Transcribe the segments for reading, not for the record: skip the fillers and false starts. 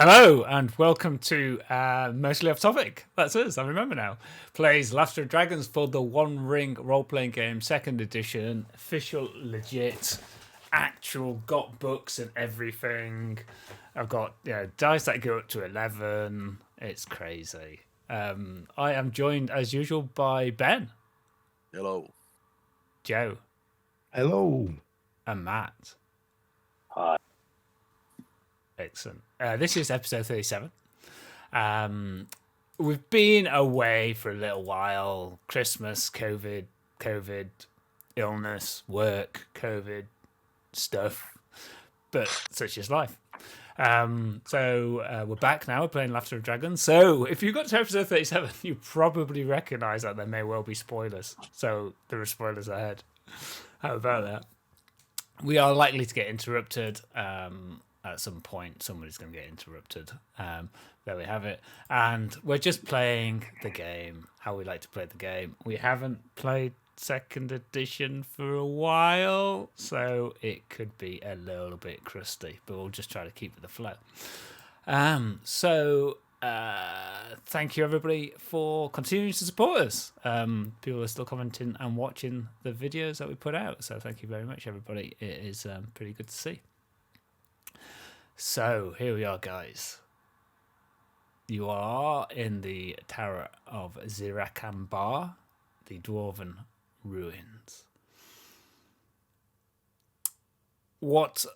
Hello and welcome to Mostly Off Topic. That's us, I remember now. Plays Laughter of Dragons for the One Ring role-playing game, 2nd edition, official, legit, actual, got books and everything. I've got dice that go up to 11. It's crazy. I am joined as usual by Ben. Hello. Joe. Hello. And Matt. Hi. Excellent. This is episode 37. We've been away for a little while. Christmas, COVID, illness, work, COVID, stuff. But such is life. So we're back now. We're playing Laughter of Dragons. So if you got to episode 37, you probably recognise that there may well be spoilers. So there are spoilers ahead. How about that? We are likely to get interrupted. At some point, somebody's going to get interrupted. There we have it. And we're just playing the game, how we like to play the game. We haven't played 2nd edition for a while, so it could be a little bit crusty, but we'll just try to keep with the flow. Thank you, everybody, for continuing to support us. People are still commenting and watching the videos that we put out, so thank you very much, everybody. It is pretty good to see. So, here we are, guys. You are in the Tower of Zirakambar, the Dwarven Ruins. What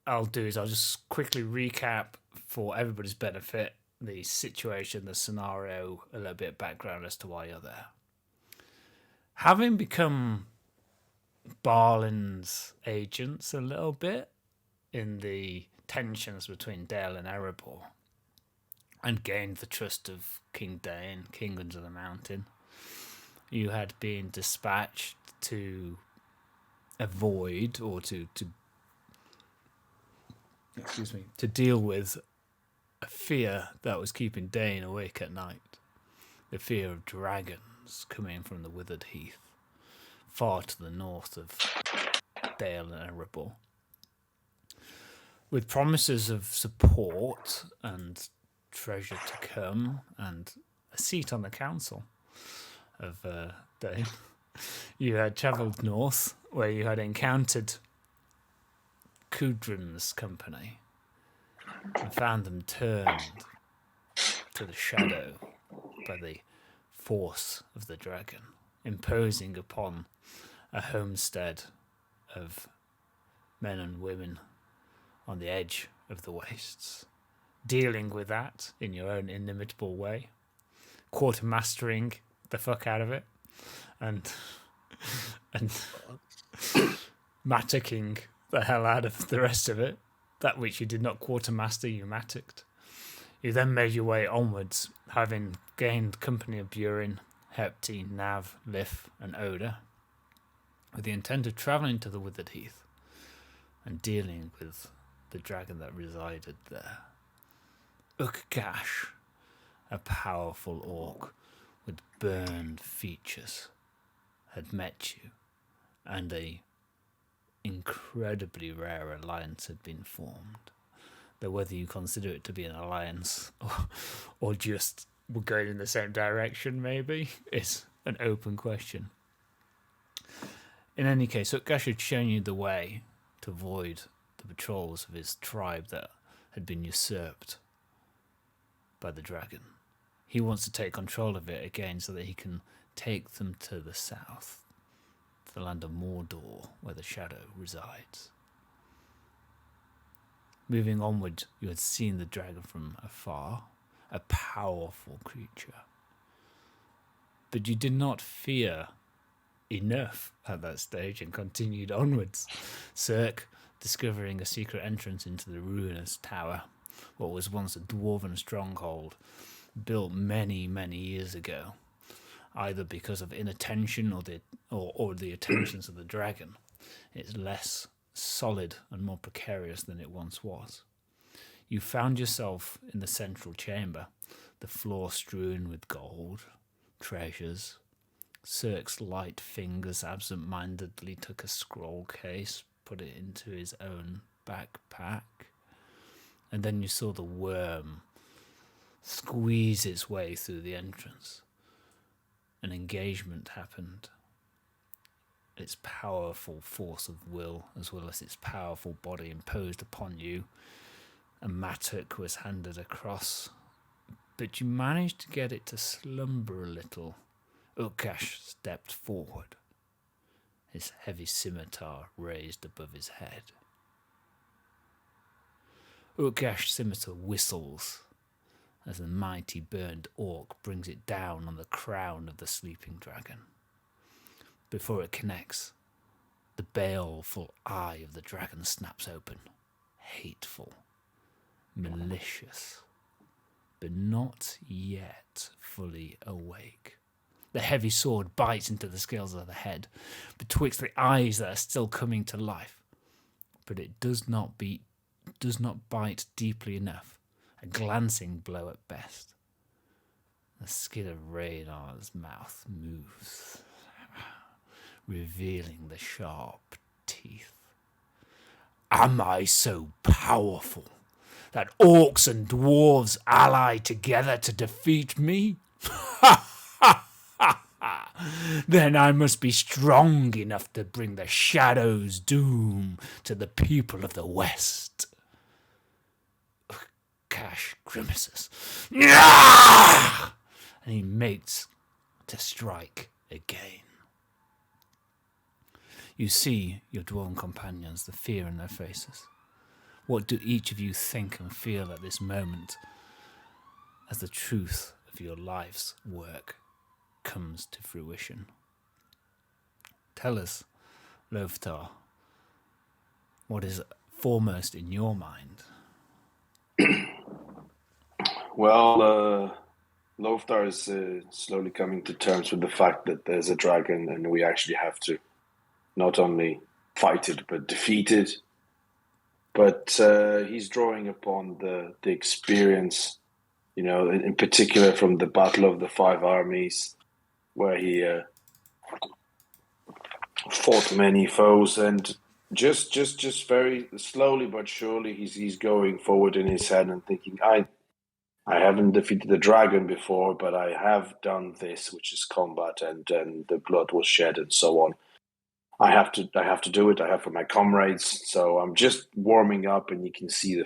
I'll do is I'll just quickly recap for everybody's benefit the situation, the scenario, a little bit of background as to why you're there. Having become Balin's agents a little bit in the tensions between Dale and Erebor, and gained the trust of King Dane, King under the Mountain. You had been dispatched to avoid or to deal with a fear that was keeping Dane awake at night. The fear of dragons coming from the Withered Heath, far to the north of Dale and Erebor. With promises of support and treasure to come and a seat on the council of Dane, you had travelled north where you had encountered Kudrin's company and found them turned to the shadow by the force of the dragon, imposing upon a homestead of men and women on the edge of the wastes, dealing with that in your own inimitable way, quartermastering the fuck out of it, and maticking the hell out of the rest of it. That which you did not quartermaster, you maticked. You then made your way onwards, having gained company of Burin, Hepti, Nav, Lif, and Oda, with the intent of travelling to the Withered Heath and dealing with the dragon that resided there. Ukgash, a powerful orc with burned features, had met you, and a incredibly rare alliance had been formed. Though whether you consider it to be an alliance or just we're going in the same direction, maybe, is an open question. In any case, Ukgash had shown you the way to avoid the patrols of his tribe that had been usurped by the dragon. He wants to take control of it again so that he can take them to the south, to the land of Mordor, where the shadow resides. Moving onward, you had seen the dragon from afar, a powerful creature. But you did not fear enough at that stage and continued onwards. Sirk, discovering a secret entrance into the ruinous tower, what was once a dwarven stronghold, built many, many years ago, either because of inattention or the attentions of the dragon. It's less solid and more precarious than it once was. You found yourself in the central chamber, the floor strewn with gold, treasures. Sirk's light fingers absent-mindedly took a scroll case, put it into his own backpack. And then you saw the worm squeeze its way through the entrance. An engagement happened. Its powerful force of will, as well as its powerful body, imposed upon you. A mattock was handed across, but you managed to get it to slumber a little. Ukash stepped forward, his heavy scimitar raised above his head. Ukash's scimitar whistles as the mighty burned orc brings it down on the crown of the sleeping dragon. Before it connects, the baleful eye of the dragon snaps open, hateful, malicious, but not yet fully awake. The heavy sword bites into the scales of the head, betwixt the eyes that are still coming to life, but it does not bite deeply enough. A glancing blow at best. The skin of Raynar's mouth moves, revealing the sharp teeth. Am I so powerful that orcs and dwarves ally together to defeat me? Then I must be strong enough to bring the shadow's doom to the people of the West. Cash grimaces. And he makes to strike again. You see your dwarven companions, the fear in their faces. What do each of you think and feel at this moment as the truth of your life's work comes to fruition? Tell us, Loftar, what is foremost in your mind? Well, Loftar is slowly coming to terms with the fact that there's a dragon and we actually have to not only fight it but defeat it. But he's drawing upon the experience, in particular from the Battle of the Five Armies, where he fought many foes, and just very slowly but surely he's going forward in his head and thinking, I haven't defeated the dragon before, but I have done this, which is combat, and the blood was shed and so on. I have to do it. I have for my comrades. So I'm just warming up, and you can see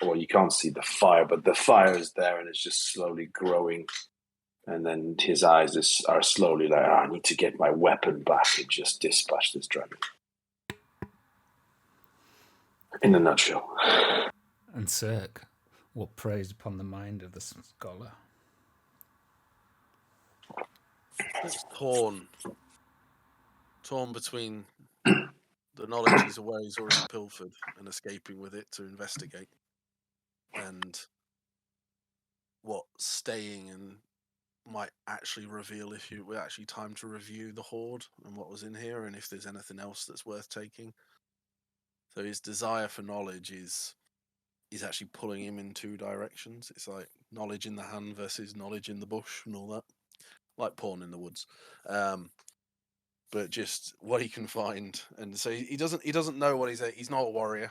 you can't see the fire, but the fire is there, and it's just slowly growing. And then his eyes are slowly like, I need to get my weapon back and just dispatch this dragon. In a nutshell. And Sirk, what preys upon the mind of the scholar? It's torn between the knowledge he's aware he's already pilfered and escaping with it to investigate, and what staying and might actually reveal if you were actually time to review the hoard and what was in here, and if there's anything else that's worth taking. So his desire for knowledge is actually pulling him in two directions. It's like knowledge in the hand versus knowledge in the bush and all that, like porn in the woods. But just what he can find, and so he doesn't know what he's not a warrior.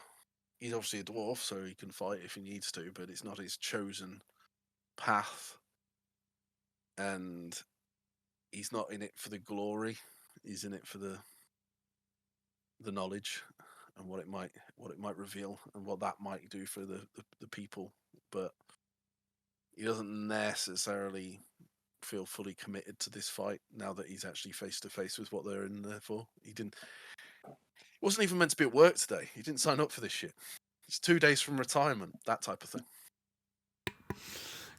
He's obviously a dwarf, so he can fight if he needs to, but it's not his chosen path. And he's not in it for the glory. He's in it for the knowledge and what it might reveal and what that might do for the people. But he doesn't necessarily feel fully committed to this fight now that he's actually face to face with what they're in there for. He wasn't even meant to be at work today. He didn't sign up for this shit. It's 2 days from retirement, that type of thing.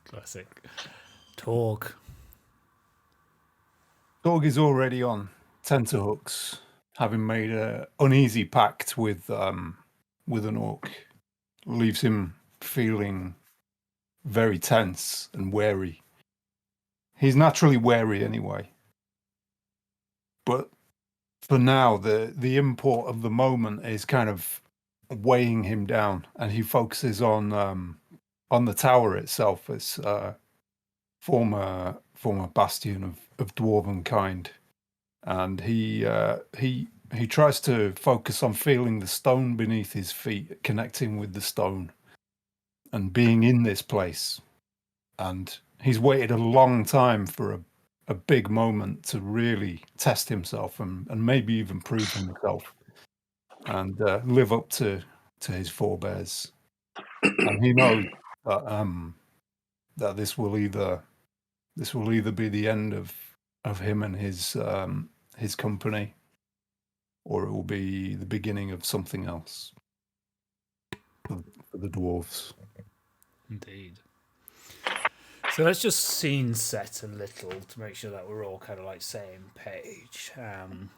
Classic. Torg. Torg is already on tenterhooks, having made an uneasy pact with an orc. Leaves him feeling very tense and wary. He's naturally wary anyway. But for now, the import of the moment is kind of weighing him down, and he focuses on the tower itself as former bastion of dwarven kind, and he tries to focus on feeling the stone beneath his feet, connecting with the stone, being in this place. And he's waited a long time for a big moment to really test himself and maybe even prove himself and live up to his forebears. And he knows that that this will either be the end of him and his company, or it will be the beginning of something else for the dwarves. Indeed. So let's just scene set a little to make sure that we're all kind of like same page. I'm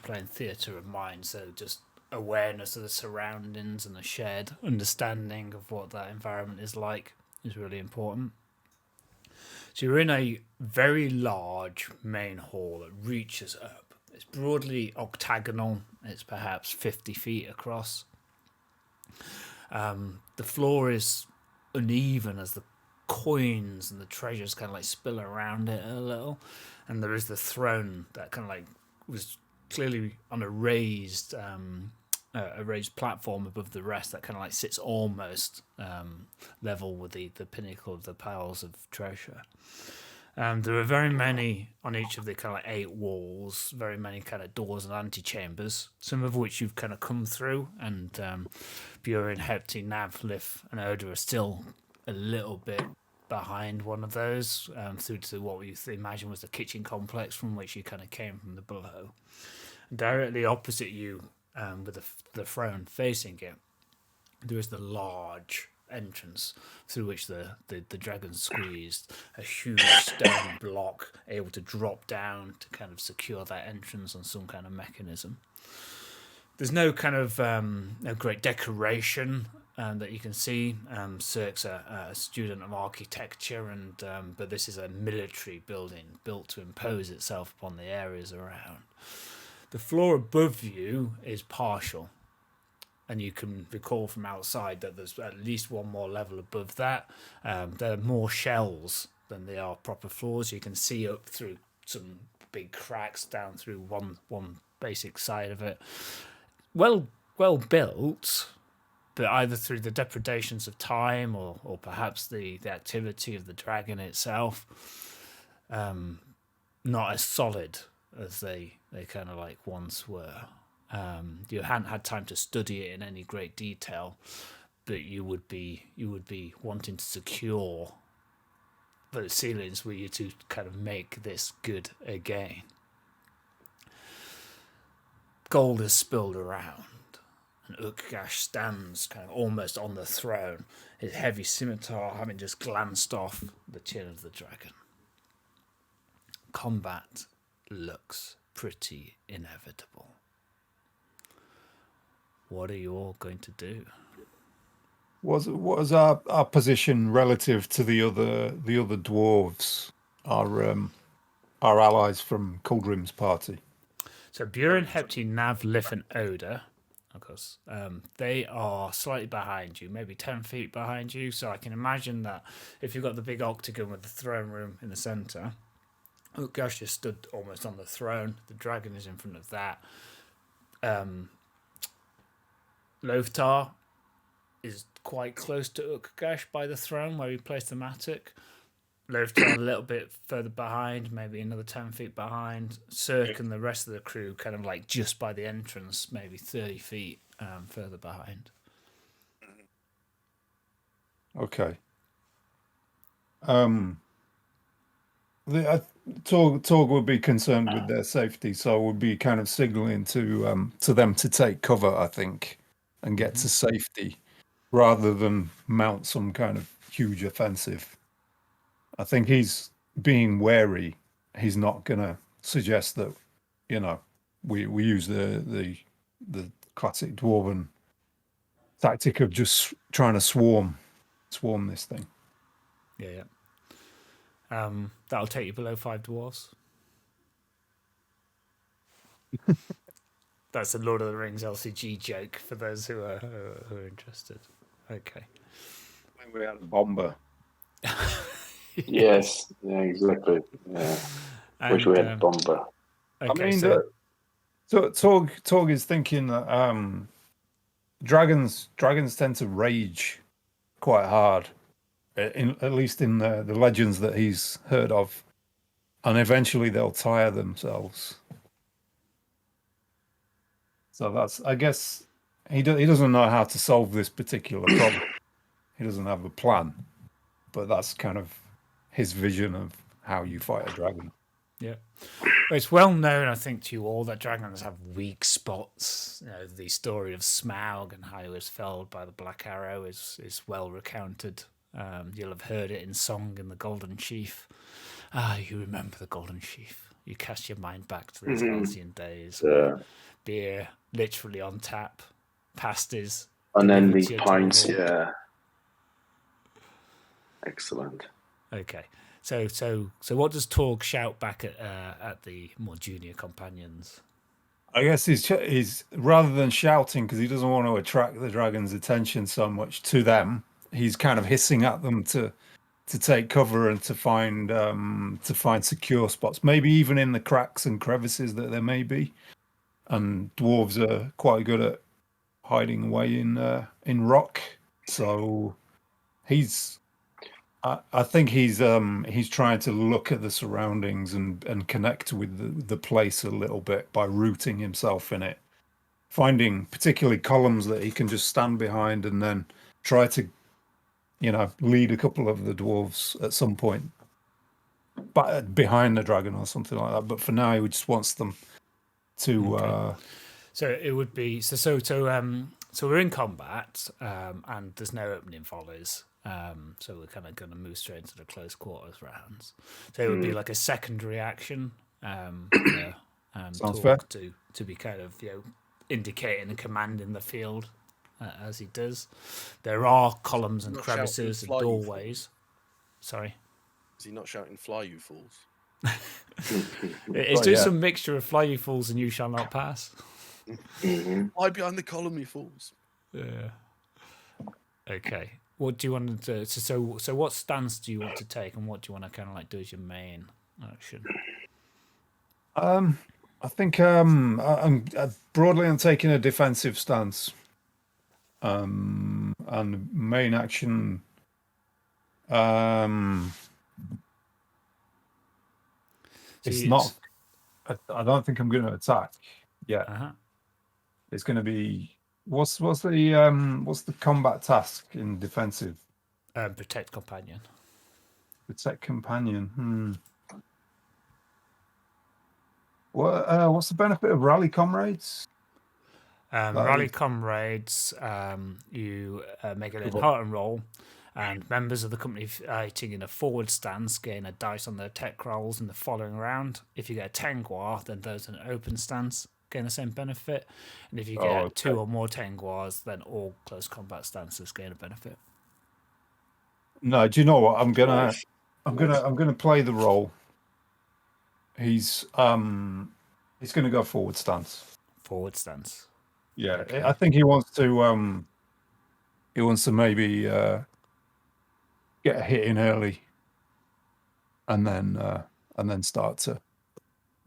playing theatre of mind, so just awareness of the surroundings and a shared understanding of what that environment is like is really important. So you're in a very large main hall that reaches up. It's broadly octagonal. It's perhaps 50 feet across. The floor is uneven as the coins and the treasures kind of like spill around it a little, and there is the throne that kind of like was clearly on a raised platform above the rest that kind of like sits almost level with the pinnacle of the piles of treasure. There are very many on each of the kind of like 8 walls, very many kind of doors and antechambers, some of which you've kind of come through, and Burin, Hepti, Nav, Lif, and Oda are still a little bit behind one of those, through to what we imagine was the kitchen complex from which you kind of came from the below. And directly opposite you, with the throne facing it, there is the large entrance through which the dragon squeezed, a huge stone block able to drop down to kind of secure that entrance on some kind of mechanism. There's no kind of no great decoration that you can see. Sirk's a student of architecture, and but this is a military building built to impose itself upon the areas around. The floor above you is partial, and you can recall from outside that there's at least one more level above that. There are more shells than there are proper floors. You can see up through some big cracks down through one basic side of it. Well built, but either through the depredations of time or perhaps the activity of the dragon itself, not as solid as they kind of like once were. You hadn't had time to study it in any great detail, but you would be wanting to secure those ceilings were you to kind of make this good again. Gold is spilled around, and Ukgash stands kind of almost on the throne, his heavy scimitar having just glanced off the chin of the dragon. Combat looks pretty inevitable. What are you all going to do? What was our position relative to the other dwarves, our allies from Kuldrim's party? So Burin, Hepti, Nav, Lif, and Oda, of course, they are slightly behind you, maybe 10 feet behind you. So I can imagine that if you've got the big octagon with the throne room in the centre, Utgash just stood almost on the throne. The dragon is in front of that. Loftar is quite close to Utgash by the throne where he placed the mattock. Loftar a little bit further behind, maybe another 10 feet behind. Sirk and the rest of the crew kind of like just by the entrance, maybe 30 feet further behind. Okay. Torg would be concerned with their safety, so would be kind of signaling to them to take cover, I think, and get to safety rather than mount some kind of huge offensive. I think he's being wary. He's not going to suggest that, we use the classic dwarven tactic of just trying to swarm this thing. Yeah. That'll take you below 5 dwarves. That's a Lord of the Rings LCG joke for those who are interested. Okay. We had a bomber. Yes, yeah, exactly. Yeah. Wish we had a bomber. Okay, I mean, so Torg is thinking that dragons tend to rage quite hard, at least in the legends that he's heard of, and eventually they'll tire themselves. So that's, I guess, he doesn't know how to solve this particular problem. He doesn't have a plan, but that's kind of his vision of how you fight a dragon. Yeah. Well, it's well known, I think, to you all that dragons have weak spots. You know, the story of Smaug and how he was felled by the Black Arrow is well recounted. You'll have heard it in song in the Golden Sheaf. Ah, you remember the Golden Sheaf. You cast your mind back to those halcyon days. Beer literally on tap, pasties. And then the delivered to your pints, table. yeah. Excellent. Okay. So what does Torg shout back at the more junior companions? I guess he's rather than shouting, because he doesn't want to attract the dragon's attention so much to them, he's kind of hissing at them to take cover and to find secure spots, maybe even in the cracks and crevices that there may be. And dwarves are quite good at hiding away in rock, so I think he's trying to look at the surroundings and connect with the place a little bit by rooting himself in it, finding particularly columns that he can just stand behind and then try to, lead a couple of the dwarves at some point, but behind the dragon or something like that. But for now, he just wants them to. Okay. So it would be so we're in combat, and there's no opening volleys. So we're kind of going to move straight into the close quarters rounds. So it would be like a secondary action. Sounds fair. To be kind of indicating and commanding the field as he does. There are columns and crevices and doorways. Sorry. Is he not shouting "Fly, you fools"? It's just some mixture of "Fly, you fools" and "You shall not pass." Lie behind the column, you fools. Yeah. Okay. What do you want to do? So what stance do you want to take, and what do you want to kind of like do as your main action? I think I'm broadly taking a defensive stance. And main action. It's not. I don't think I'm going to attack yet. It's going to be. What's the combat task in defensive? Protect companion. Protect companion. What's the benefit of rally comrades? Rally comrades. You make an important roll, and members of the company fighting in a forward stance gain a dice on their tech rolls in the following round. If you get a Tengwar, then those in an open stance gain the same benefit, and if you get 2 or more Tengwars, then all close combat stances gain a benefit. No, do you know what? I'm gonna play the role. He's gonna go forward stance. Forward stance. Yeah, Okay. I think he wants to maybe get a hit in early, and then start to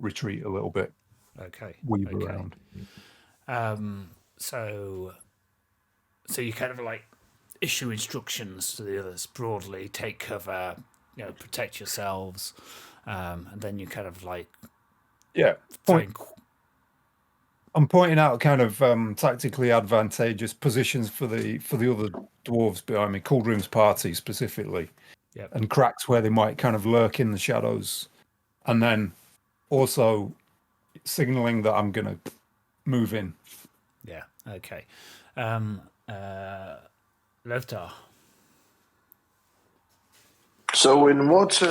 retreat a little bit. Okay. Weave around. So you kind of like issue instructions to the others broadly, take cover, protect yourselves, and then you kind of like I'm pointing out kind of tactically advantageous positions for the other dwarves behind me, Cauldron's party specifically, and cracks where they might kind of lurk in the shadows, and then also signaling that I'm going to move in. Yeah. Okay. Loftar. So in what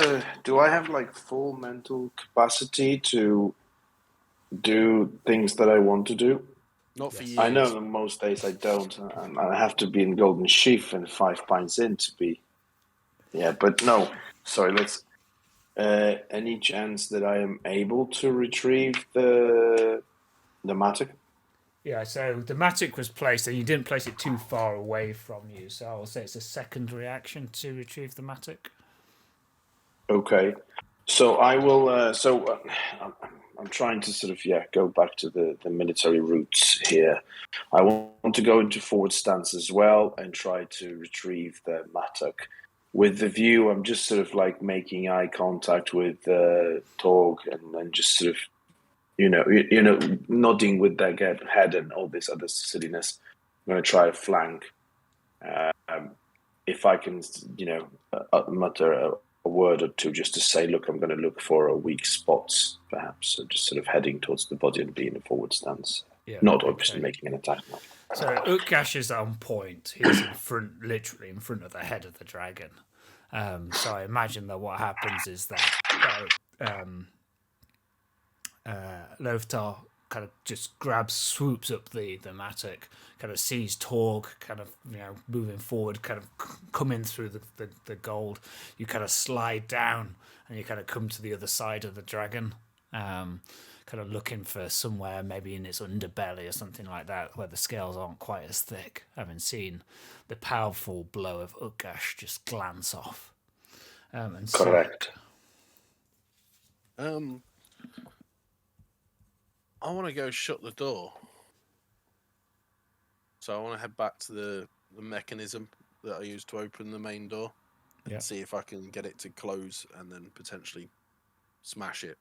do I have like full mental capacity to do things that I want to do? Not for years. I know that most days I don't, and I have to be in Golden Sheaf and 5 pints in to be. Yeah, but no. Sorry, let's. Any chance that I am able to retrieve the mattock? Yeah, so the mattock was placed, and you didn't place it too far away from you, so I'll say it's a secondary action to retrieve the mattock. Okay. So I will. I'm trying to sort of go back to the military roots here. I want to go into forward stance as well and try to retrieve the mattock. With the view, I'm just sort of like making eye contact with Torg and just sort of nodding with their head and all this other silliness. I'm going to try a flank. If I can, mutter a word or two just to say, look, I'm going to look for a weak spots, perhaps. So just sort of heading towards the body and being in a forward stance. Yeah, Not obviously making an attack. No. So Utgash is on point. He's in front, literally in front of the head of the dragon. So I imagine that what happens is that Loftar kind of just swoops up the mattock, kind of sees Torg kind of moving forward, kind of coming through the gold. You kind of slide down and you kind of come to the other side of the dragon, kind of looking for somewhere maybe in its underbelly or something like that where the scales aren't quite as thick, having seen the powerful blow of Utgash just glance off. And Correct. I want to go shut the door. So I want to head back to the mechanism that I used to open the main door and see if I can get it to close and then potentially smash it.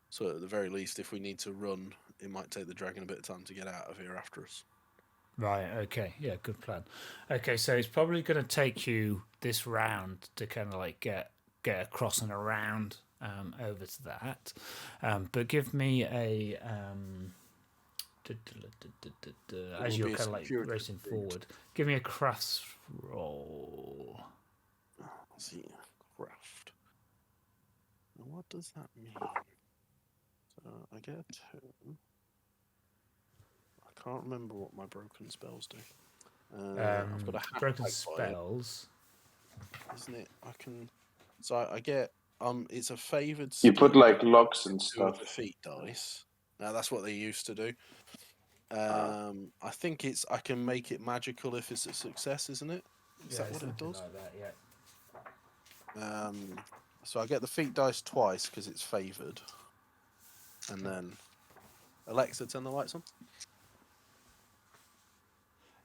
So at the very least, if we need to run, it might take the dragon a bit of time to get out of here after us. Right, okay. Yeah, good plan. Okay, so it's probably going to take you this round to kind of like get across and around over to that. But give me a... as you're kind of like racing forward, give me a crafts roll. Let's see, craft. Now what does that mean? So I get a 2. I can't remember what my broken spells do. I've got a broken spells, isn't it? I can. So I get it's a favoured. You put like locks and stuff. Defeat dice. Now that's what they used to do. I think I can make it magical if it's a success, isn't it? Is that what it does? Like that, yeah. So I get the feat dice twice because it's favoured, and then Alexa, turn the lights on.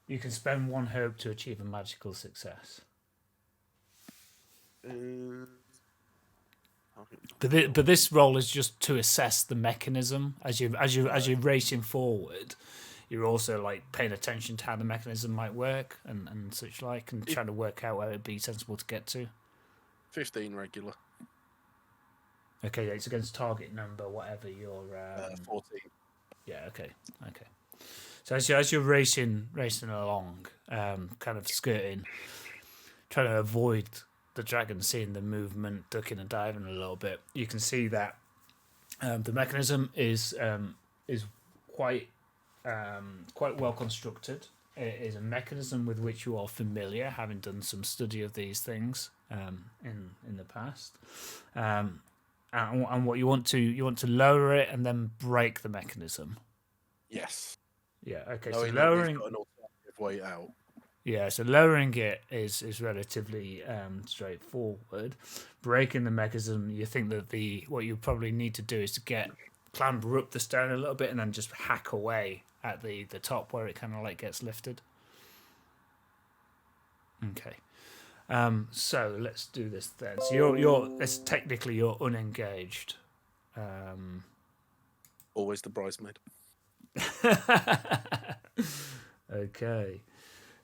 You can spend 1 herb to achieve a magical success. But this roll is just to assess the mechanism as you're racing forward. You're also like paying attention to how the mechanism might work and such like, and trying to work out where it'd be sensible to get to. 15 regular. Okay, it's against target number, whatever your 14. Yeah. Okay. So as you're racing along, kind of skirting, trying to avoid the dragon seeing the movement, ducking and diving a little bit, you can see that the mechanism is quite well constructed. It is a mechanism with which you are familiar, having done some study of these things in the past. And what you want to lower it and then break the mechanism. Yes. Yeah. Okay. No, so lowering got an alternative way out. Yeah, so lowering it is relatively straightforward. Breaking the mechanism, you think that what you probably need to do is to clamber up the stone a little bit and then just hack away at the top where it kind of like gets lifted. Okay. So let's do this then. So you're unengaged. Always the bridesmaid. Okay.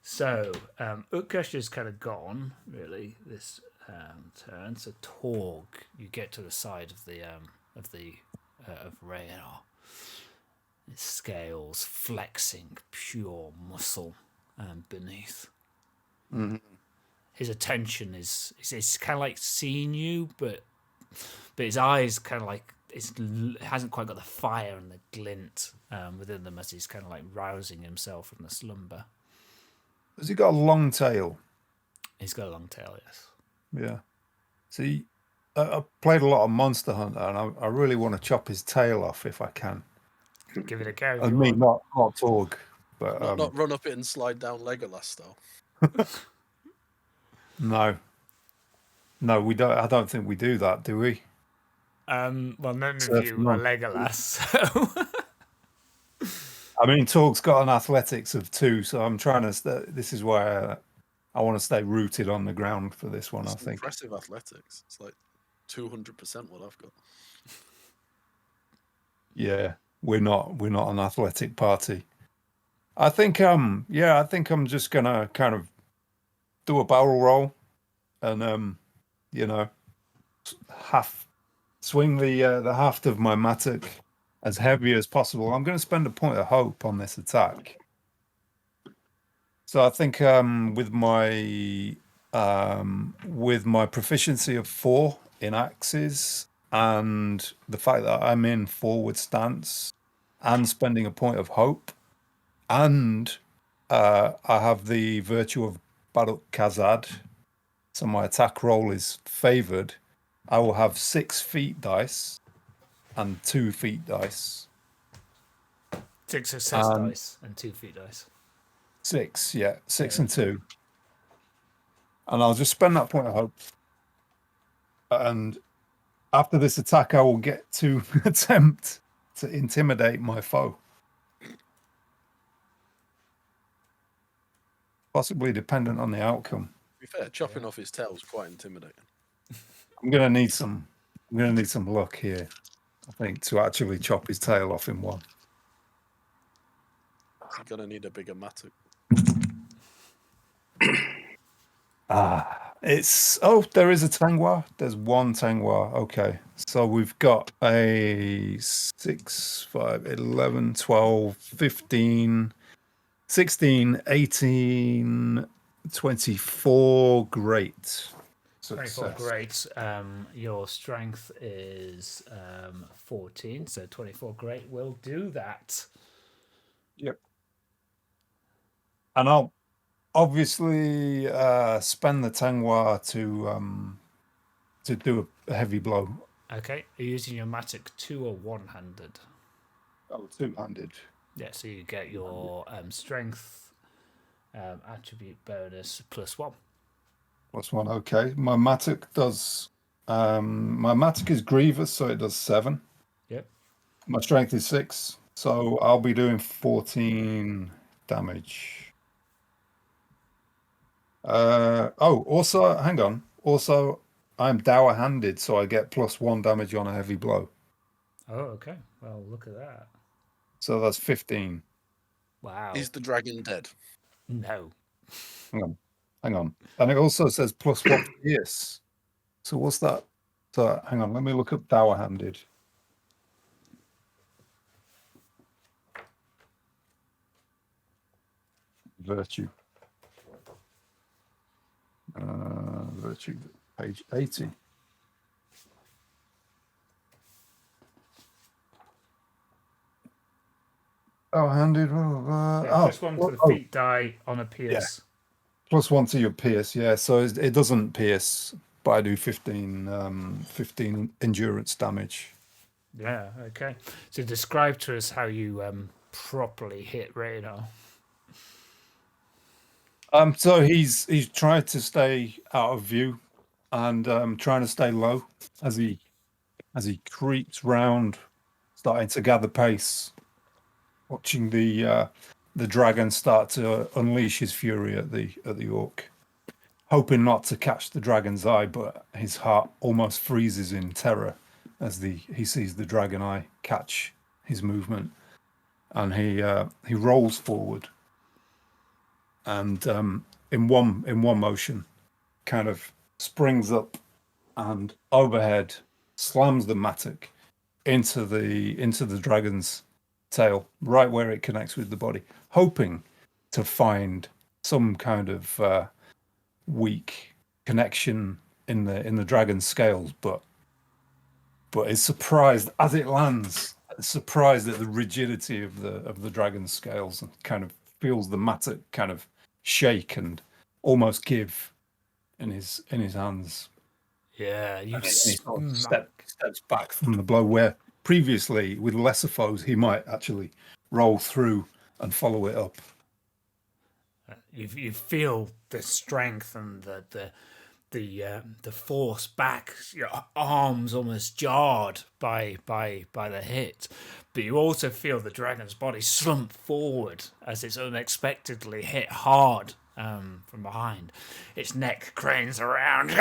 So Utgash is kind of gone, really, this turn. So Torg, you get to the side of Rhaegar. His scales flexing pure muscle beneath. Mm-hmm. His attention is kind of like seeing you, but his eyes kind of like hasn't quite got the fire and the glint within them as he's kind of like rousing himself from the slumber. Has he got a long tail? He's got a long tail, yes. Yeah. See, I played a lot of Monster Hunter, and I really want to chop his tail off if I can. Give it a go. And me, not Torg, but not run up it and slide down Legolas style. No, we don't. I don't think we do that, do we? Well, none of Surf you them are on. Legolas, so I mean, Torg's got an athletics of 2, so I'm trying to. This is why I want to stay rooted on the ground for this one. That's I think. impressive athletics. It's like 200% what I've got. Yeah, we're not an athletic party. I think I think I'm just gonna kind of do a barrel roll and you know, swing the haft of my mattock as heavy as possible. I'm going to spend a point of hope on this attack. So I think with my proficiency of 4 in axes and the fact that I'm in forward stance and spending a point of hope, and I have the virtue of Baruk Kazad, so my attack roll is favored. I will have 6 feet dice and 2 feet dice. 6 success dice and 2 feet dice. 6, yeah, 6 and 2. And I'll just spend that point of hope. And after this attack, I will get to attempt to intimidate my foe. Possibly dependent on the outcome. To be fair, chopping off his tail is quite intimidating. I'm gonna need some luck here, I think, to actually chop his tail off in one. You're gonna need a bigger mattock. There is a Tangwa. There's one Tangwa. Okay. So we've got a 6, 5, 11, 12, 15, 16, 18, 24. Great. 24, Success. great. Your strength is 14, so 24, great. We'll do that. Yep. And I'll obviously spend the Tangwa to do a heavy blow. Okay, are you using your mattock 2 or 1-handed? Oh, 2-handed. Yeah, so you get your strength attribute bonus +1. +1, okay. My mattock does. My mattock is grievous, so it does 7. Yep. My strength is 6, so I'll be doing 14 damage. Also, hang on. Also, I'm dour-handed, so I get +1 damage on a heavy blow. Oh, okay. Well, look at that. So that's 15. Wow. Is the dragon dead? No. Hang on. And it also says +1 pierce. So what's that? So hang on, let me look up dour-handed. Virtue. Virtue, page 80. Handed. +1 to the feet die on a pierce. Yeah. +1 to your pierce, yeah. So it doesn't pierce, but I do 15 endurance damage. Yeah, okay. So describe to us how you properly hit Radar. So he's tried to stay out of view and trying to stay low as he creeps round, starting to gather pace, watching the dragon start to unleash his fury at the orc, hoping not to catch the dragon's eye, but his heart almost freezes in terror as he sees the dragon eye catch his movement, and he rolls forward and in one motion kind of springs up and overhead slams the mattock into the dragon's tail, right where it connects with the body, hoping to find some kind of weak connection in the dragon's scales, but is surprised as it lands, surprised at the rigidity of the dragon's scales, and kind of feels the mattock kind of shake and almost give in his hands. Yeah, and he sort of steps back from the blow, where previously with lesser foes he might actually roll through and follow it up. You feel the strength and the the force back, your arms almost jarred by the hit, but you also feel the dragon's body slump forward as it's unexpectedly hit hard from behind. Its neck cranes around.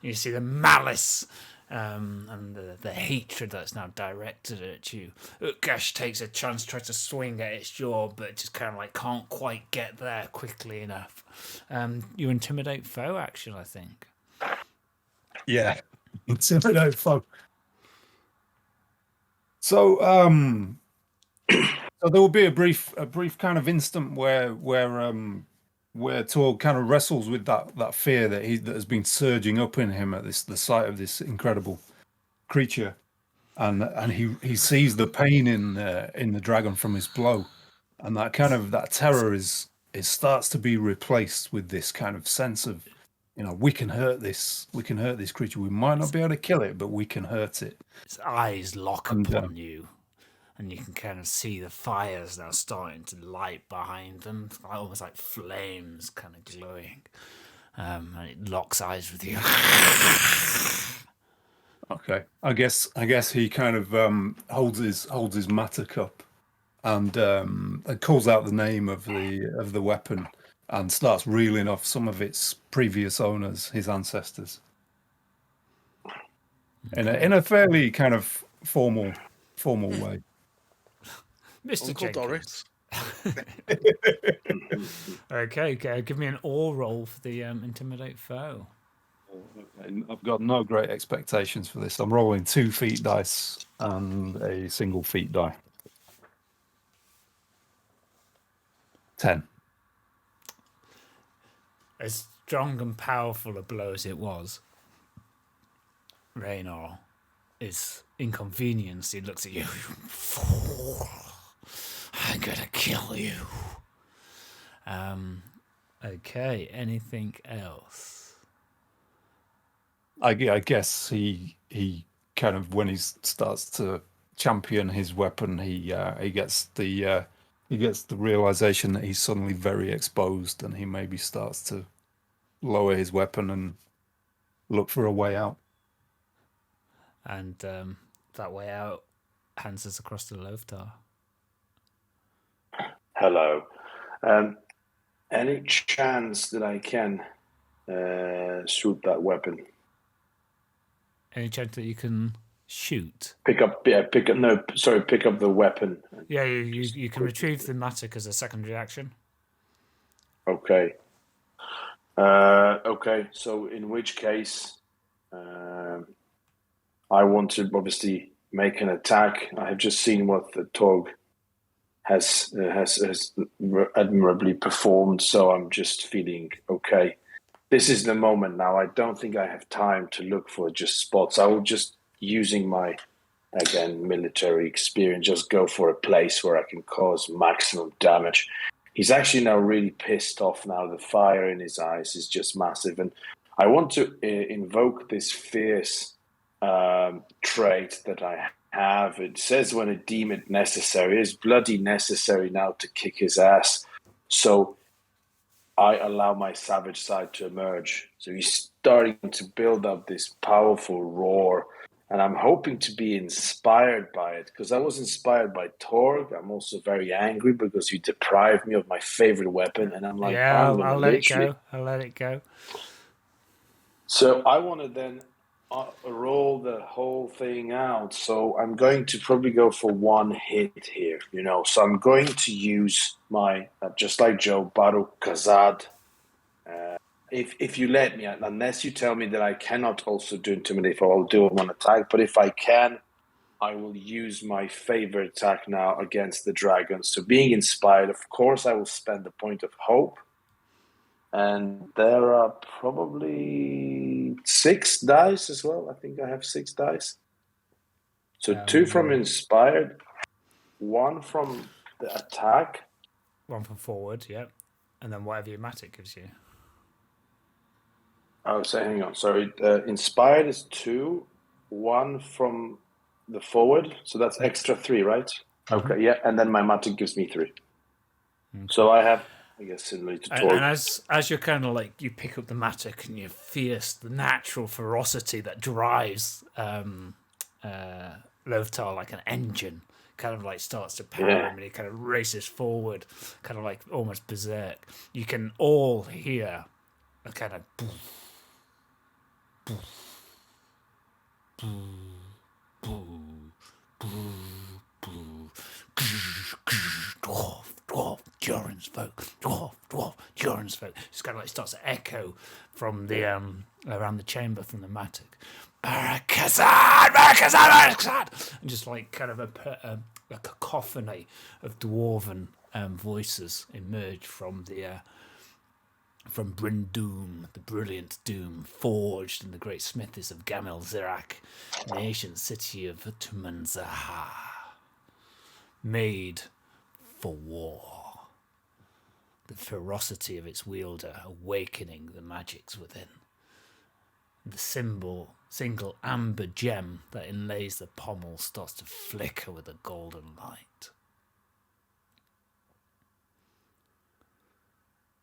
You see the malice and the hatred that's now directed at you. Utgash takes a chance, tries to swing at its jaw, but just kind of like can't quite get there quickly enough. You intimidate foe action, I think. Yeah, intimidate foe. So, so there will be a brief kind of instant where Torg kind of wrestles with that fear that has been surging up in him at the sight of this incredible creature, and he sees the pain in the dragon from his blow, and that terror starts to be replaced with this kind of sense of, we can hurt this creature. We might not be able to kill it, but we can hurt it. Its eyes lock upon you, and you can kind of see the fires now starting to light behind them, almost like flames kind of glowing. And it locks eyes with you. Okay, I guess he kind of holds his mattock up and calls out the name of the weapon and starts reeling off some of its previous owners, his ancestors, in a fairly kind of formal way. Mr. Uncle Jenkins. Doris. Okay, give me an all roll for the intimidate foe. I've got no great expectations for this. I'm rolling 2 feet dice and a single feet die. 10. As strong and powerful a blow as it was, Raynor is inconvenienced. He looks at you. Fool! I'm gonna kill you. Okay. Anything else? I guess he kind of, when he starts to champion his weapon, he gets the realization that he's suddenly very exposed, and he maybe starts to lower his weapon and look for a way out. And that way out hands us across to Loftar. Hello. Any chance that I can shoot that weapon? Any chance that you can shoot? Pick up the weapon. Yeah, you can retrieve the mattock as a secondary action. Okay. Okay, so in which case, I want to obviously make an attack. I have just seen what the Torg has admirably performed, so I'm just feeling okay. This is the moment now. I don't think I have time to look for just spots. I will just, using my, again, military experience, just go for a place where I can cause maximum damage. He's actually now really pissed off now. The fire in his eyes is just massive. And I want to invoke this fierce trait that I have. It says when I deem it necessary. It's bloody necessary now to kick his ass. So I allow my savage side to emerge. So he's starting to build up this powerful roar. And I'm hoping to be inspired by it, because I was inspired by Torg. I'm also very angry because you deprived me of my favorite weapon. And I'm like, yeah, I'll let it go. I'll let it go. So I want to then roll the whole thing out. So I'm going to probably go for one hit here, So I'm going to use my, just like Joe, Baruch Kazad. If you let me, unless you tell me that I cannot also do Intimidate, I'll do one attack. But if I can, I will use my favorite attack now against the dragon. So being inspired, of course, I will spend the point of hope. And there are probably 6 dice as well. I think I have 6 dice. So 2 from inspired, 1 from the attack. 1 from forward, yep. And then whatever your mattock gives you. Oh, so hang on. Sorry. Inspired is 2, 1 from the forward. So that's extra 3, right? Okay, yeah. And then my mattock gives me 3. Okay. So I have I guess similar to And Torg. as you're kind of like, you pick up the mattock and you fierce the natural ferocity that drives Loftar like an engine, kind of like starts to power him, and he kind of races forward, kind of like almost berserk. You can all hear a kind of dwarf, Joran's folk, dwarf, Joran's folk. It's kind of like starts to echo from the around the chamber from the mattock. Barakazan, and just like kind of a cacophony of dwarven voices emerge from the from Bryn Doom, the brilliant doom, forged in the great smithies of Gamel Zirak, the ancient city of Tumanzaha, made for war. The ferocity of its wielder awakening the magics within. The single amber gem that inlays the pommel starts to flicker with a golden light.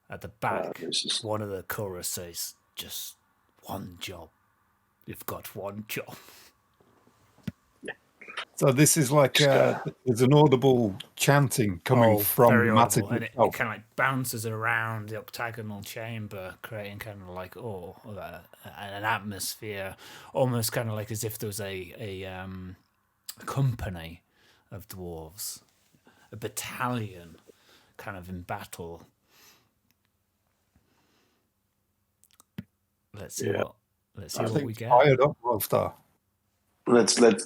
At the back, one of the chorus says, "Just one job. You've got one job." So this is like there's an audible chanting coming from the mattock and it itself. kind of like bounces around the octagonal chamber, creating kind of like an atmosphere, almost kind of like as if there was a company of dwarves, a battalion, kind of in battle. Let's see what we get. Fired up, Loftar. Let's make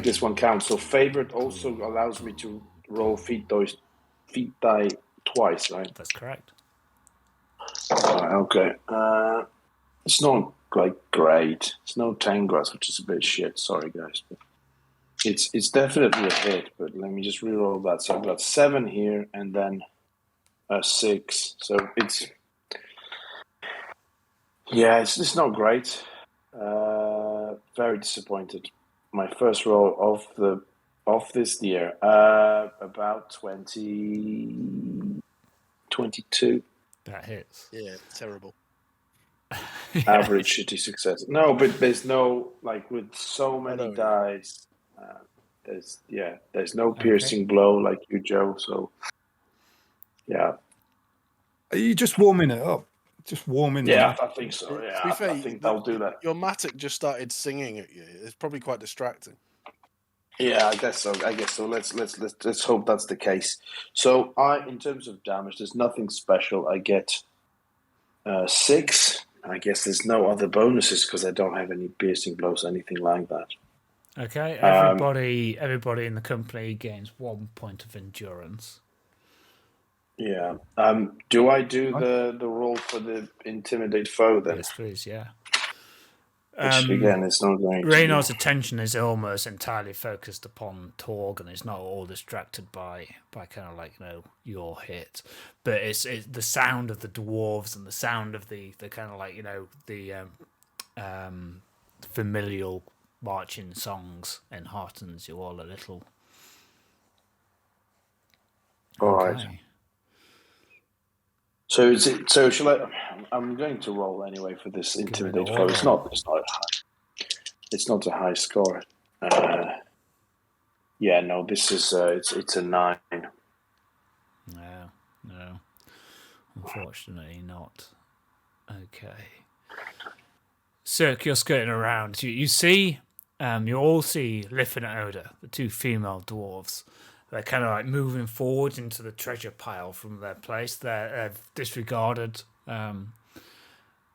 this one count. So favorite also allows me to roll feat die twice, right? That's correct. Okay. It's not like great. It's no Tangras, which is a bit shit. Sorry, guys. But it's definitely a hit. But let me just reroll that. So I've got 7 here, and then a 6. So it's not great. Very disappointed. My first roll of this year, about 22. That hits. Yeah, terrible. Average shitty success. No, but there's no, like, with so many dice, there's no piercing blow like you, Joe. So yeah. Are you just warming it up? Just warming it up? I think so. Yeah, I think they'll do that. Your mattock just started singing at you. It's probably quite distracting. Yeah, I guess so. Let's hope that's the case. So in terms of damage, there's nothing special. I get 6. I guess there's no other bonuses because I don't have any piercing blows, anything like that. Okay, everybody in the company gains 1 point of endurance. Yeah. Do I do the roll for the intimidate foe then? Yes, please. Yeah. Which again, it's not going to. Raynor's attention is almost entirely focused upon Torg, and it's not all distracted by kind of like your hit, but it's the sound of the dwarves and the sound of the kind of like the familial marching songs enheartens you all a little. All right. So shall I? I'm going to roll anyway for this intimidate foe. It's not a high score. This is it's a 9. No, unfortunately not. Okay. Sirk, you're skirting around. You see, you all see Liff and Oda, the 2 female dwarves. They're kind of like moving forward into the treasure pile from their place. They've disregarded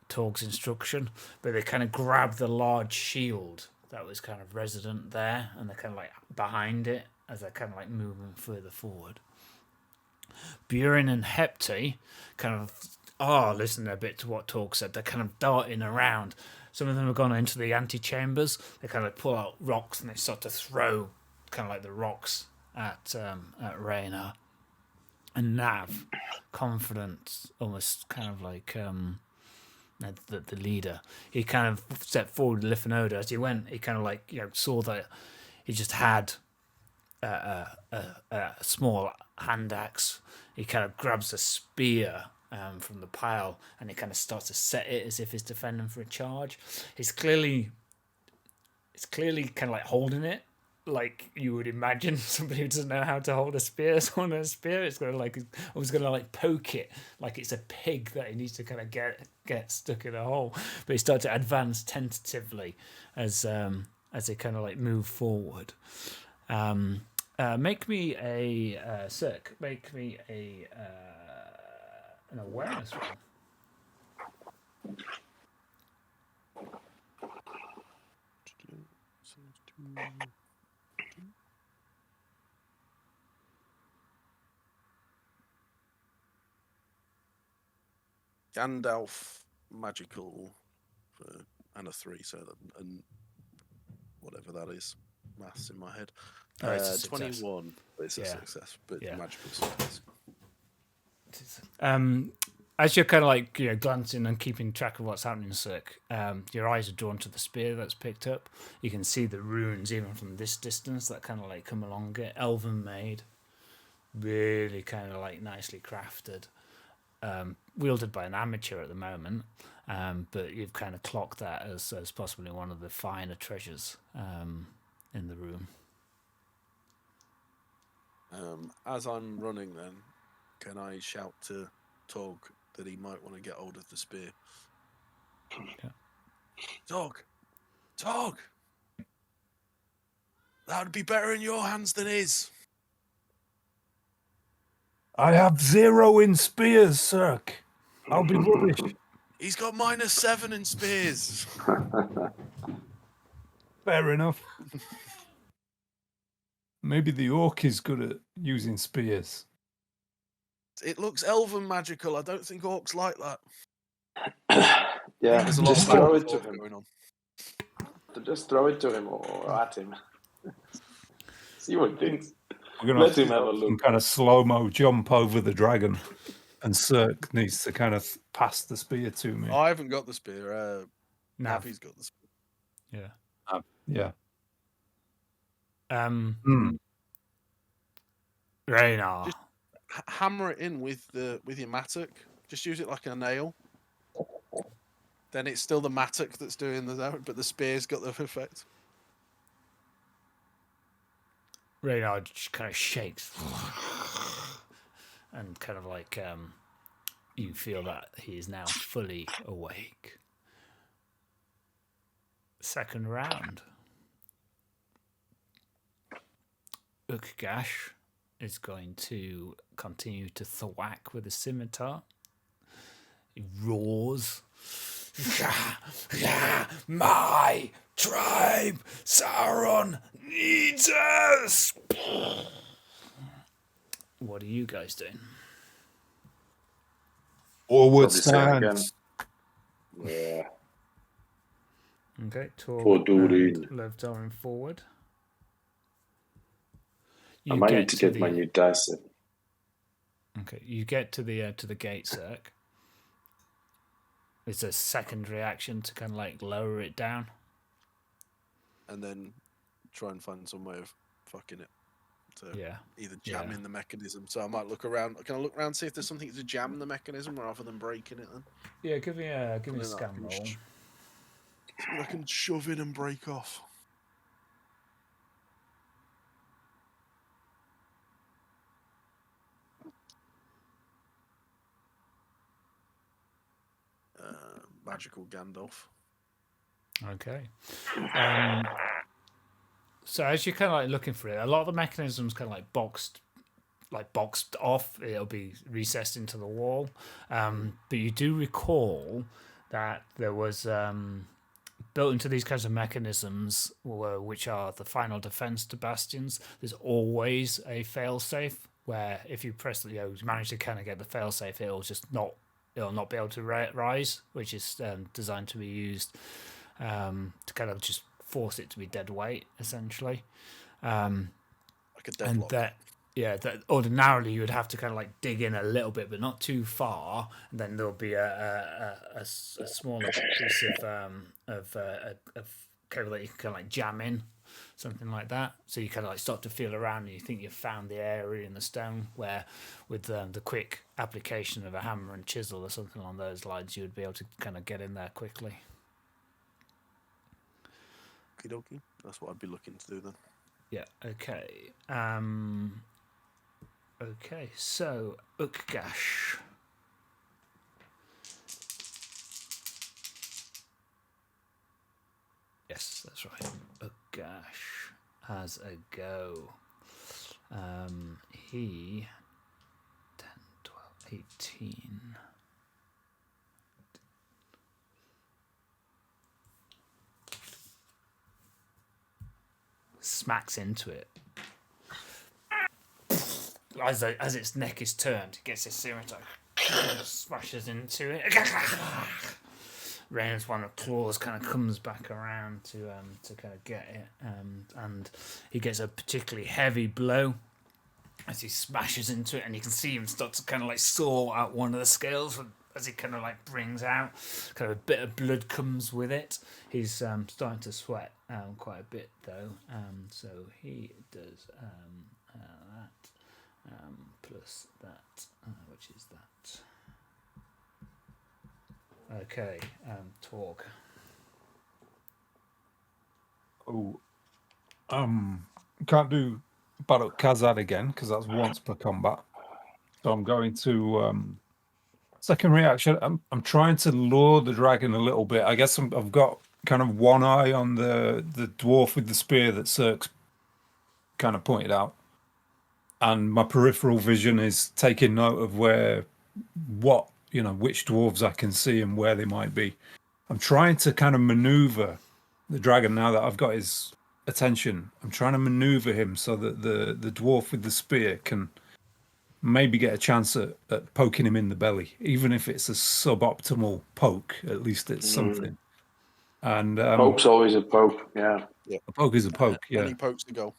Torg's instruction, but they kind of grab the large shield that was kind of resident there, and they're kind of like behind it as they're kind of like moving further forward. Buren and Hepti kind of listening a bit to what Torg said. They're kind of darting around. Some of them have gone into the antechambers. They kind of pull out rocks and they start to throw kind of like the rocks at Raynor. And Nav, confident, almost kind of like the leader, he kind of stepped forward with Lifanoda. As he went, he kind of like saw that he just had a small hand axe. He kind of grabs a spear from the pile, and he kind of starts to set it as if he's defending for a charge. It's clearly kind of like holding it, like you would imagine somebody who doesn't know how to hold a spear on a spear. It's gonna poke it like it's a pig that he needs to kind of get stuck in a hole. But he starts to advance tentatively as they kind of like move forward. Make me a Sirk. Make me an awareness roll. Gandalf magical and a 3, so and whatever that is, maths in my head. It's a success. 21. It's a success, but magical success. As you're kind of like glancing and keeping track of what's happening, Sirk, your eyes are drawn to the spear that's picked up. You can see the runes even from this distance that kind of like come along it, elven made, really kind of like nicely crafted, wielded by an amateur at the moment, but you've kind of clocked that as possibly one of the finer treasures in the room. As I'm running, then, can I shout to Torg that he might want to get hold of the spear? Yeah. Torg! That would be better in your hands than his. I have 0 in spears, Sirk. I'll be rubbish. He's got -7 in spears. Fair enough. Maybe the orc is good at using spears. It looks elven magical. I don't think orcs like that. Yeah, There's a lot just of throw back it to and forth him. going on. Just throw it to him or at him. See what he thinks. We're gonna Let him have a some look. kind of slow-mo jump over the dragon, and Sirk needs to kind of pass the spear to me. I haven't got the spear. Nav. Navi's got the spear. Yeah. Yeah. Raynar. Just hammer it in with your mattock. Just use it like a nail. Then it's still the mattock that's doing but the spear's got the effect. Raynar just kind of shakes and kind of like you feel that he is now fully awake. Second round. Ukgash is going to continue to thwack with a scimitar. He roars. My tribe, Sauron, needs us. What are you guys doing? Forward Probably same again. stance. Yeah. Okay, Torg For and Durin. Loftar forward. I might need to get my new dice set. Okay, you get to the gate, Sirk. It's a second reaction to kind of like lower it down. And then try and find some way of fucking it. To either jam in the mechanism. So I might look around. Can I look around, see if there's something to jam the mechanism rather than breaking it then? Yeah, give me a scan roll. See what I can shove in and break off. Magical Gandalf. Okay. So as you're kind of like looking for it, a lot of the mechanisms kind of like boxed off. It'll be recessed into the wall. But you do recall that there was built into these kinds of mechanisms, which are the final defense to bastions. There's always a failsafe where if you press, manage to kind of get the failsafe, it'll not be able to rise, which is designed to be used to kind of just force it to be dead weight, essentially. Like a deadlock. That ordinarily you would have to kind of like dig in a little bit, but not too far, and then there'll be a smaller piece of cable that you can kind of like jam in, something like that. So you kind of like start to feel around, and you think you've found the area in the stone where, with the quick application of a hammer and chisel or something along those lines, you would be able to kind of get in there quickly. Okie dokie. That's what I'd be looking to do then. Yeah. Okay. Okay. So Ukgash. Yes, that's right. Ukgash has a go. He 10, 12, 18. Smacks into it. As its neck is turned, it gets its scimitar, smashes into it. Rain's one of claws kind of comes back around to kind of get it, and he gets a particularly heavy blow as he smashes into it, and you can see him start to kind of like saw out one of the scales as he kind of like brings out, kind of a bit of blood comes with it. He's starting to sweat quite a bit though, so he does that plus that, which is that. Okay, Torg. Oh, can't do Baruk Kazad again because that's once per combat. So I'm going to second reaction. I'm trying to lure the dragon a little bit. I guess I've got kind of one eye on the dwarf with the spear that Sirk's kind of pointed out, and my peripheral vision is taking note of which dwarves I can see and where they might be. I'm trying to kind of maneuver the dragon now that I've got his attention. I'm trying to maneuver him so that the dwarf with the spear can maybe get a chance at poking him in the belly, even if it's a suboptimal poke. At least it's something. And poke's always a poke. Yeah, a poke is a poke. Yeah, Any pokes to go.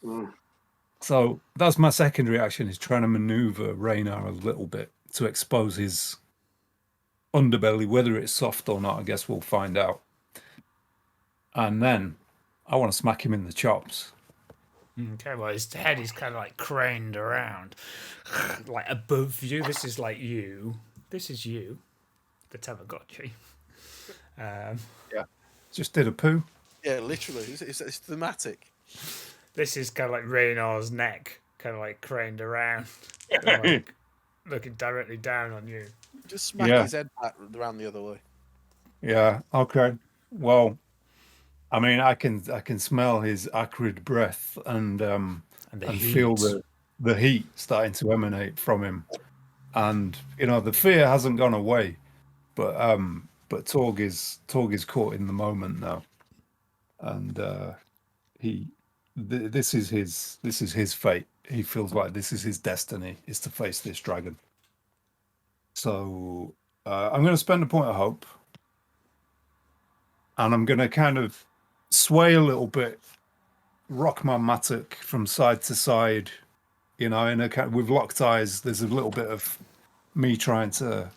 So that's my second reaction, is trying to maneuver Raynar a little bit to expose his underbelly. Whether it's soft or not, I guess we'll find out. And then I want to smack him in the chops. Okay, well, his head is kind of like craned around, like above you. This is like you. This is you, the Tamagotchi. Yeah. Just did a poo. Yeah, literally. It's thematic. This is kind of like Raynar's neck, kind of like craned around, kind of like looking directly down on you. Just smack his head back around the other way. Yeah. Okay. Well, I mean, I can smell his acrid breath and feel the heat starting to emanate from him, and the fear hasn't gone away, but Torg is caught in the moment now, and this is his fate. He feels like this is his destiny, is to face this dragon. So I'm going to spend a point of hope, and I'm going to kind of sway a little bit, rock my mattock from side to side, with locked eyes. There's a little bit of me trying to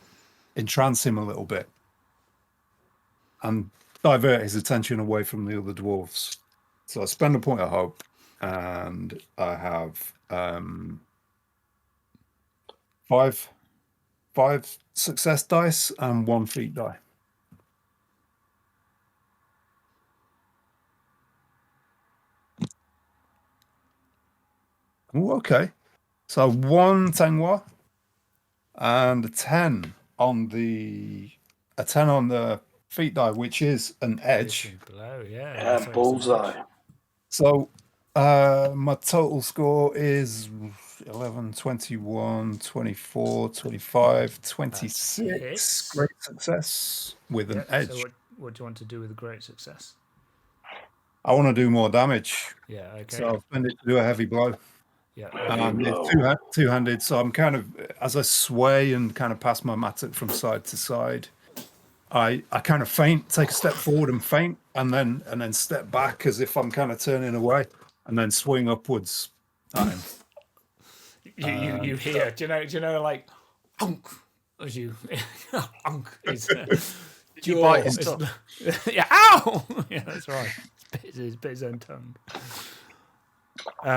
entrance him a little bit and divert his attention away from the other dwarves. So I spend a point of hope, and I have five success dice and 1 feat die. Ooh, okay. So 1 Tengwa and a 10 on the feat die, which is an edge. Below, yeah. Yeah, bullseye. So my total score is 11, 21, 24, 25, 26. Great success with an edge. So what do you want to do with a great success? I want to do more damage. Yeah, okay. So I'll spend it to do a heavy blow. Yeah. It's two-handed, so I'm kind of, as I sway and kind of pass my mattock from side to side, I kind of feint, take a step forward and feint, and then step back as if I'm kind of turning away, and then swing upwards at him. You hear? Do you know like unk as you unk is. You bite his tongue. Yeah, ow! Yeah, that's right. It's bit his own tongue.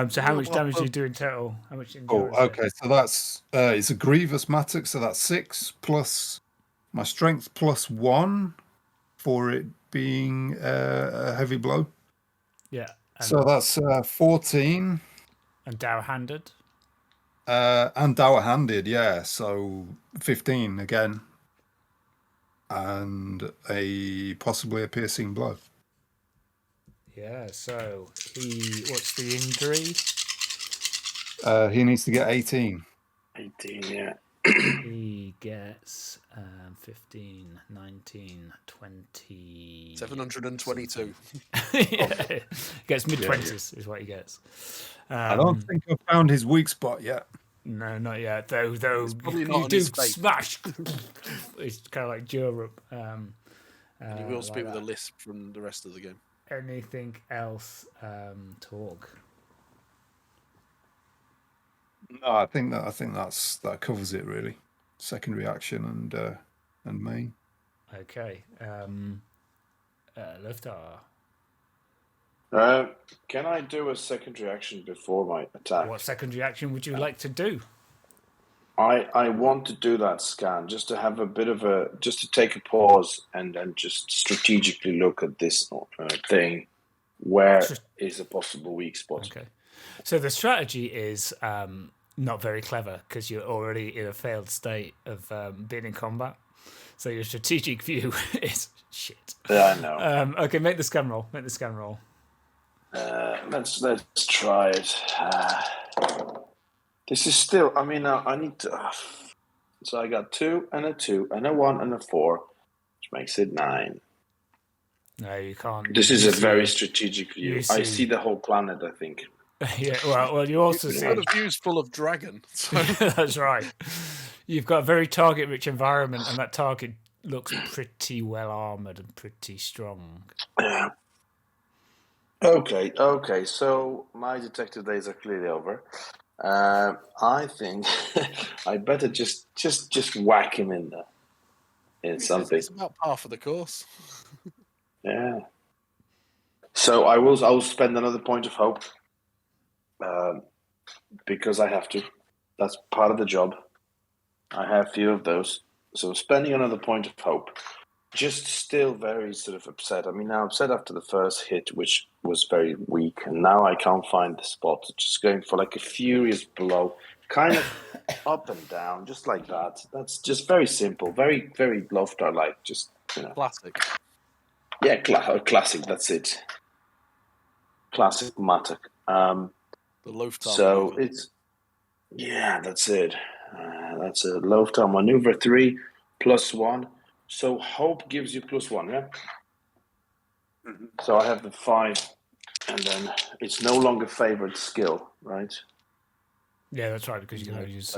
So how much damage do you do in total? How much endurance? Okay, so that's it's a grievous mattock, so that's 6 plus my strength plus 1 for it being a heavy blow. Yeah. So that's 14. And dour-handed? And dour-handed, yeah. So 15 again. And possibly a piercing blow. Yeah, so what's the injury? He needs to get 18. 18, yeah. He gets 15, 19, 20... 722. Yeah, gets mid-20s is what he gets. I don't think I've found his weak spot yet. No, not yet. Though probably not you on do his face. smash. It's kind of like Europe. And he will speak with a lisp from the rest of the game. Anything else, Torg? No, I think that covers it really. Secondary action and main. Okay. Loftar. Can I do a secondary action before my attack? What secondary action would you like to do? I want to do that scan just to have just to take a pause and then just strategically look at this thing. Where is a possible weak spot? Okay. So the strategy is not very clever because you're already in a failed state of being in combat. So your strategic view is shit. Yeah, I know. Okay, make the scan roll. Let's try it. This is still. I mean, I need to. So I got 2 and a 2 and a 1 and a 4, which makes it 9. No, you can't. This is a very strategic view. I see the whole planet, I think. Yeah, well, you also see... The view's full of dragon. So. That's right. You've got a very target-rich environment, and that target looks pretty well armoured and pretty strong. Yeah. Okay. So my detective days are clearly over. I think I better just whack him in there. In something. It's about par for the course. Yeah. So I will spend another point of hope. Because I have to. That's part of the job. I have a few of those. So spending another point of hope. Just still very sort of upset. I mean, now upset after the first hit, which was very weak, and now I can't find the spot. Just going for like a furious blow, kind of up and down, just like that. That's just very simple, very, very Loftar-like. Just, you know. Classic. Yeah, classic. That's it. Classic mattock. The Loftar. So maneuver. that's it. That's a Loftar maneuver 3 plus 1. So hope gives you plus 1, yeah? Mm-hmm. So I have the 5, and then it's no longer favored skill, right? Yeah, that's right, because you can only use...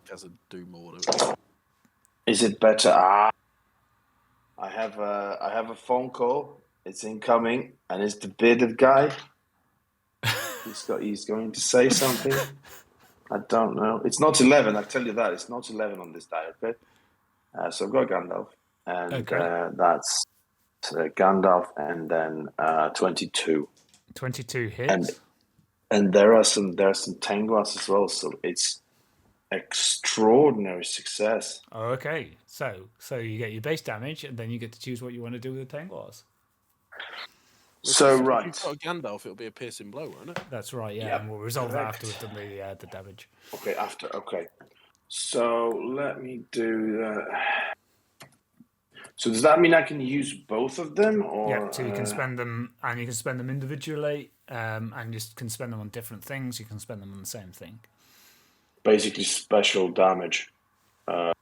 doesn't do more of it. Is it better? I have a phone call. It's incoming, and it's the bearded guy. He's going to say something. I don't know. It's not 11. I tell you that it's not 11 on this die. Okay. So I've got Gandalf, and that's Gandalf, and then 22. 22 hits. And there are some Tenguas as well. So it's extraordinary success. Oh, okay. So you get your base damage, and then you get to choose what you want to do with the Tenguas. So If right. you've got a Gandalf, it'll be a piercing blow, won't it? That's right. Yeah, Yep, and we'll resolve that correct. after we've done the damage. Okay. After. Okay. So let me do that. So does that mean I can use both of them, or? Yeah. So you can spend them, and you can spend them individually, and you can spend them on different things. You can spend them on the same thing. Basically, special damage. How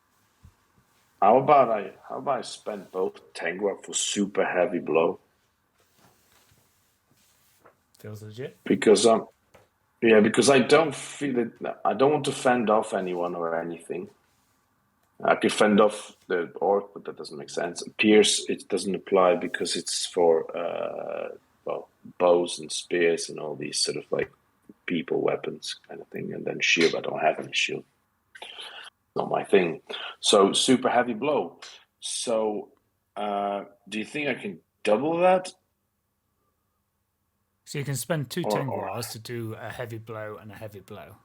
about I spend both Tengua for super heavy blow? Feels legit. Because I don't feel it. I don't want to fend off anyone or anything. I could fend off the orc, but that doesn't make sense. Pierce, it doesn't apply because it's for bows and spears and all these sort of like people weapons kind of thing. And then shield, I don't have any shield. Not my thing. So super heavy blow. So do you think I can double that? So you can spend two Or- tenguars to do a heavy blow and a heavy blow.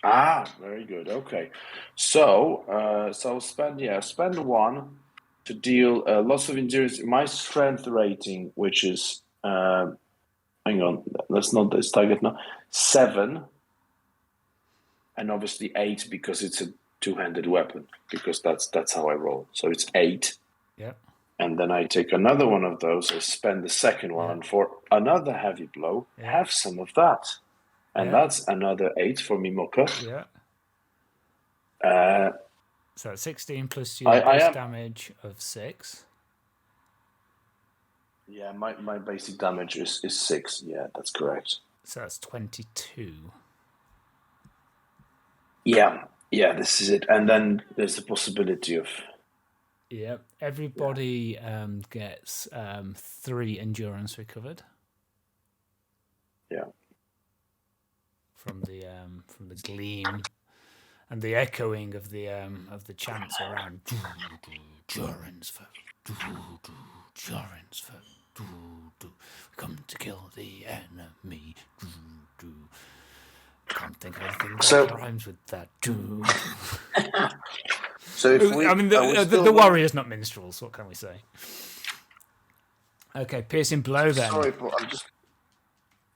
Very good. Okay, so I'll spend one to deal lots of endurance. My strength rating, which is hang on, that's not this target now. 7, and obviously 8 because it's a two-handed weapon. Because that's how I roll. So it's 8. Yep. And then I take another one of those. I spend the second one for another heavy blow. Yeah. Have some of that, and that's another 8 for Mimoka. Yeah. Uh, So 16 plus your base damage of 6. Yeah, my basic damage is 6. Yeah, that's correct. So that's 22. Yeah, this is it. And then there's the possibility of... Yep. Everybody gets 3 endurance recovered. Yeah. From the gleam and the echoing of the chants around. Endurance for endurance for come to kill the enemy. Can't think of anything that rhymes with that. So if we, I mean, the warrior's not minstrels. What can we say? Okay, piercing blow then. Sorry, but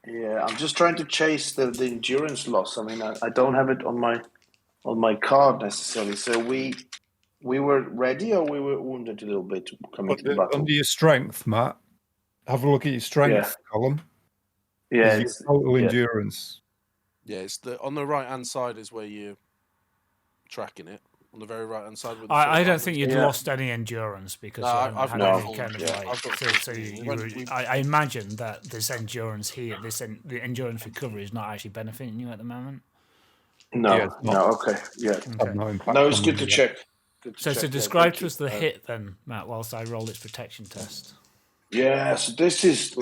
I'm just trying to chase the endurance loss. I mean, I don't have it on my card necessarily. So we were ready, or we were wounded a little bit coming to the battle. Under your strength, Matt. Have a look at your strength column. Yeah, it's total endurance. Yeah, it's on the right hand side is where you're tracking it. On the very right hand side. With I don't think you'd lost any endurance because you haven't had any kind of I imagine that this endurance here, the endurance recovery is not actually benefiting you at the moment. No. Okay. Yeah. Okay. No, it's good to check. So describe to us the hit then, Matt, whilst I roll its protection test. Yeah, so this is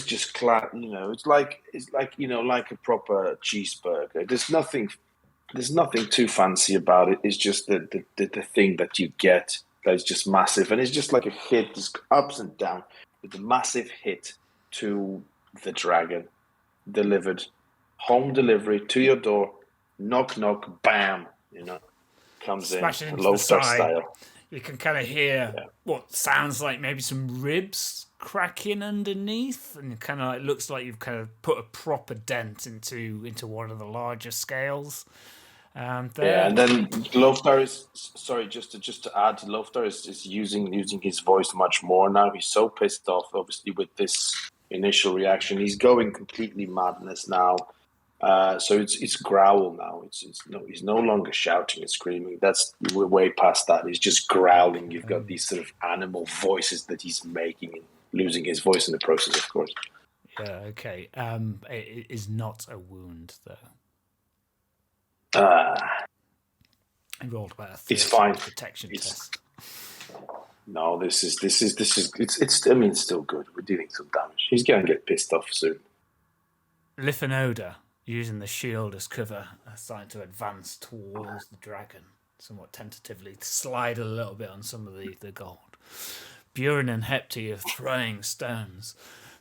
just it's like like a proper cheeseburger. There's nothing too fancy about it. It's just the thing that you get that is just massive, and it's just like a hit, just ups and down with a massive hit to the dragon, delivered, home delivery to your door, knock knock, bam, comes smashing in, into Loftar the side. style. You can kind of hear what sounds like maybe some ribs cracking underneath, and kind of looks like you've kind of put a proper dent into one of the larger scales. And then Loftar is just to add, Loftar is using his voice much more now. He's so pissed off, obviously, with this initial reaction. He's going completely madness now. So it's growl now. He's no longer shouting and screaming. We're way past that. He's just growling. You've got these sort of animal voices that he's making and losing his voice in the process, of course. Yeah. Okay. It is not a wound though. I rolled about a 30 it's fine. Protection test. No, this is it's. I mean, it's still good. We're dealing some damage. He's going to get pissed off soon. Lifanoda, using the shield as cover, are starting to advance towards the dragon, somewhat tentatively, to slide a little bit on some of the gold. Buren and Hepti are throwing stones,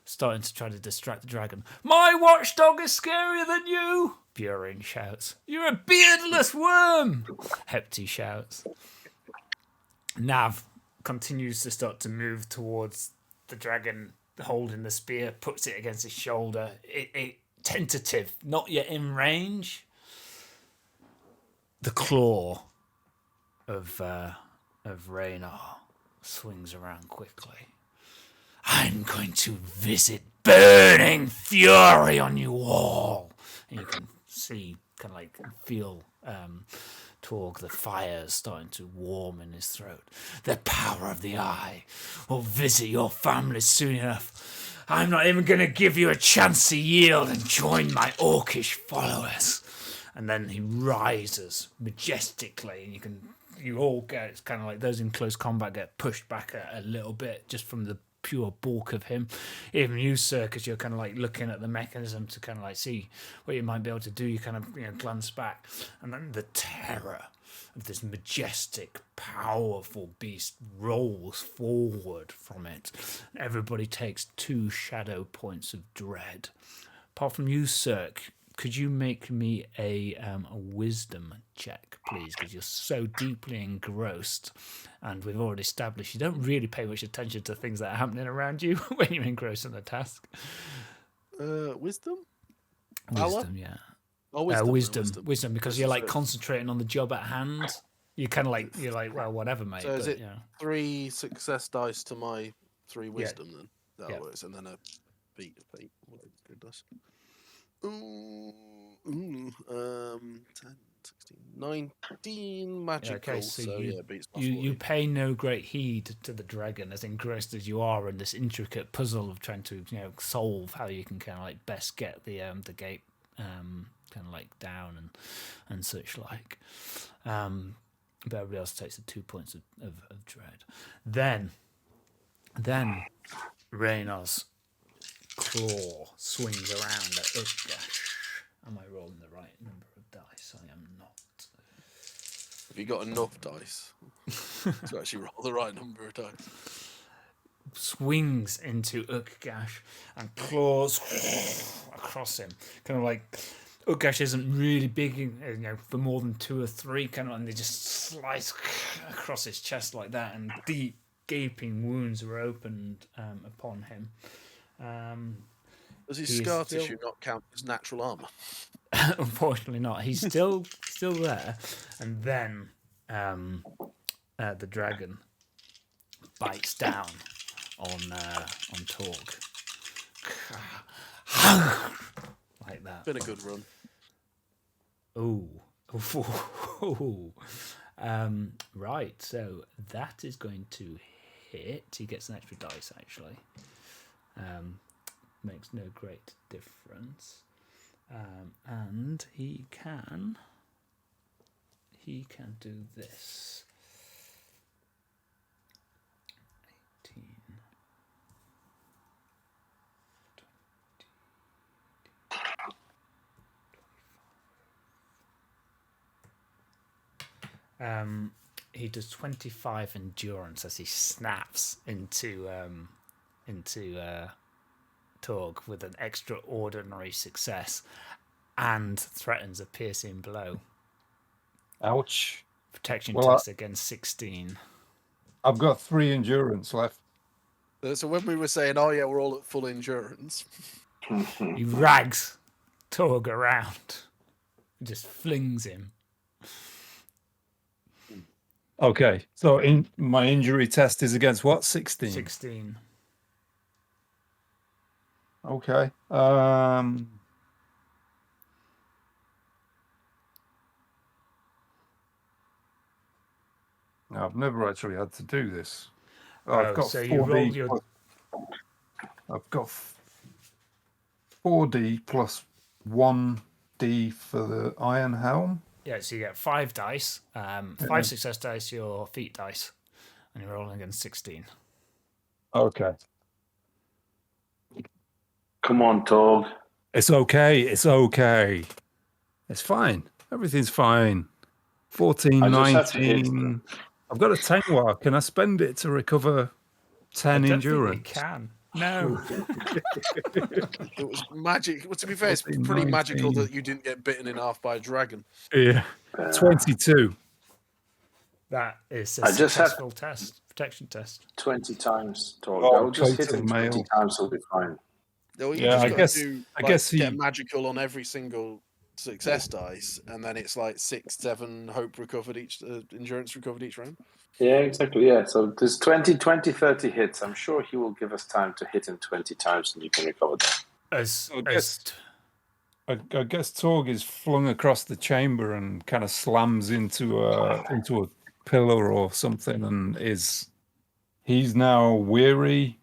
starting to try to distract the dragon. My watchdog is scarier than you, Buren shouts. You're a beardless worm, Hepti shouts. Nav continues to start to move towards the dragon, holding the spear, puts it against his shoulder. It tentative, not yet in range. The claw of Raynar swings around quickly. I'm going to visit burning fury on you all. And you can see, feel Torg, the fire starting to warm in his throat. The power of the eye will visit your family soon enough. I'm not even going to give you a chance to yield and join my orcish followers. And then he rises majestically, and you all get, it's kind of like those in close combat get pushed back a little bit just from the pure bulk of him. Even you, Sirk, as you're kind of like looking at the mechanism to kind of like see what you might be able to do, you kind of glance back, and then the terror of this majestic, powerful beast rolls forward from it. Everybody takes 2 shadow points of dread. Apart from you, Sirk, could you make me a wisdom check, please? Because you're so deeply engrossed, and we've already established you don't really pay much attention to things that are happening around you when you're engrossed in the task. Wisdom? Wisdom, yeah. Oh, wisdom, because you're like concentrating on the job at hand. You kind of like well, whatever, mate. So is it 3 success dice to my 3 wisdom then? That works, and then a beat of fate. Goodness. 10, 16, 19 magical. Okay, so beats my you pay no great heed to the dragon, as engrossed as you are in this intricate puzzle of trying to solve how you can kind of like best get the gate kind of like down and such like. But everybody else takes the 2 points of dread. Then Raynar's claw swings around at Utgash. Am I rolling the right number of dice? I am not. Have you got enough dice to actually roll the right number of dice? Swings into Utgash and claws across him. Kind of like Utgash isn't really big, for more than 2 or 3, and they just slice across his chest like that, and deep gaping wounds are opened upon him. Does his scar tissue not count as natural armor? Unfortunately not. He's still there. And then the dragon bites down on Torg. Like that. Been a good run. Ooh. Right, so that is going to hit. He gets an extra dice, actually. Makes no great difference. And he can do this. 18. 20, he does 25 endurance as he snaps into Torg with an extraordinary success and threatens a piercing blow. Ouch. Protection test against 16. I've got 3 endurance left. So when we were saying, we're all at full endurance. He rags Torg around. Just flings him. Okay, so my injury test is against what? 16? 16. Okay. No, I've never actually had to do this. I've got 4D. I've got 4D plus 1D for the iron helm. Yeah, so you get 5 dice, 5 success dice, your feat dice, and you're rolling against 16. Okay. Come on, Torg. It's okay. It's okay. It's fine. Everything's fine. 14, 19. I've got a 10 war. Can I spend it to recover 10 endurance? You can. No. It was magic. Well, to be fair, it's pretty magical that you didn't get bitten in half by a dragon. Yeah. 22. That is a successful test. Protection test. 20 times, Torg. I will just hit him 20 times, he'll be fine. I guess he get magical on every single success dice, and then it's like 6, 7 hope recovered each, endurance recovered each round. Yeah, exactly. Yeah, so there's 20, 30 hits. I'm sure he will give us time to hit him 20 times, and you can recover that. I guess Torg is flung across the chamber and kind of slams into a pillar or something, and he's now weary,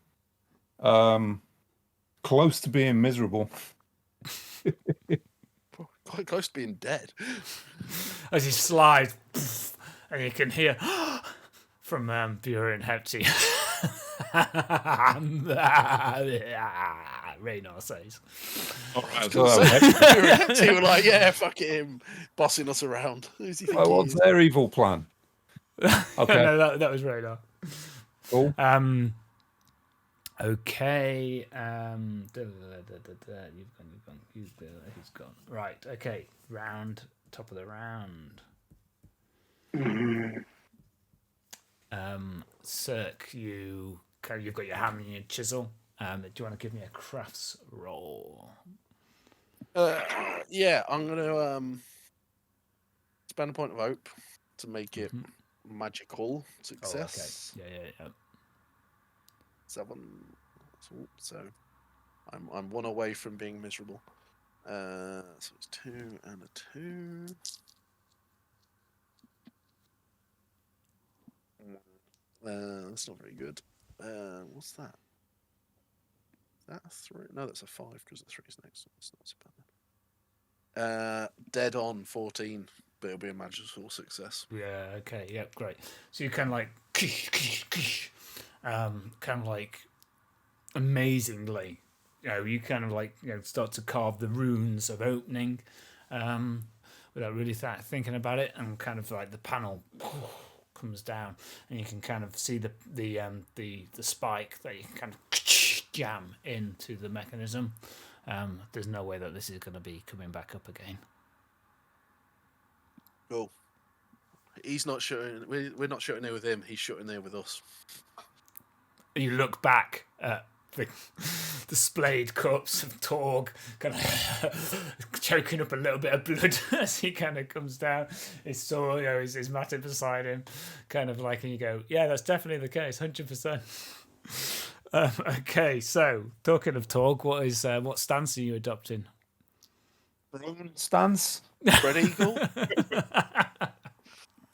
close to being miserable. Quite close to being dead. As he slides, and you can hear from Buren and Hepty Raynar says. All right, So so you were like, yeah, fuck it, him bossing us around. Who's he think he what's is? their evil plan? Okay, No, that was Raynar. cool. Okay. You've gone. He's gone. Right. Okay. Round. Top of the round. Sirk, you've got your hammer and your chisel. Do you want to give me a crafts roll? Yeah, I'm gonna spend a point of hope to make it magical success. Oh, okay. Yeah. 7. So I'm 1 away from being miserable. So it's 2 and a 2. That's not very good. What's that? Is that a 3? No, that's a 5 because the 3 is next. That's not so bad. Dead on 14, but it'll be a magical success. Yeah. Okay. Yep. Great. So you kind of like, amazingly, you kind of like, start to carve the runes of opening, without really thinking about it, and kind of like the panel comes down, and you can kind of see the spike that you can kind of jam into the mechanism. There's no way that this is going to be coming back up again. Cool. He's not shooting. We're not shooting there with him. He's shooting there with us. You look back at the splayed corpse of Torg, kind of choking up a little bit of blood as he kind of comes down. His sword, is matted beside him, kind of like, and you go, yeah, that's definitely the case, 100%. Okay, so talking of Torg, what stance are you adopting? Stance. Red Eagle.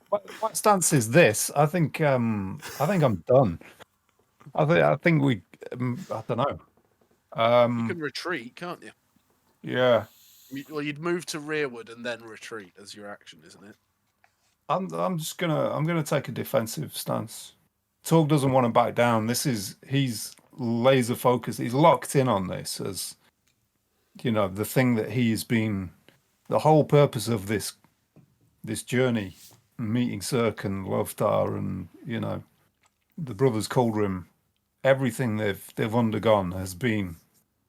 What stance is this? I think I'm done. I think we. I don't know. You can retreat, can't you? Yeah. Well, you'd move to rearward and then retreat as your action, isn't it? I'm gonna take a defensive stance. Torg doesn't want to back down. He's laser focused. He's locked in on this as the thing that he's been. The whole purpose of this journey, meeting Sirk and Loftar, and the brothers Cauldron, everything they've undergone has been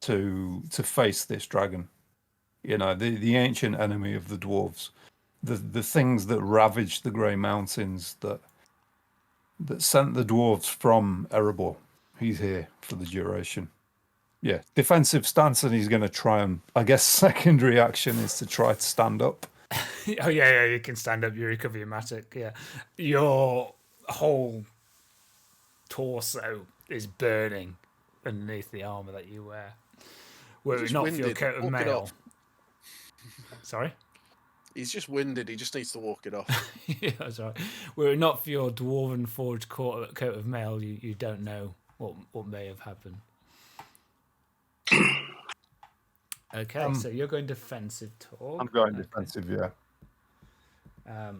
to face this dragon. The ancient enemy of the dwarves, the things that ravaged the Grey Mountains, that sent the dwarves from Erebor. He's here for the duration. Yeah, defensive stance, and he's going to try and, I guess, secondary action is to try to stand up. Oh yeah, you can stand up. You recover your matic. Yeah, your whole torso is burning underneath the armor that you wear. Were it not for your coat of mail. Sorry? He's just winded. He just needs to walk it off. Yeah, that's right. Were it not for your dwarven forged coat of mail, you don't know what may have happened. Okay, so you're going defensive, Torg. I'm going defensive, yeah.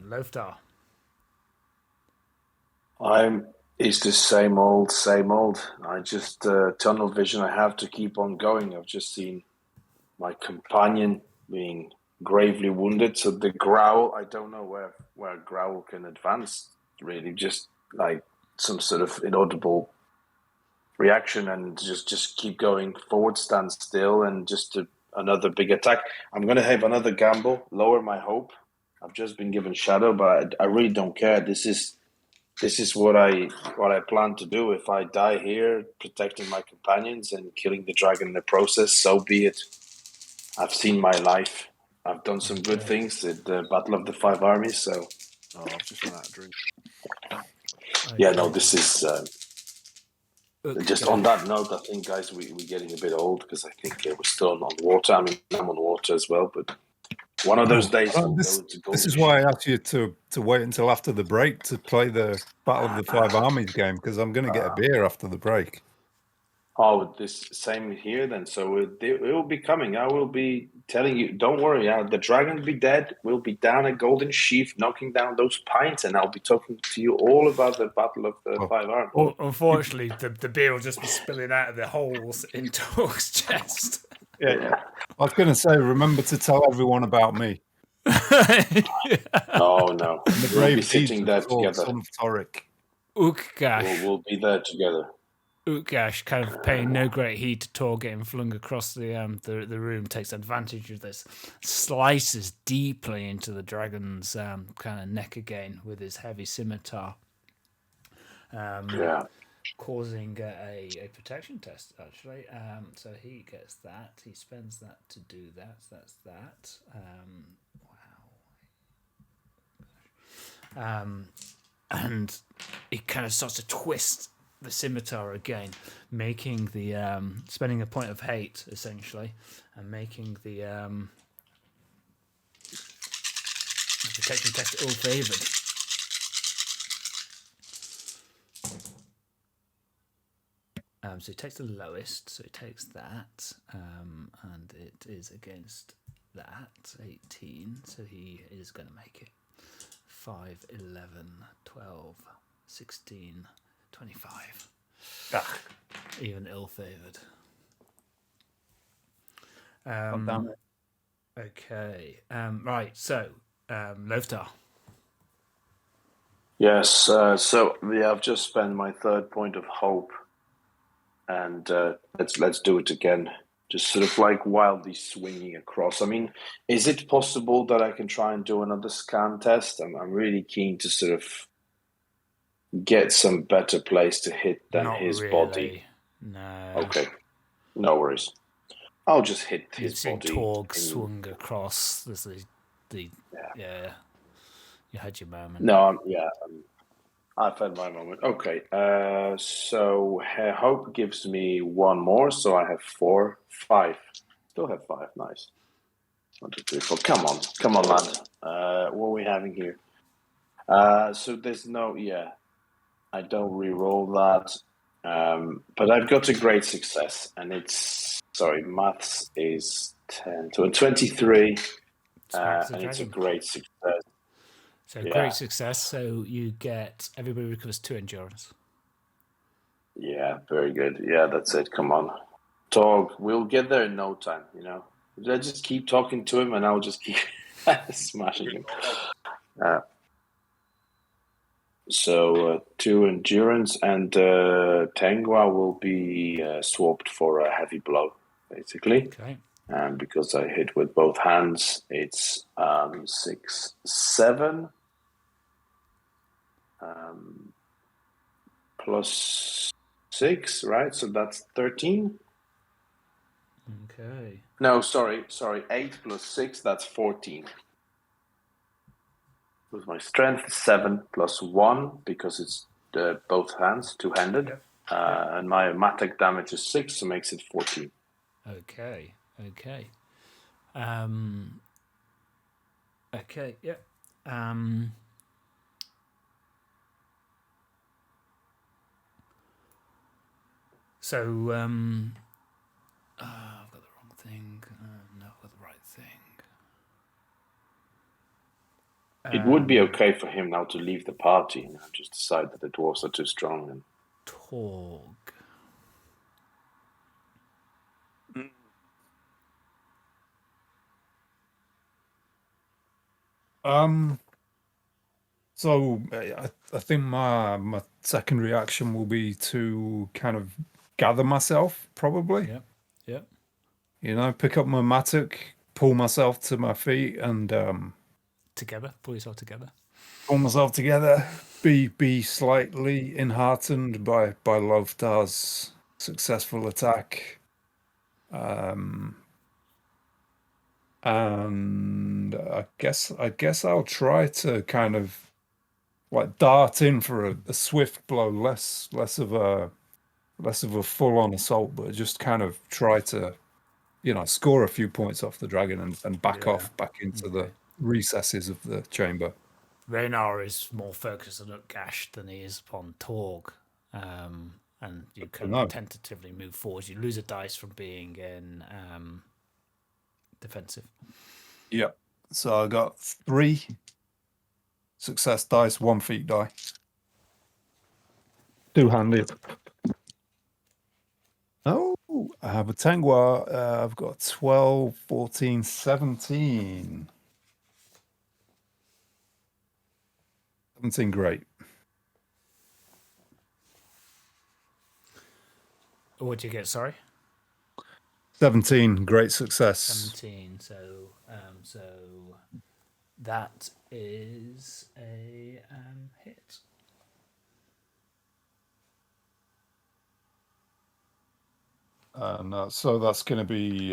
Loftar. It's the same old. I just tunnel vision. I have to keep on going. I've just seen my companion being gravely wounded. So the growl, I don't know where growl can advance. Really, just like some sort of inaudible reaction, and just keep going forward, stand still, and just another big attack. I'm going to have another gamble, lower my hope. I've just been given shadow, but I really don't care. This is what I plan to do. If I die here, protecting my companions and killing the dragon in the process, so be it. I've seen my life. I've done some good things at the Battle of the Five Armies. So, I've just run out of drink. Yeah, no, this is just on that note. I think, guys, we're getting a bit old because I think we're still on water. I mean, I'm on water as well, but one of those days. This is why I asked you to wait until after the break to play the Battle of the Five Armies game, because I'm going to get a beer after the break. Oh, this same here then. So it will be coming. I will be telling you. Don't worry. The dragon will be dead. We'll be down at Golden Sheaf, knocking down those pints, and I'll be talking to you all about the Battle of the Five Arms. Well, unfortunately, the beer will just be spilling out of the holes in Torg's chest. Yeah. I was going to say, remember to tell everyone about me. Oh no, The we'll be brave sitting there Torg, together. son of Torg. Ukgash. We'll be there together. Utgash, kind of paying no great heed to Torg getting flung across the room, takes advantage of this, slices deeply into the dragon's kind of neck again with his heavy scimitar, causing a protection test, actually. So he gets that. He spends that to do that. So that's that. Wow. And he kind of starts to twist the scimitar again, making the spending a point of hate essentially, and making the protection test ill-favored. So he takes the lowest, so he takes that, and it is against that 18, so he is going to make it 5, 11, 12, 16, 25. Even ill-favoured. Okay. Right, so, Loftar. Yes, so I've just spent my third point of hope, and let's do it again. Just sort of like wildly swinging across. I mean, is it possible that I can try and do another scan test? I'm really keen to sort of get some better place to hit than Not his really. body. No. Okay, no worries. I'll just hit You've his seen body. Torg swung across. There's yeah. You had your moment. No, I've had my moment. Okay, so hope gives me one more, so I have 4, 5. Still have 5. Nice. 1, 2, 3, 4. Come on, lad. What are we having here? So there's no. Yeah, I don't re-roll that, but I've got a great success, and it's maths is 10 to 23, and it's a great success. So great success. So you get everybody recovers 2 endurance. Yeah, very good. Yeah, that's it. Come on, Torg. We'll get there in no time. I just keep talking to him, and I'll just keep smashing him. So 2 endurance, and Tengwa will be swapped for a heavy blow, basically. Okay. Because I hit with both hands, it's 6, 7, plus 6, right? So that's 13. Okay. No, sorry. 8 plus 6, that's 14. With my strength, 7 plus 1, because it's both hands, two-handed. Yep. And my matic damage is 6, so makes it 14. Okay. Okay, yeah. So, I've got the wrong thing. No, I've got the right thing. It would be okay for him now to leave the party and just decide that the dwarves are too strong. And Torg. So I think my second reaction will be to kind of gather myself, probably. Yep. Pick up my mattock, pull myself to my feet, and pull yourself together. Pull myself together. Be slightly enheartened by Loftar's successful attack. And I guess I'll try to kind of like dart in for a swift blow, less of a full-on assault, but just kind of try to, score a few points off the dragon and back into the recesses of the chamber. Raynar is more focused on Utgash than he is upon Torg. and you kind No. of tentatively move forward. You lose a dice from being in defensive. Yeah. So I got 3 success dice, 1 feat die. 2-handed. Oh, I have a Tengwa. I've got 12, 14, 17. 17, great. What'd you get? Sorry, 17, great success. 17. So that is a hit. So that's going to be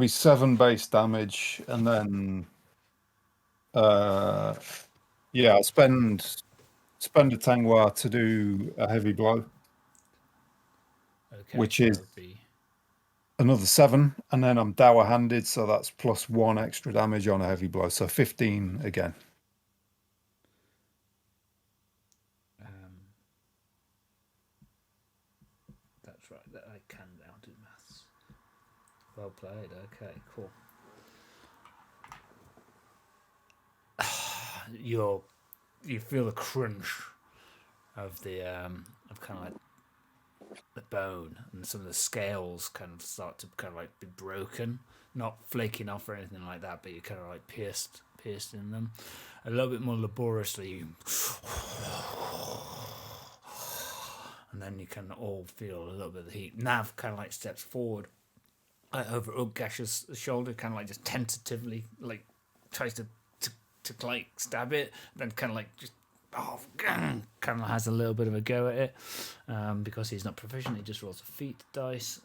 7 base damage, and then I'll spend a Tangwa to do a heavy blow, Okay, which so is that would be another 7, and then I'm dour handed, so that's plus 1 extra damage on a heavy blow, so 15 again. that's right. That I can now do maths. Well played. Okay, cool. You feel the crunch of the of kind of like the bone, and some of the scales kind of start to kind of like be broken, not flaking off or anything like that, but you're kind of like pierced in them a little bit more laboriously, and then you can all feel a little bit of the heat. Nav kind of like steps forward over Ugash's shoulder, kind of like just tentatively like tries to like stab it, then kind of like just kind of has a little bit of a go at it, because he's not proficient. He just rolls a feat dice.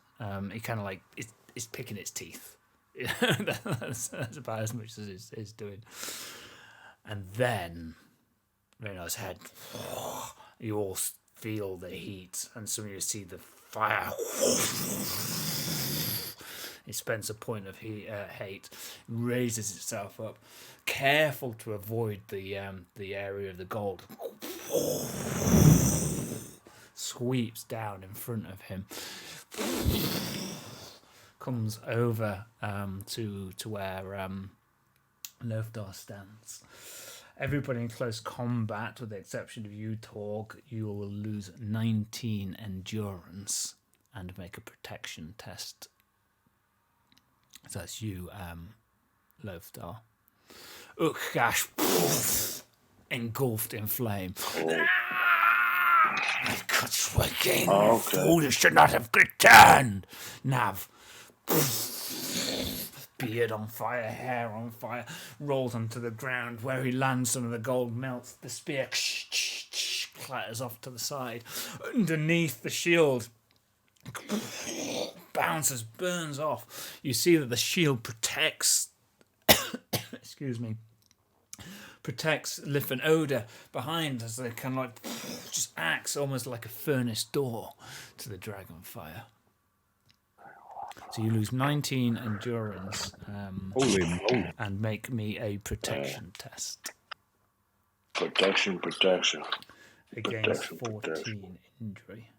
He kind of like is picking its teeth. that's about as much as it's doing. And then, Reynard's head, you all feel the heat, and some of you see the fire. It spends a point of hate, raises itself up, careful to avoid the area of the gold. Sweeps down in front of him, comes over to where Loftar stands. Everybody in close combat, with the exception of you, Torg, you will lose 19 endurance and make a protection test. So that's you, Loftar. Ukgash, engulfed in flame. I've cut you again. Okay. Fool, you should not have returned. Nav, beard on fire, hair on fire, rolls onto the ground. Where he lands, some of the gold melts. The spear clatters off to the side. Underneath the shield, bounces, burns off. You see that the shield protects excuse me, protects Lif and Oda behind, as they kind of like just acts almost like a furnace door to the dragon fire. So you lose 19 endurance, Holy moly. and make me a protection test Protection. against 14 injury.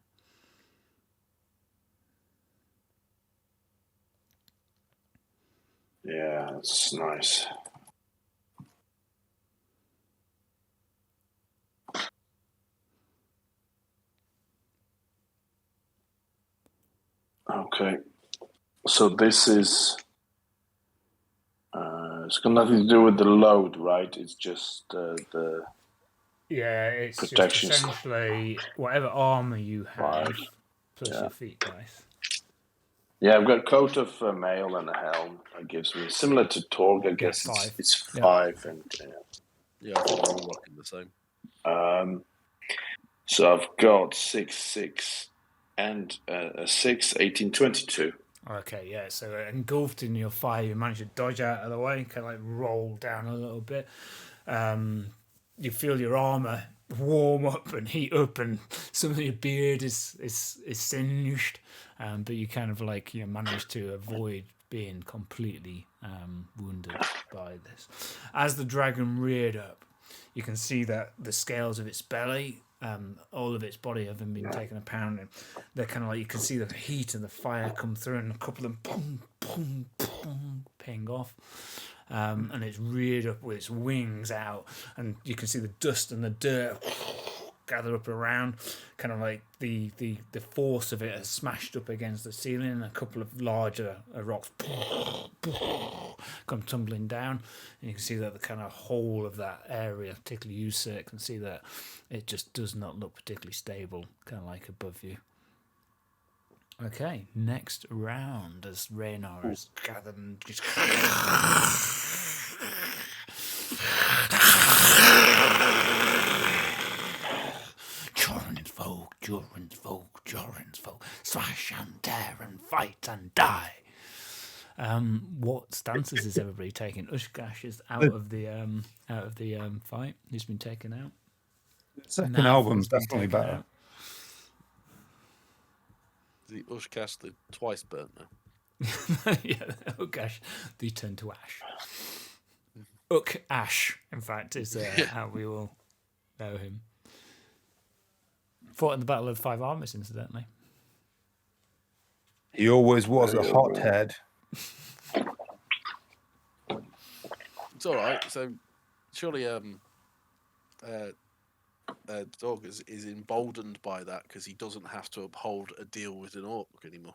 Yeah, that's nice. Okay, so this is it's got nothing to do with the load, right? It's just the It's protection just essentially whatever armor you have, Right. plus Yeah. your feet dice. Yeah, I've got a coat of mail and a helm. That gives me similar to Torg. I guess Yeah, 5. it's Yeah. 5, and Yeah, I think we're all rocking the same. so I've got 6, and a 6, 18, 22. Okay, yeah. So engulfed in your fire, you manage to dodge out of the way, kind of like roll down a little bit. You feel your armor warm up and heat up, and some of your beard is singed, but you kind of like manage to avoid being completely wounded by this. As the dragon reared up, You can see that the scales of its belly, all of its body having been taken a pounding. They're kind of like, you can see the heat and the fire come through, and a couple of them boom, boom, boom, ping off. And it's reared up with its wings out, and you can see the dust and the dirt gather up around, kind of like the force of it has smashed up against the ceiling, and a couple of larger rocks come tumbling down, and you can see that the kind of whole of that area, particularly you, Sirk, can see that it just does not look particularly stable, kind of like above you. Okay, next round as Raynar is gathered and just Joran's folk, slash and tear and fight and die. What stances is everybody taking? Ushgash is out of the fight. He's been taken out. Second album's definitely better. Out. The Ushkash, the twice burnt now. Yeah, Ushgash, they turn to ash. Uk Ash, in fact, is how we will know him. Fought in the Battle of the Five Armies, incidentally. He always was a hothead. It's all right. So surely Torg is emboldened by that because he doesn't have to uphold a deal with an orc anymore.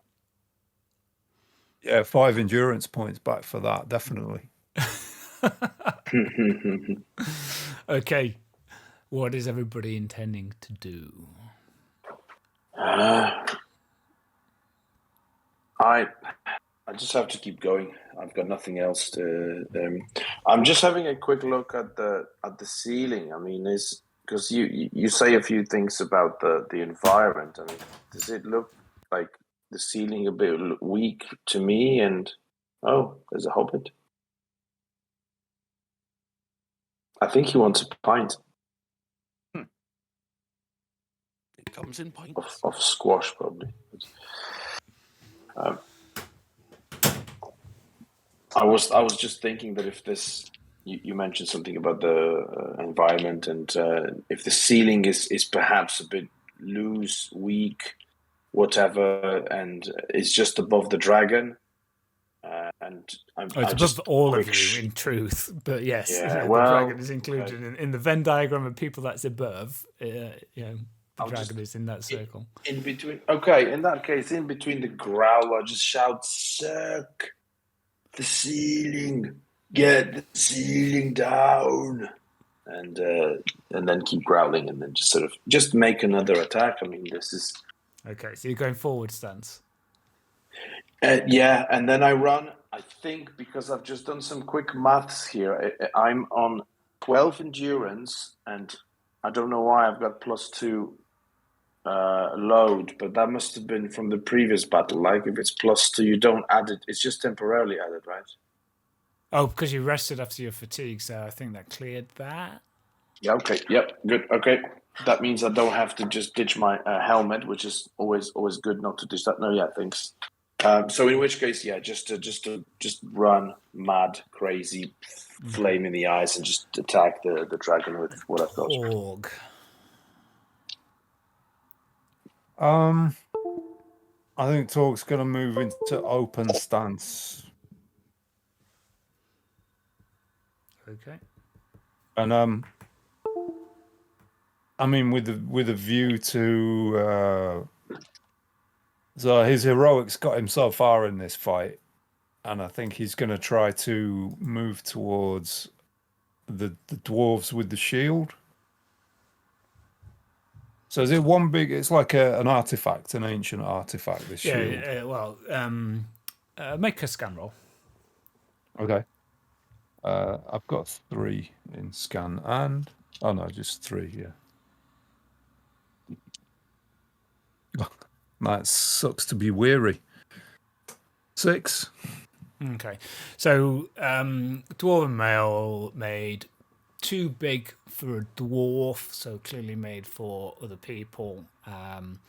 Yeah, 5 endurance points back for that, definitely. Okay, what is everybody intending to do? I just have to keep going. I've got nothing else to. I'm just having a quick look at the ceiling. I mean, because you say a few things about the environment. I mean, does it look like the ceiling a bit weak to me? And there's a hobbit. I think he wants a pint. It comes in pints of squash, probably. I was just thinking that if this, you mentioned something about the environment, and if the ceiling is perhaps a bit loose, weak, whatever, and is just above the dragon, and it's above all of you, in truth. But yes, the dragon is included in the Venn diagram of people that's above. The dragon is in that circle. In between. Okay, in that case, in between the growl, I just shout, "Sirk! The ceiling, get the ceiling down," and then keep growling, and then just make another attack. I mean, this is okay. So you're going forward stance. Yeah, and then I run. I think because I've just done some quick maths here, I'm on 12 endurance, and I don't know why I've got +2 load, but that must have been from the previous battle. Like if it's +2, you don't add it; it's just temporarily added, right? Oh, because you rested after your fatigue, so I think that cleared that. Yeah. Okay. Yep. Good. Okay. That means I don't have to just ditch my helmet, which is always good not to ditch that. No, yeah. Thanks. So in which case, yeah, just run mad, crazy, flame in the eyes, and just attack the dragon with what I've got. Torg. I think Torg's going to move into open stance. Okay. And I mean, with a view to so his heroics got him so far in this fight, and I think he's going to try to move towards the dwarves with the shield. So is it one big? It's like an artifact, an ancient artifact. This shield. Make a scan roll. Okay. I've got 3 in scan, and just 3. Yeah. That sucks to be weary. 6. Okay, so dwarven male made too big for a dwarf, so clearly made for other people, and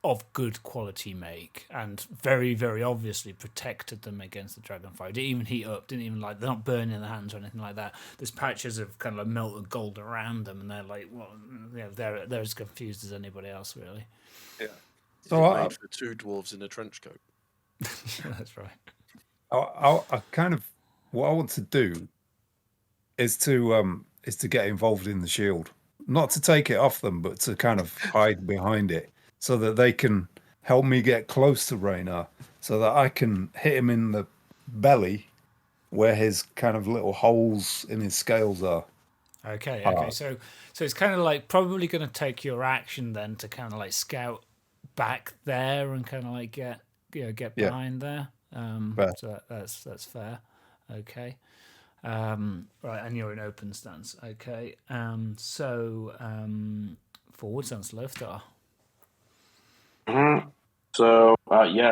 of good quality make, and very, very obviously protected them against the dragonfire. It didn't even heat up, they're not burning their hands or anything like that. There's patches of kind of like melted gold around them, and they're like, well, they're as confused as anybody else, really. Yeah. So I made for 2 dwarves in a trench coat. That's right. I kind of what I want to do is to get involved in the shield, not to take it off them, but to kind of hide behind it, so that they can help me get close to Raynar, so that I can hit him in the belly, where his kind of little holes in his scales are. Okay. So it's kind of like probably going to take your action then to kind of like scout back there and kind of like get behind there. So that's fair. Okay. Right, and you're in open stance. Okay. Forward stance, Loftar. So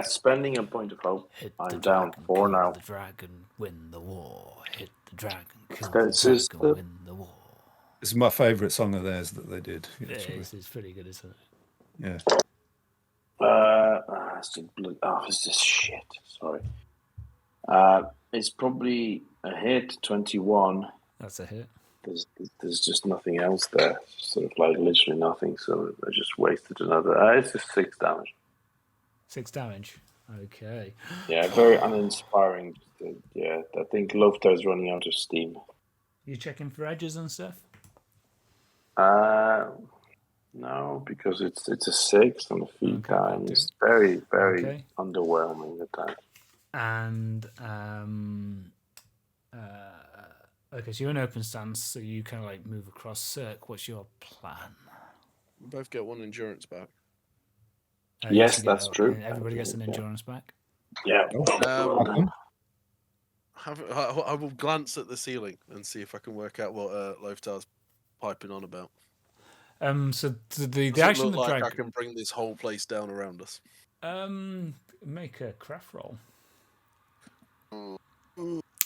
spending a point of hope. I'm down 4 now. The dragon, win the war. Hit the dragon, kill This the is dragon, win the war. This is my favourite song of theirs that they did. It's pretty good, isn't it? Yeah. It's this shit. Sorry. It's probably a hit, 21. That's a hit. There's just nothing else there. Sort of like literally nothing. So I just wasted another. It's just 6 damage. 6 damage. Okay. Yeah, very uninspiring. Yeah, I think Loftar is running out of steam. You checking for edges and stuff? No, because it's a 6 on the feed time. It's very, very underwhelming at times. And okay, so you're in open stance, so you kind of like move across. Sirk, what's your plan? We both get 1 endurance back. Yes, that's true. Everybody gets an endurance back. Yeah. I will glance at the ceiling and see if I can work out what Loftar's piping on about. So the Does action it look of the like dragon. I can bring this whole place down around us. Make a craft roll.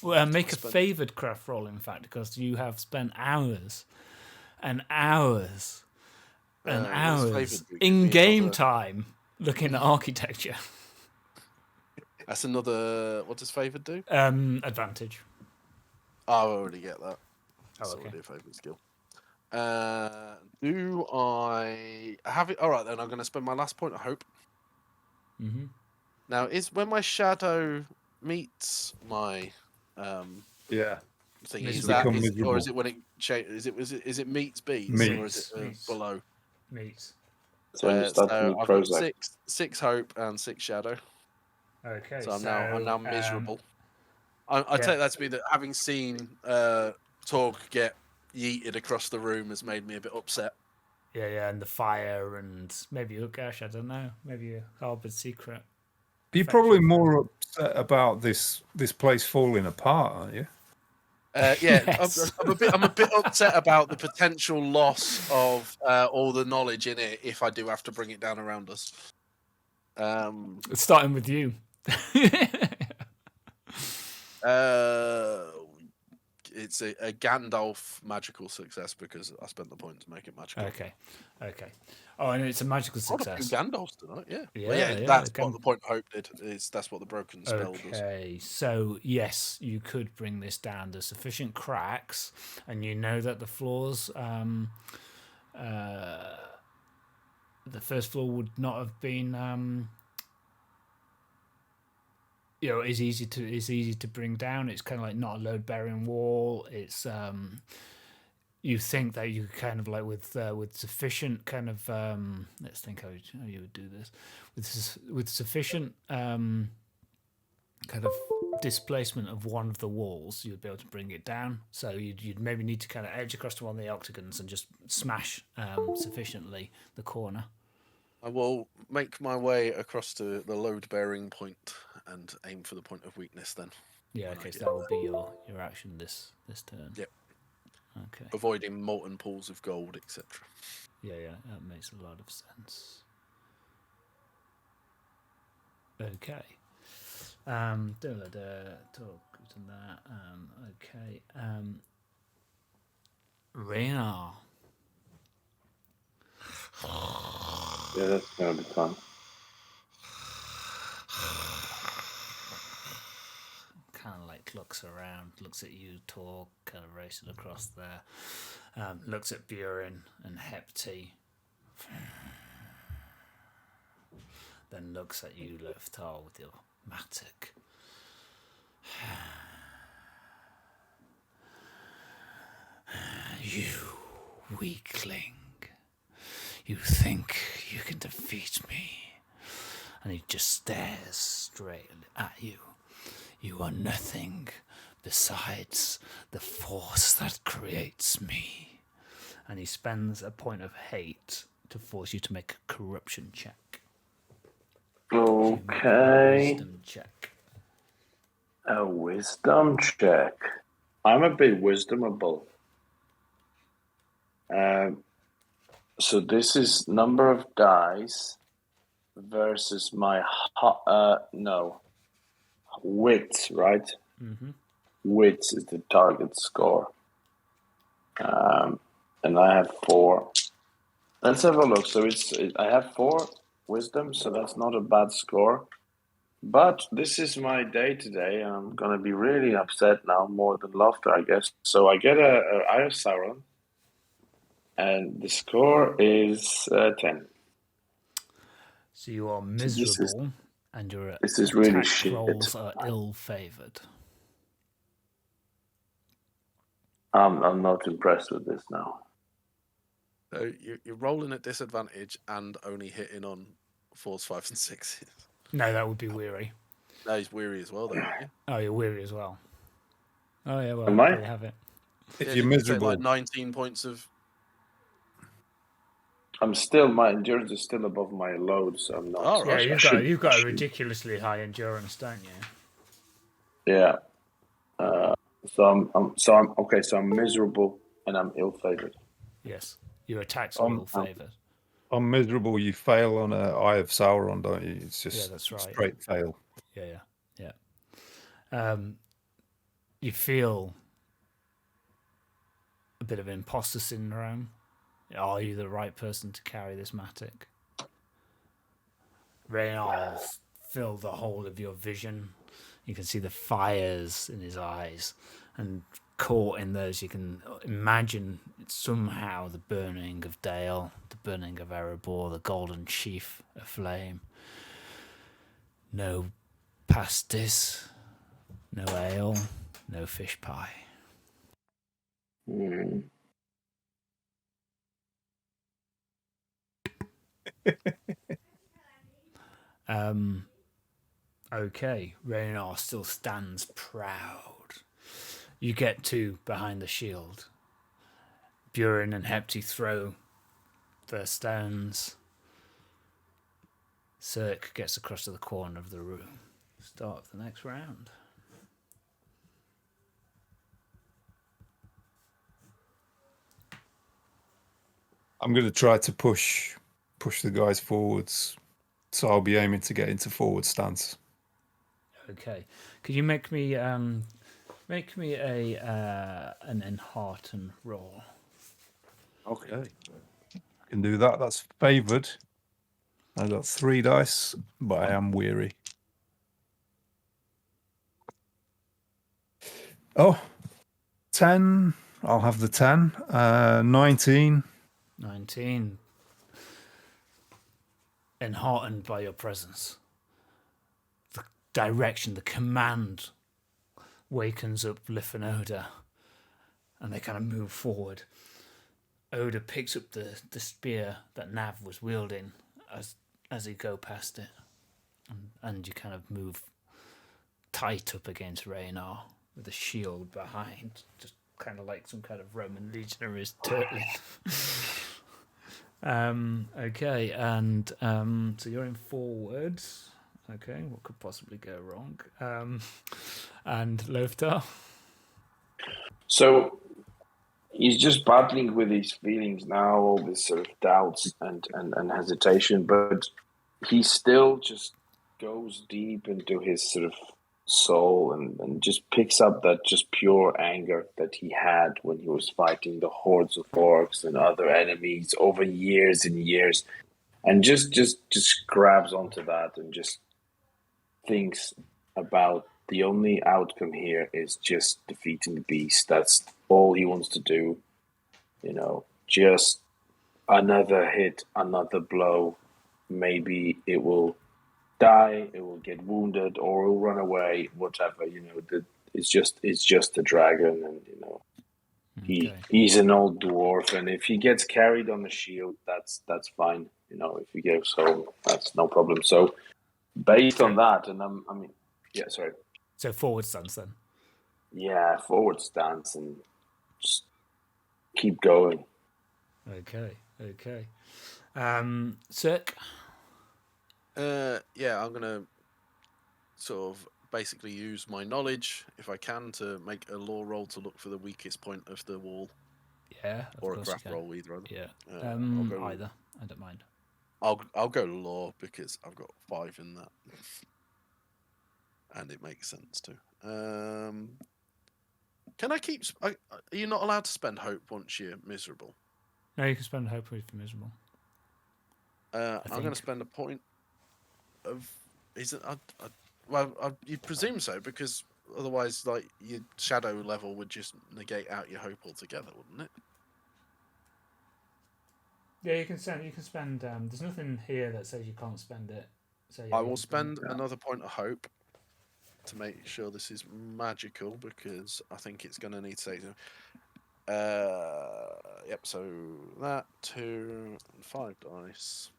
Well, make a favoured craft roll, in fact, because you have spent hours and hours and hours in game time looking at architecture. That's another. What does favoured do? Advantage. I already get that. That's already a favoured skill. Do I have it? All right, then I'm going to spend my last point of hope. Mm-hmm. Now, is when my shadow meets my thing, is that or is it when it changes? Is it meets beats or is it below? Meets. So when you start to meet I've got 6 hope and 6 shadow. Okay. So I'm now miserable. I take that to be that having seen Torg get yeeted across the room has made me a bit upset. Yeah, and the fire, and maybe gosh, I don't know, maybe a harbored secret. You're probably more upset about this place falling apart, aren't you? Yeah, Yes. I'm a bit upset about the potential loss of all the knowledge in it if I do have to bring it down around us. Starting with you. It's a Gandalf magical success because I spent the point to make it magical. Okay. Oh, and it's a magical success. Gandalf's tonight, yeah. Yeah, that's what the point of hope did. That's what the broken spell does. Okay, so yes, you could bring this down. There's sufficient cracks, and you know that the floors, the first floor would not have been, is easy to bring down. It's kind of like not a load bearing wall. It's you think that you kind of like with sufficient kind of let's think how you would do this with sufficient kind of displacement of one of the walls, you'd be able to bring it down. So you'd maybe need to kind of edge across to one of the octagons and just smash sufficiently the corner. I will make my way across to the load bearing point and aim for the point of weakness then. Yeah, okay, so that will be your action this turn. Yep. Okay. Avoiding molten pools of gold, etc. Yeah, that makes a lot of sense. Okay. Talk to that. Okay. Raynar. Yeah, that's gonna be fun. looks around, looks at you, Torg, kind of racing across there. Looks at Buren and Hepti. Then looks at you, Loftar, with your mattock. You weakling. You think you can defeat me? And he just stares straight at you. You are nothing besides the force that creates me. And he spends a point of hate to force you to make a corruption check. Okay. Wisdom check. A wisdom check. I'm a bit wisdomable. So this is number of dice versus my wit, right? Mm-hmm. Wit is the target score, and I have 4. Let's have a look. So I have 4 wisdom, so that's not a bad score. But this is my day today, and I'm gonna be really upset now, more than Loftar, I guess. So I get a Eye of Sauron, and the score is 10. So you are miserable, and your this is really attack shit. rolls are ill-favoured. I'm not impressed with this now. So you're rolling at disadvantage and only hitting on 4s, 5s, and 6s. No, that would be weary. No, he's weary as well, though, aren't you? Oh, you're weary as well. Oh, yeah, well, Am I? there you have it. If Yeah, you're didn't you take, miserable, like 19 points of. My endurance is still above my load, so I'm not. Oh, right. Yeah, you've got a ridiculously high endurance, don't you? Yeah. So I'm okay. So I'm miserable and I'm ill-favored. Yes, your attacks are ill-favoured. on miserable, you fail on a Eye of Sauron, don't you? It's just that's right. Straight fail. Yeah. You feel a bit of imposter syndrome. Are you the right person to carry this mattock? Reynolds fill the whole of your vision. You can see the fires in his eyes, and caught in those, you can imagine somehow the burning of Dale, the burning of Erebor, the golden sheaf aflame. No pastis, no ale, no fish pie. Okay, Raynar still stands proud. You get to behind the shield. Buren and Hepti throw their stones. Sirk gets across to the corner of the room. Start the next round. I'm going to try to push the guys forwards, so I'll be aiming to get into forward stance. Okay, could you make me an Enhearten roll? Okay, I can do that. That's favoured. I got 3 dice, but I am weary. Oh, 10. I'll have the 10. 19. 19. Enheartened by your presence. The direction, the command wakens up Lif and Oda, and they kind of move forward. Oda picks up the spear that Nav was wielding as you go past it, and you kind of move tight up against Raynar with a shield behind, just kind of like some kind of Roman legionaries turtling. Okay, and so you're in forward. Okay, what could possibly go wrong? And Loftar? So he's just battling with his feelings now, all this sort of doubts and hesitation, but he still just goes deep into his sort of soul and just picks up that just pure anger that he had when he was fighting the hordes of orcs and other enemies over years and years, and just grabs onto that and just thinks about the only outcome here is just defeating the beast. That's all he wants to do. Just another hit, another blow. Maybe it will die, it will get wounded, or it will run away. Whatever. It's just a dragon, and he's an old dwarf, and if he gets carried on the shield, that's fine. If he goes home, that's no problem. So based on that, and sorry. So forward stance then. Yeah, forward stance and just keep going. Okay. Sirk? Yeah, I'm going to sort of basically use my knowledge, if I can, to make a lore roll to look for the weakest point of the wall. Yeah, or a craft roll, either. Yeah, either. I don't mind. I'll go lore because I've got 5 in that, and it makes sense too. Can I keep? Are you not allowed to spend hope once you're miserable? No, you can spend hope if you're miserable. I'm going to spend a point of. You'd presume so, because otherwise, like, your shadow level would just negate out your hope altogether, wouldn't it? Yeah, you can spend. There's nothing here that says you can't spend it. So yeah, I will spend another point of hope to make sure this is magical, because I think it's going to need to say. Yep. So that 2 and 5 dice.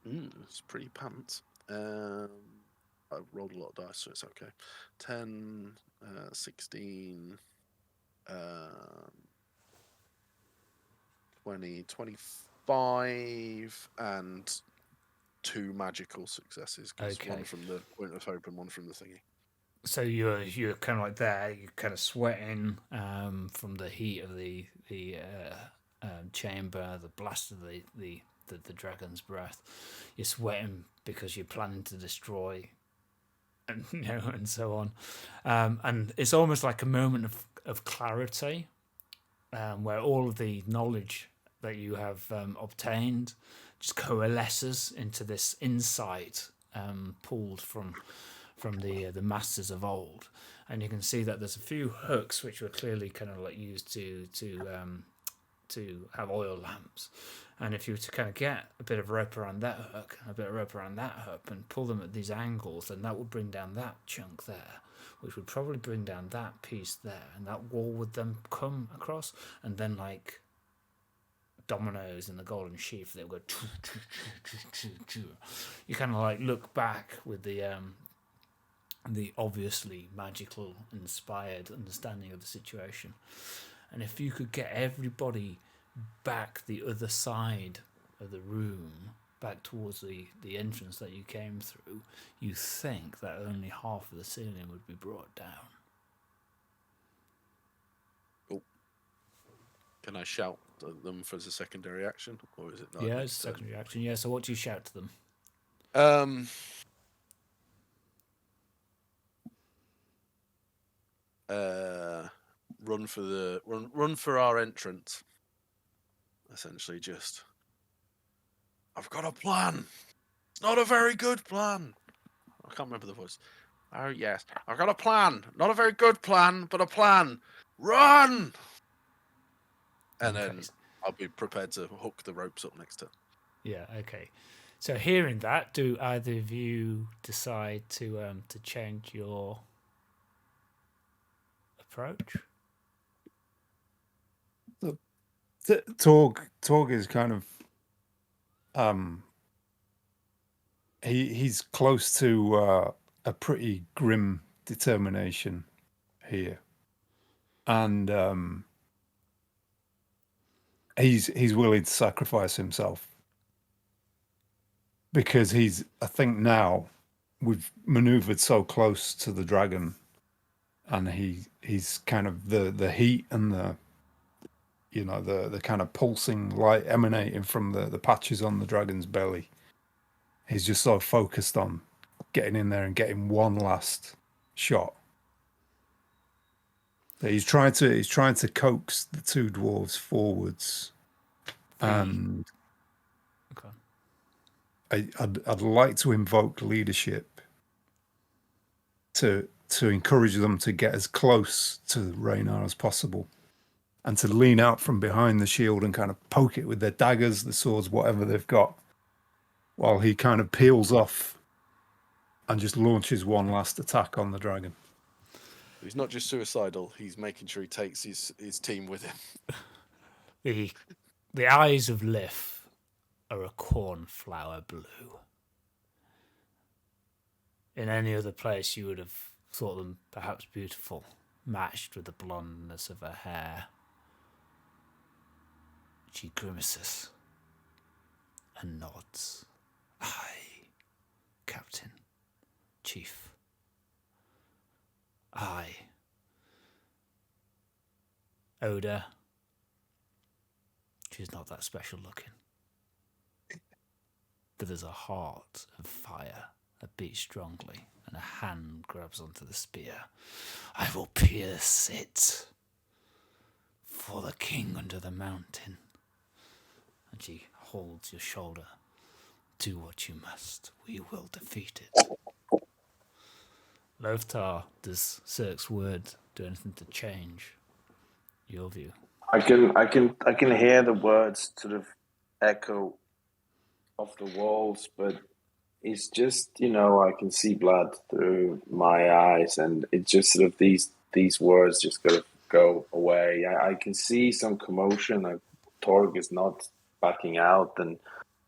It's pretty pants. I've rolled a lot of dice, so it's okay. 10, 16, 20, 25, and 2 magical successes. Okay. One from the point of hope and one from the thingy. So you're kind of like there. You're kind of sweating from the heat of the chamber, the blast of the dragon's breath. You're sweating because you're planning to destroy, and and so on. And it's almost like a moment of clarity, where all of the knowledge that you have obtained just coalesces into this insight pulled from the masters of old. And you can see that there's a few hooks which were clearly kind of like used to have oil lamps. And if you were to kind of get a bit of rope around that hook, a bit of rope around that hook, and pull them at these angles, then that would bring down that chunk there, which would probably bring down that piece there, and that wall would then come across, and then like dominoes in the golden sheaf, they would go. You kind of like look back with the obviously magical, inspired understanding of the situation. And if you could get everybody back the other side of the room, back towards the entrance that you came through, you think that only half of the ceiling would be brought down. Oh. Can I shout at them for a secondary action, or is it not? Yeah, it's a secondary action. Yeah, so what do you shout to them? Run for our entrance. Essentially, just, I've got a plan. It's not a very good plan. I can't remember the voice. Oh yes, I've got a plan. Not a very good plan, but a plan. Run! And then I'll be prepared to hook the ropes up next to it. Yeah. Okay. So hearing that, do either of you decide to change your approach? Torg is kind of he's close to a pretty grim determination here, and he's willing to sacrifice himself, because I think now we've maneuvered so close to the dragon, and he's kind of the heat and the kind of pulsing light emanating from the patches on the dragon's belly. He's just so focused on getting in there and getting one last shot that he's trying to coax the 2 dwarves forwards, and I'd like to invoke leadership to encourage them to get as close to Raynar as possible, and to lean out from behind the shield and kind of poke it with their daggers, the swords, whatever they've got, while he kind of peels off and just launches one last attack on the dragon. He's not just suicidal, he's making sure he takes his team with him. The eyes of Lif are a cornflower blue. In any other place, you would have thought them perhaps beautiful, matched with the blondness of her hair. She grimaces and nods. Aye, Captain, Chief. Aye. Oda. She's not that special looking. But there's a heart of fire that beats strongly, and a hand grabs onto the spear. I will pierce it for the king under the mountain. And she holds your shoulder. Do what you must. We will defeat it. Loftar, does Sirk's word do anything to change your view? I can hear the words sort of echo off the walls, but it's just, I can see blood through my eyes, and it's just sort of these words just gotta go away. I can see some commotion. Torg is not backing out, and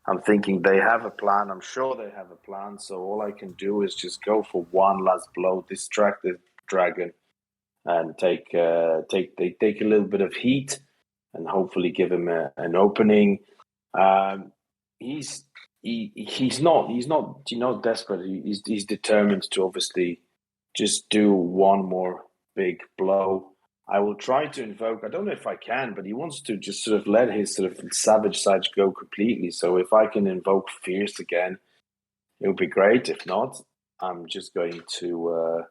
I'm thinking they have a plan. I'm sure they have a plan. So all I can do is just go for one last blow, distract the dragon, and take a little bit of heat, and hopefully give him an opening. He's not desperate. He's determined to obviously just do one more big blow. I will try to invoke, I don't know if I can, but he wants to just sort of let his sort of savage side go completely. So if I can invoke Fierce again, it would be great. If not, I'm just going to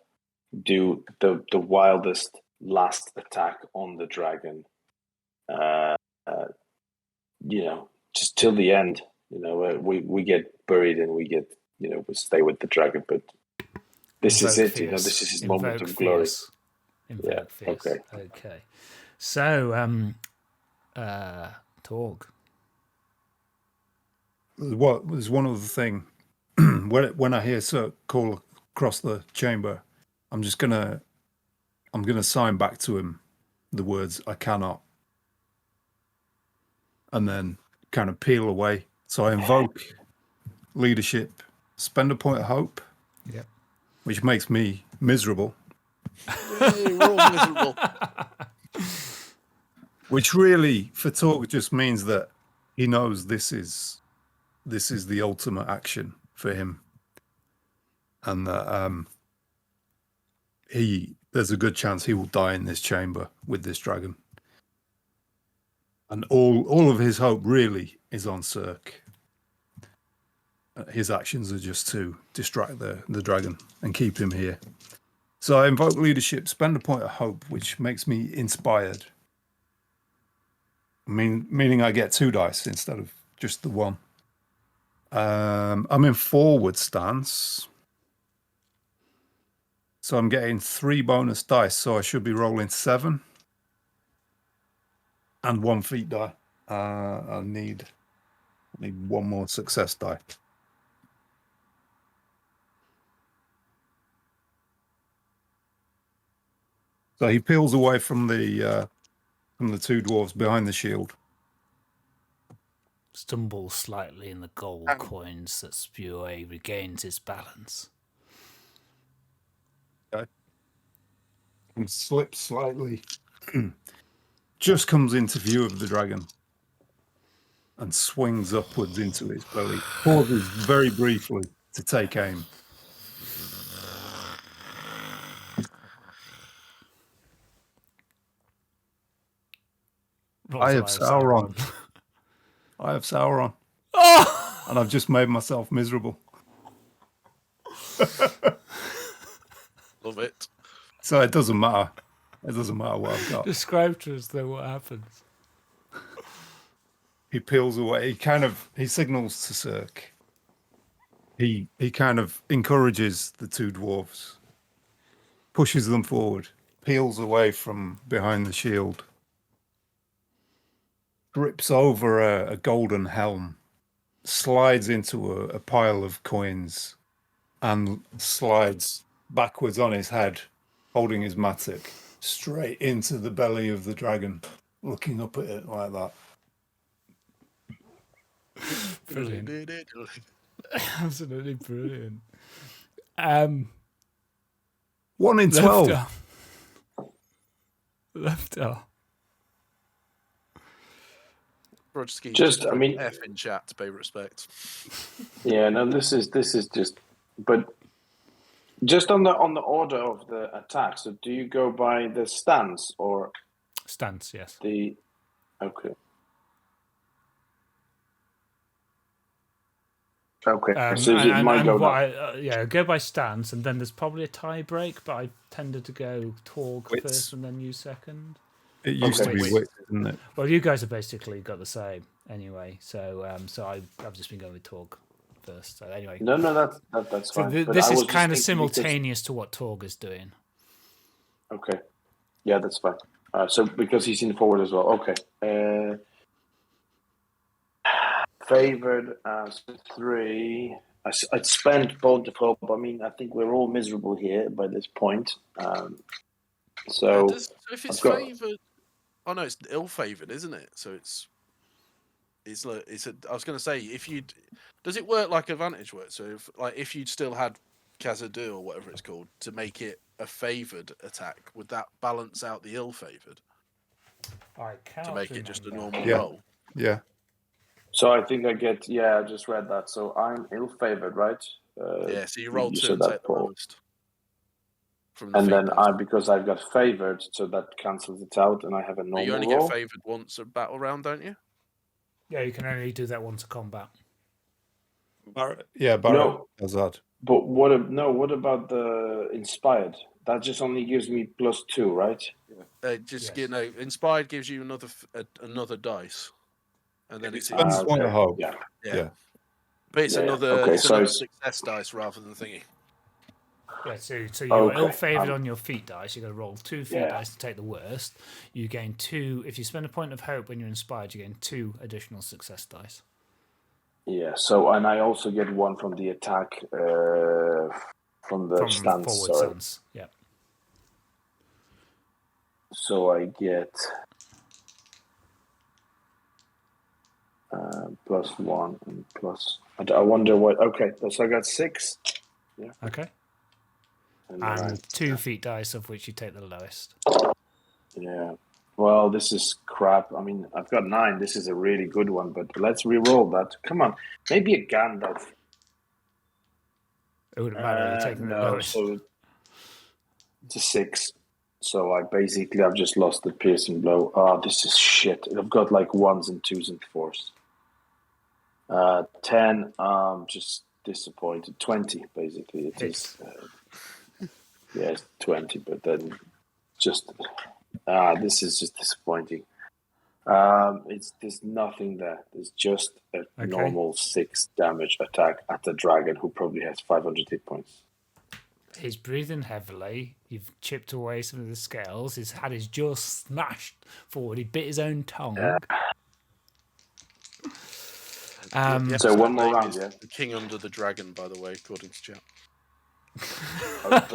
do the wildest last attack on the dragon. Just till the end. We get buried and we get, we stay with the dragon. But this is it. This is his moment of glory. Yeah. Okay. So, Torg. There's one other thing. when I hear Sirk call across the chamber, I'm gonna sign back to him the words "I cannot," and then kind of peel away. So I invoke leadership, spend a point of hope, which makes me miserable. Yay, we're all miserable. Which really, for Torg, just means that he knows this is the ultimate action for him, and that there's a good chance he will die in this chamber with this dragon, and all of his hope really is on Sirk. His actions are just to distract the dragon and keep him here. So I invoke leadership, spend a point of hope, which makes me inspired. Meaning I get 2 dice instead of just the 1. I'm in forward stance. So I'm getting 3 bonus dice, so I should be rolling 7. And 1 feat die. I need 1 more success die. So he peels away from the 2 dwarves behind the shield. Stumbles slightly in the gold coins that spew away, regains his balance. Okay. And slips slightly. Just comes into view of the dragon. And swings upwards into its belly. Pauses very briefly to take aim. I have Sauron. I have Sauron. Oh! And I've just made myself miserable. Love it. So it doesn't matter. It doesn't matter what I've got. Describe to us, though, what happens. He peels away. He signals to Sirk He kind of encourages the two dwarves, pushes them forward, peels away from behind the shield, grips over a golden helm, slides into a pile of coins, and slides backwards on his head, holding his mattock, straight into the belly of the dragon, looking up at it like that. Brilliant. Absolutely brilliant. 1 in 12. Loftar. Brodsky, Just, I mean- F in chat to pay respect. Yeah, no, this is just, but just on the order of the attack. So, do you go by the stance or Stance, yes. the? Okay. Okay. So it might go down. Go by stance, and then there's probably a tie break, but I tended to go Torg Wits. first and then you second. It used to Okay. be wit, didn't it? Well, you guys have basically got the same anyway, so I've just been going with Torg first. So anyway, No, that's so fine. But this I is was just kind of thinking because- simultaneous to what Torg is doing. Okay. Yeah, that's fine. So because he's in forward as well. Okay. Favored as 3. I'd spent both the hope. I mean, I think we're all miserable here by this point. So If it's I've got- favoured, oh no, it's ill-favoured, isn't it? So it's like I was going to say, if you does it work like advantage works? So if you'd still had Khazad-dû or whatever it's called to make it a favoured attack, would that balance out the ill-favoured I cannot to make it just a normal Yeah. roll? Yeah. So I think I get. Yeah, I just read that. So I'm ill-favored, right? Yeah, so you roll you 2 said and that take the for- lowest. From the And then feedback. because I've got favored, so that cancels it out, and I have a But normal you only roll. get favoured once a battle round, don't you? Yeah, you can only do that once a combat. Barrett No. Hazard. But what about the inspired? That just only gives me +2, right? Just Yes. inspired gives you another dice, and then it's Depends its- on the hope. Yeah. Yeah. but it's Yeah, another okay, it's so another it's- success dice rather than thingy. Yeah, so you're Okay, ill-favoured on your feat dice. You're going to roll 2 feat Yeah. dice to take the worst. You gain 2. If you spend a point of hope when you're inspired, you gain 2 additional success dice. Yeah. So, and I also get 1 from the attack from the From stance. forward Sorry. stance. Yeah. So I get +1 and plus. I wonder what. Okay, so I got 6. Okay. And then And 2 feat dice, of which you take the lowest. yeah. Well, this is crap. I mean, I've got 9. This is a really good one, but let's re-roll that. Come on, maybe a Gandalf. It wouldn't matter. You're taking the No, lowest. so it's a 6. So I've just lost the piercing blow. Oh, this is shit. I've got like 1s and 2s and 4s. 10. Just disappointed. 20, basically. It is. It's 20, but then just this is just disappointing. There's nothing there. There's just a normal 6 damage attack at the dragon who probably has 500 hit points. He's breathing heavily. You've chipped away some of the scales. He's had his jaw smashed forward. He bit his own tongue. So one more name round, is yeah? The King Under the Dragon, by the way, according to chat. But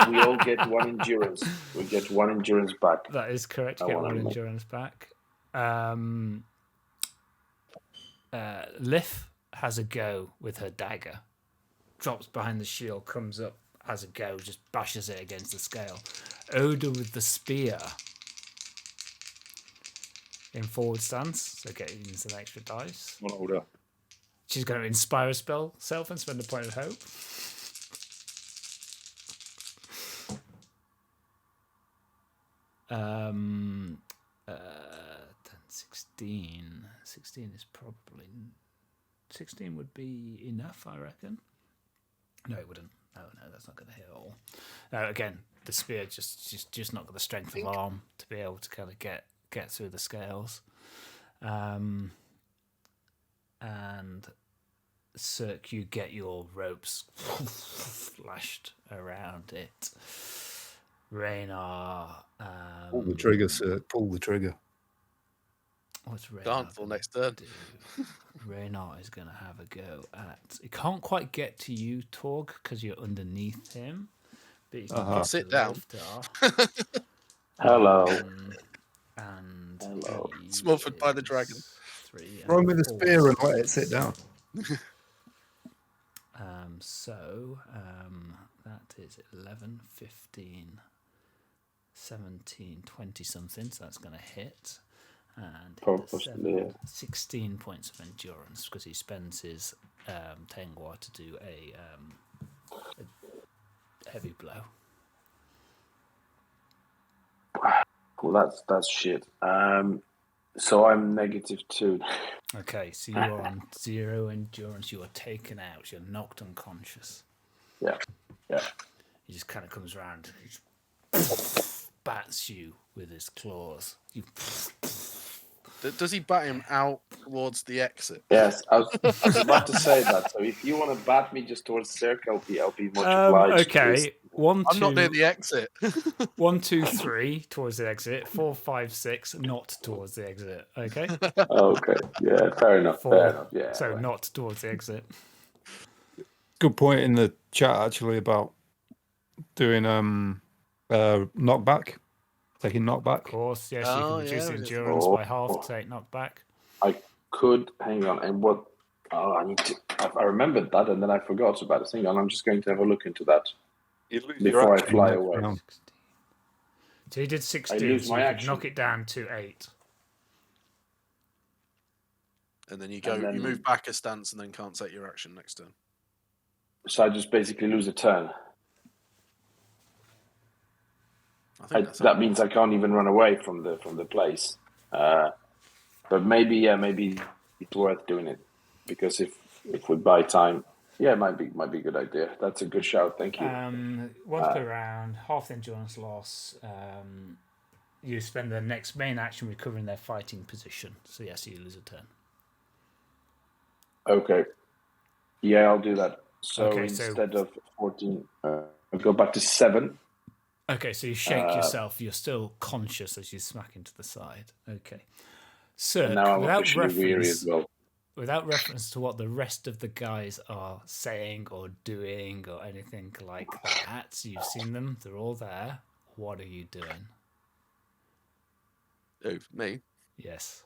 we all get 1 endurance. We get 1 endurance back. That is correct. I Get wanna 1 know. endurance back. Lif has a go with her dagger. Drops behind the shield, comes up, has a go, just bashes it against the scale. Oda with the spear. In forward stance, so getting some extra dice. One older. She's going to inspire a spell self and spend a point of hope. Then 16. 16 is probably 16 would be enough, I reckon. No, it wouldn't. No, that's not going to hit at all. No, again, the spear just not got the strength of arm to be able to kind of get through the scales. And Sirk, you get your ropes lashed around it. Raynar. Pull the trigger, sir. Pull the trigger. What's Raynar Can't till gonna next turn. do? Raynar is going to have a go at. He can't quite get to you, Torg, because you're underneath him. But you can get Sit to down. Loftar. Hello. And Hello. he Smothered by the dragon. is 3 Throw and me the 4. spear and let it sit down. That is 11, 15, 17, 20 something. So that's going to hit. And Probably, 16 points of endurance because he spends his Tengwa to do a heavy blow. Well, that's shit. So I'm -2. Okay, so you are on 0 endurance. You are taken out. You're knocked unconscious. Yeah. He just kind of comes around. He just bats you with his claws. You Does he bat him out towards the exit? Yes, I was about to say that. So if you want to bat me just towards Sirk, I'll be much obliged. okay. 1, 2. I'm not near the exit. 1, 2, 3 towards the exit. 4, 5, 6 not towards the exit. Okay. Okay. Yeah. Fair enough. 4. Fair enough. Yeah. So right. not towards the exit. Good point in the chat actually about doing knockback, taking knockback. Of course, yes. You Oh, can reduce yeah, the it is. endurance by half to take knockback. I could hang on. And what? Oh, I need to. I remembered that, and then I forgot about it. Hang on. I'm just going to have a look into that before I fly away. round. So he did 16. lose so my you could action. knock it down to 8. And then you go. And then- You move back a stance and then can't take your action next turn. So I just basically lose a turn. I think that's That means I can't even run away from the place. But maybe it's worth doing it because if we buy time, yeah, it might be a good idea. That's a good shout. Thank you. Once per round, half the endurance loss. You spend the next main action recovering their fighting position. So yes, you lose a turn. Okay. Yeah, I'll do that. So Okay, so- instead of 14, I'll go back to 7. Okay, so you shake yourself. You're still conscious as you smack into the side. Okay. So And now I'm without officially weary as well. without reference to what the rest of the guys are saying or doing or anything like that, you've seen them. They're all there. What are you doing? Oh, me. Yes.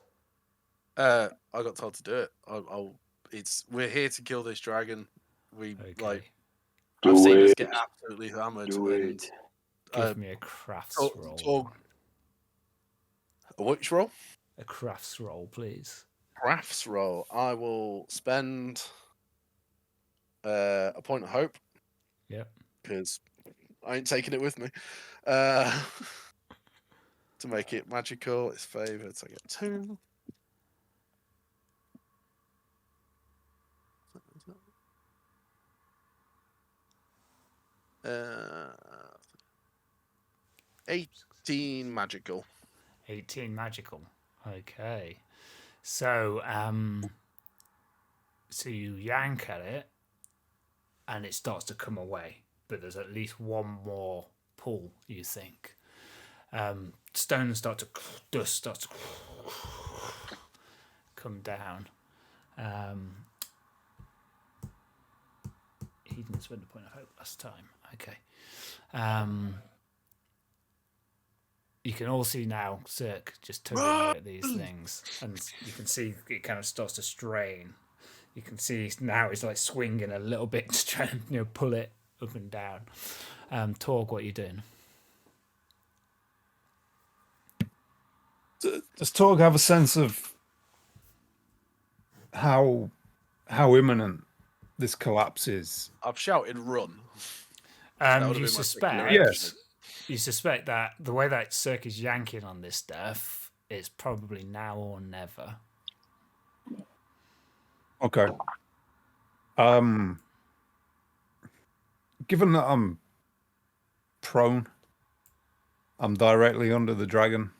I got told to do it. We're here to kill this dragon. Okay. I've seen us it. get absolutely hammered. Do and, it. Give me a crafts roll. Torg. A which roll? A crafts roll, please. Crafts roll. I will spend a point of hope. Yep. Because I ain't taking it with me. To make it magical, it's favoured. So I get 2. 18 magical. 18 magical. Okay. So so you yank at it and it starts to come away, but there's at least one more pull, you think. Stones start to dust starts to come down. He didn't spend a point of hope last time. Okay. You can all see now Sirk just tugging away at these things, and you can see it kind of starts to strain. You can see now it's like swinging a little bit to try and pull it up and down. Torg, what are you doing? Does Torg have a sense of how imminent this collapse is? I've shouted run. That would've You been my suspect, particular Yes. action. you suspect that the way that Sirk is yanking on this stuff is probably now or never. Okay. Given that I'm prone, I'm directly under the dragon.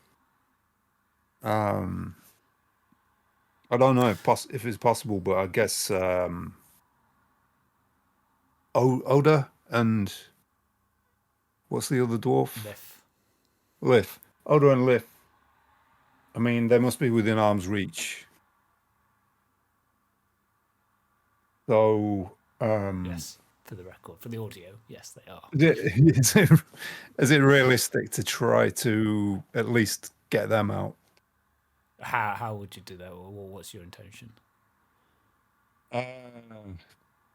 I don't know if it's possible, but I guess Oda and what's the other dwarf? Lif. Oda and Lif. I mean, they must be within arm's reach. So, yes, for the record, for the audio, yes, they are. Is it realistic to try to at least get them out? How would you do that, or what's your intention? I'd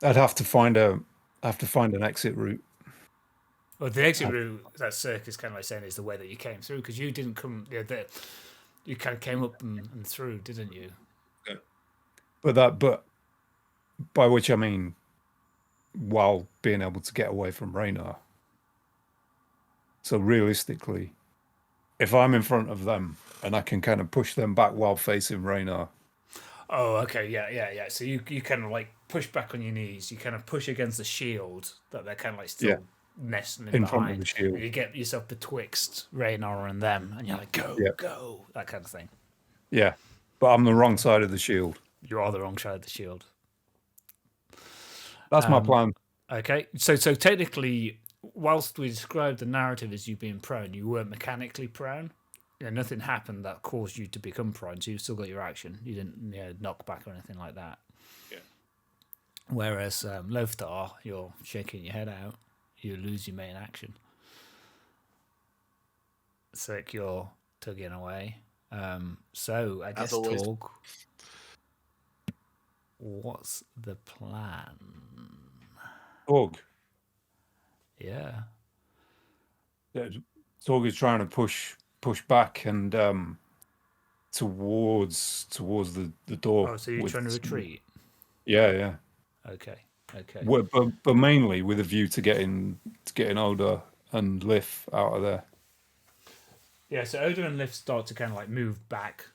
have to find an exit route. Well, the exit route that Sirk is kind of like saying is the way that you came through, because you didn't come. You kind of came up and through, didn't you? Yeah. But by which I mean, while being able to get away from Raynar. So realistically, if I'm in front of them and I can kind of push them back while facing Raynar. Oh, okay, yeah. So you kind of like push back on your knees. You kind of push against the shield that they're kind of like still nesting in behind. Front of the shield. And you get yourself betwixt Raynar and them, and you're like, go, that kind of thing. Yeah, but I'm the wrong side of the shield. You are the wrong side of the shield. That's my plan. Okay, so technically, whilst we described the narrative as you being prone, you weren't mechanically prone. Nothing happened that caused you to become prone, so you still got your action. You didn't knock back or anything like that. Yeah. Whereas Loftar, you're shaking your head out. You lose your main action. Sirk, you're tugging away. So I guess Torg, what's the plan? Torg. Yeah. Torg is trying to push back and towards the door. Oh, so you're trying to retreat? Yeah. Okay. But mainly with a view to getting Oda and Lif out of there. Yeah, so Oda and Lif start to kind of like move back.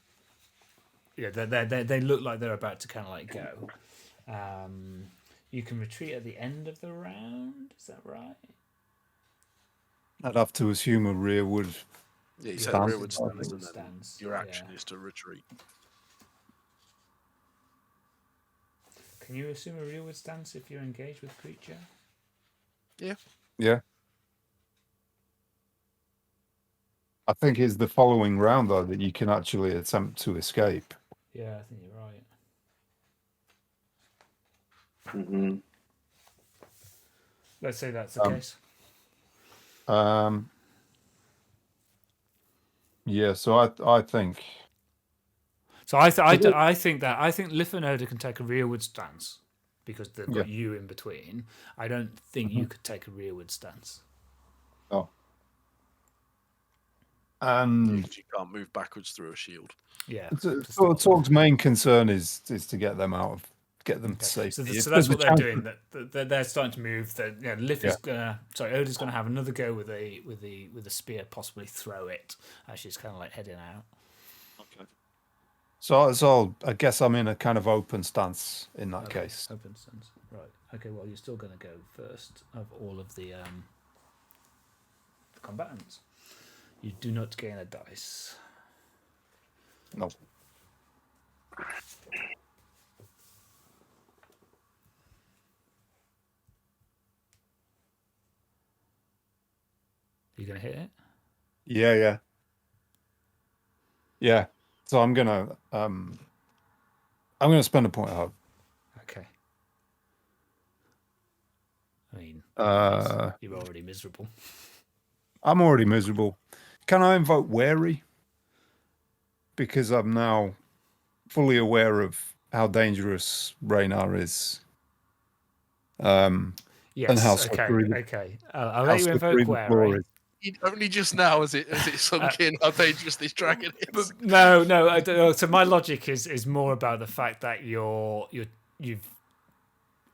Yeah, they look like they're about to kind of like go. You can retreat at the end of the round. Is that right? I'd have to assume a rearward. Yeah, you said rearward stance, and then your action is to retreat. Can you assume a rearward stance if you're engaged with creature? Yeah. I think it's the following round though that you can actually attempt to escape. Yeah, I think you're right. Mm-hmm. Let's say that's the case. Yeah, so I think. So I think Lif and Oda can take a rearward stance because they've got you in between. I don't think you could take a rearward stance. Oh. And you can't move backwards through a shield. Yeah. So Torg's main concern is to get them out of. Get them to safety. So that's what they're doing. That they're starting to move. That Lif is Oda's gonna have another go with a spear, possibly throw it as she's kind of like heading out. Okay. So I guess I'm in a kind of open stance in that case. Open stance, right? Okay. Well, you're still gonna go first of all of the combatants. You do not gain a dice. No. You gonna hit it? Yeah. So I'm gonna spend a point of hope. Okay. I mean, you're already miserable. I'm already miserable. Can I invoke Wary? Because I'm now fully aware of how dangerous Raynar is. Yes. And how okay. I'll let you invoke Wary. Only just now has it sunk in how dangerous this dragon is. No. I don't know. So my logic is more about the fact that you've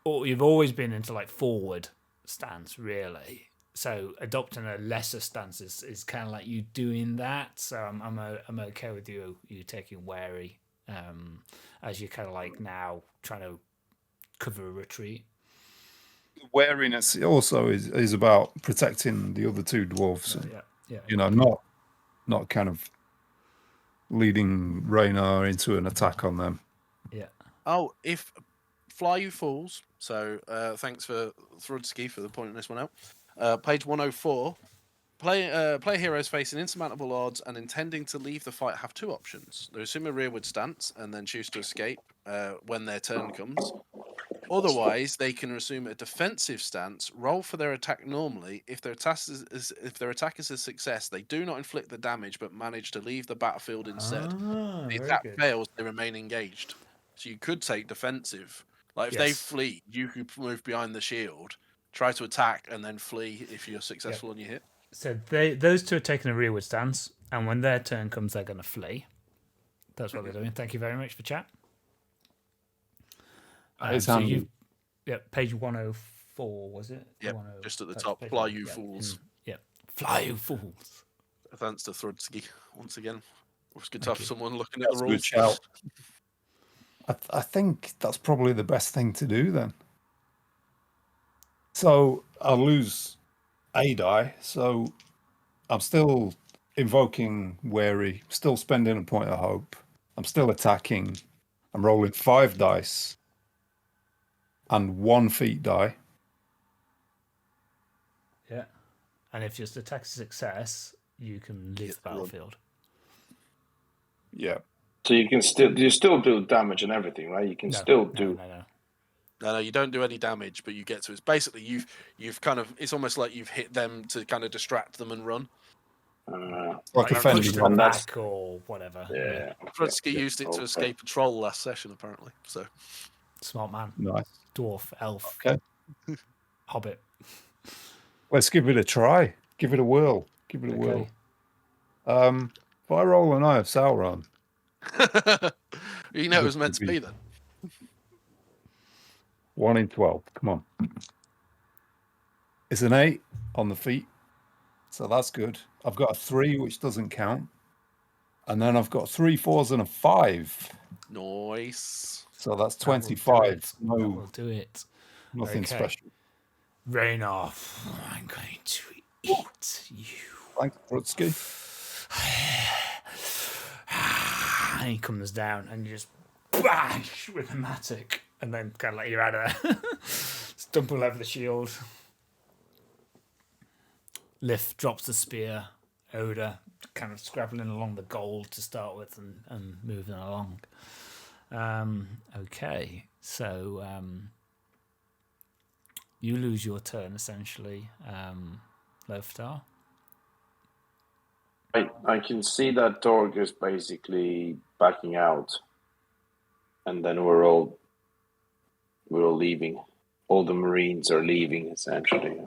always been into like forward stance, really. So adopting a lesser stance is kind of like you doing that. So I'm okay with you taking Wary, as you're kind of like now trying to cover a retreat. Wariness also is about protecting the other two dwarves. Yeah. Not kind of leading Raynar into an attack on them. Yeah. Oh, if Fly You Fools. So thanks for Thrudsky for pointing this one out. Page 104. Player heroes facing insurmountable odds and intending to leave the fight have two options. They assume a rearward stance and then choose to escape when their turn comes. Otherwise, they can assume a defensive stance, roll for their attack normally. If their attack is a success, they do not inflict the damage but manage to leave the battlefield instead. Ah, The very attack good. fails, they remain engaged. So you could take defensive. Like if they Yes. flee, you could move behind the shield, try to attack, and then flee if you're successful on your hit. So those two are taking a rearward stance, and when their turn comes, they're going to flee. That's what they're doing. Thank you very much for chat. It's so handy. page 104 was it? Yep, 10 just at the that's top. page Fly 1, you yeah, fools. Fly you fools. Thanks to Thrudsky once again. It was good to Thank have you. someone looking at That's the a good rules. shout. I think that's probably the best thing to do then. So I'll lose a die, so I'm still invoking Wary, still spending a point of hope. I'm still attacking. I'm rolling 5 dice and 1 feat die. Yeah. And if just attack success, you can leave the battlefield. Yeah. So you still do damage and everything, right? You can still do. No, you don't do any damage, but you get to. It's basically you've kind of. It's almost like you've hit them to kind of distract them and run. Like a push fending them block. back or whatever. Yeah. Thrudsky used it to Okay. escape a troll last session, apparently. So Smart man. Nice. Dwarf, elf, Okay. hobbit. Let's give it a try. Give it a whirl. Give it a whirl. If I roll an Eye of Sauron. you know it was meant to be then. 1 in 12. Come on. It's an 8 on the feet. So that's good. I've got a 3, which doesn't count. And then I've got 3 4s and a 5. Nice. So that's That will 25. That will do it. Nothing Okay. special. Rain off. I'm going to eat you. Thanks, Thrudsky. And he comes down and you just bash with a mattock, and then kind of like you're out of there. Stumble over the shield. Lift drops the spear. Oda kind of scrabbling along the gold to start with and moving along. Okay, so you lose your turn essentially, Loftar. I can see that Torg is basically backing out, and then we're all leaving. All the Marines are leaving essentially.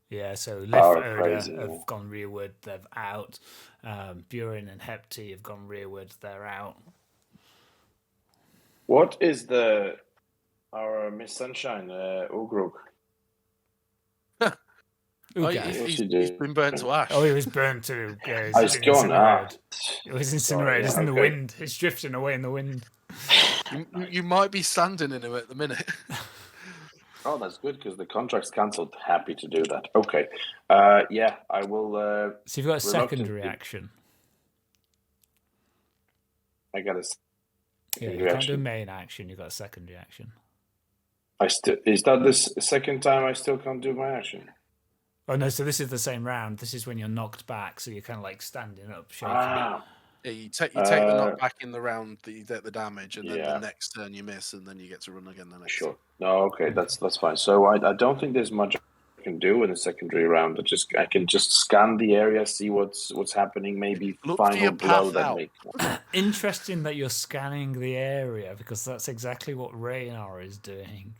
Yeah, so Lif, Power Oda crazy, have yeah. gone rearward, they're out. Burin and Hepti have gone rearward, they're out. What is our Miss Sunshine, Ugruk? He's been burnt to ash. Oh, he was burnt too. Yeah, He's been gone. incinerated. It was incinerated. Sorry, It's in the okay. wind. It's drifting away in the wind. You might be standing in him at the minute. Oh, that's good because the contract's cancelled. Happy to do that. Okay. Yeah, I will. So you've got a secondary reluctantly- action. I got a. Yeah, you can't do a main action. You've got a secondary action. Is that the second time I still can't do my action? Oh no! So this is the same round. This is when you're knocked back, so you're kind of like standing up, shaking. Ah, Yeah, you take the knockback in the round that you get the damage, and then Yeah. the next turn you miss, and then you get to run again the next. sure. No, okay, that's fine. So I don't think there's much I can do in the secondary round. I can just scan the area, see what's happening, maybe Look for your final blow path that out. make. Interesting that you're scanning the area because that's exactly what Raynar is doing.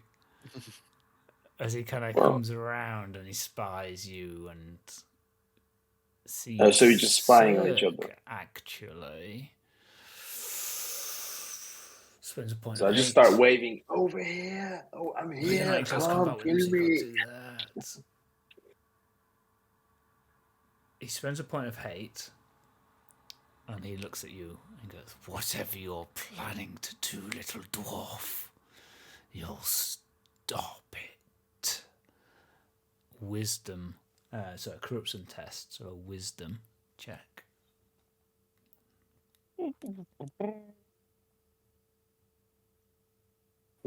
As he kind of comes around and he spies you and sees. So you're just spying on each Sirk, other. Actually, spends a point. So of I just hate. start waving over here. Oh, I'm here. Yeah, it does Come, combat kill with us, you me. can't do that. He spends a point of hate, and he looks at you and goes, "Whatever you're planning to do, little dwarf, you'll stop it." Wisdom, so a corruption test, so a wisdom check.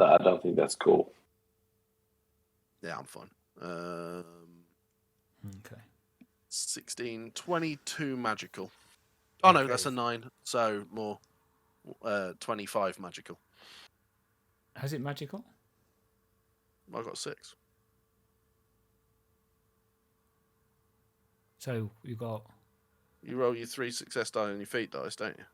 No, I don't think that's cool. Yeah, I'm fine. Okay. 16, 22 magical. Oh no, Okay. that's a 9. So more 25 magical. Has it magical? I got 6. So you got. You roll your 3 success die on your feat dice, don't you?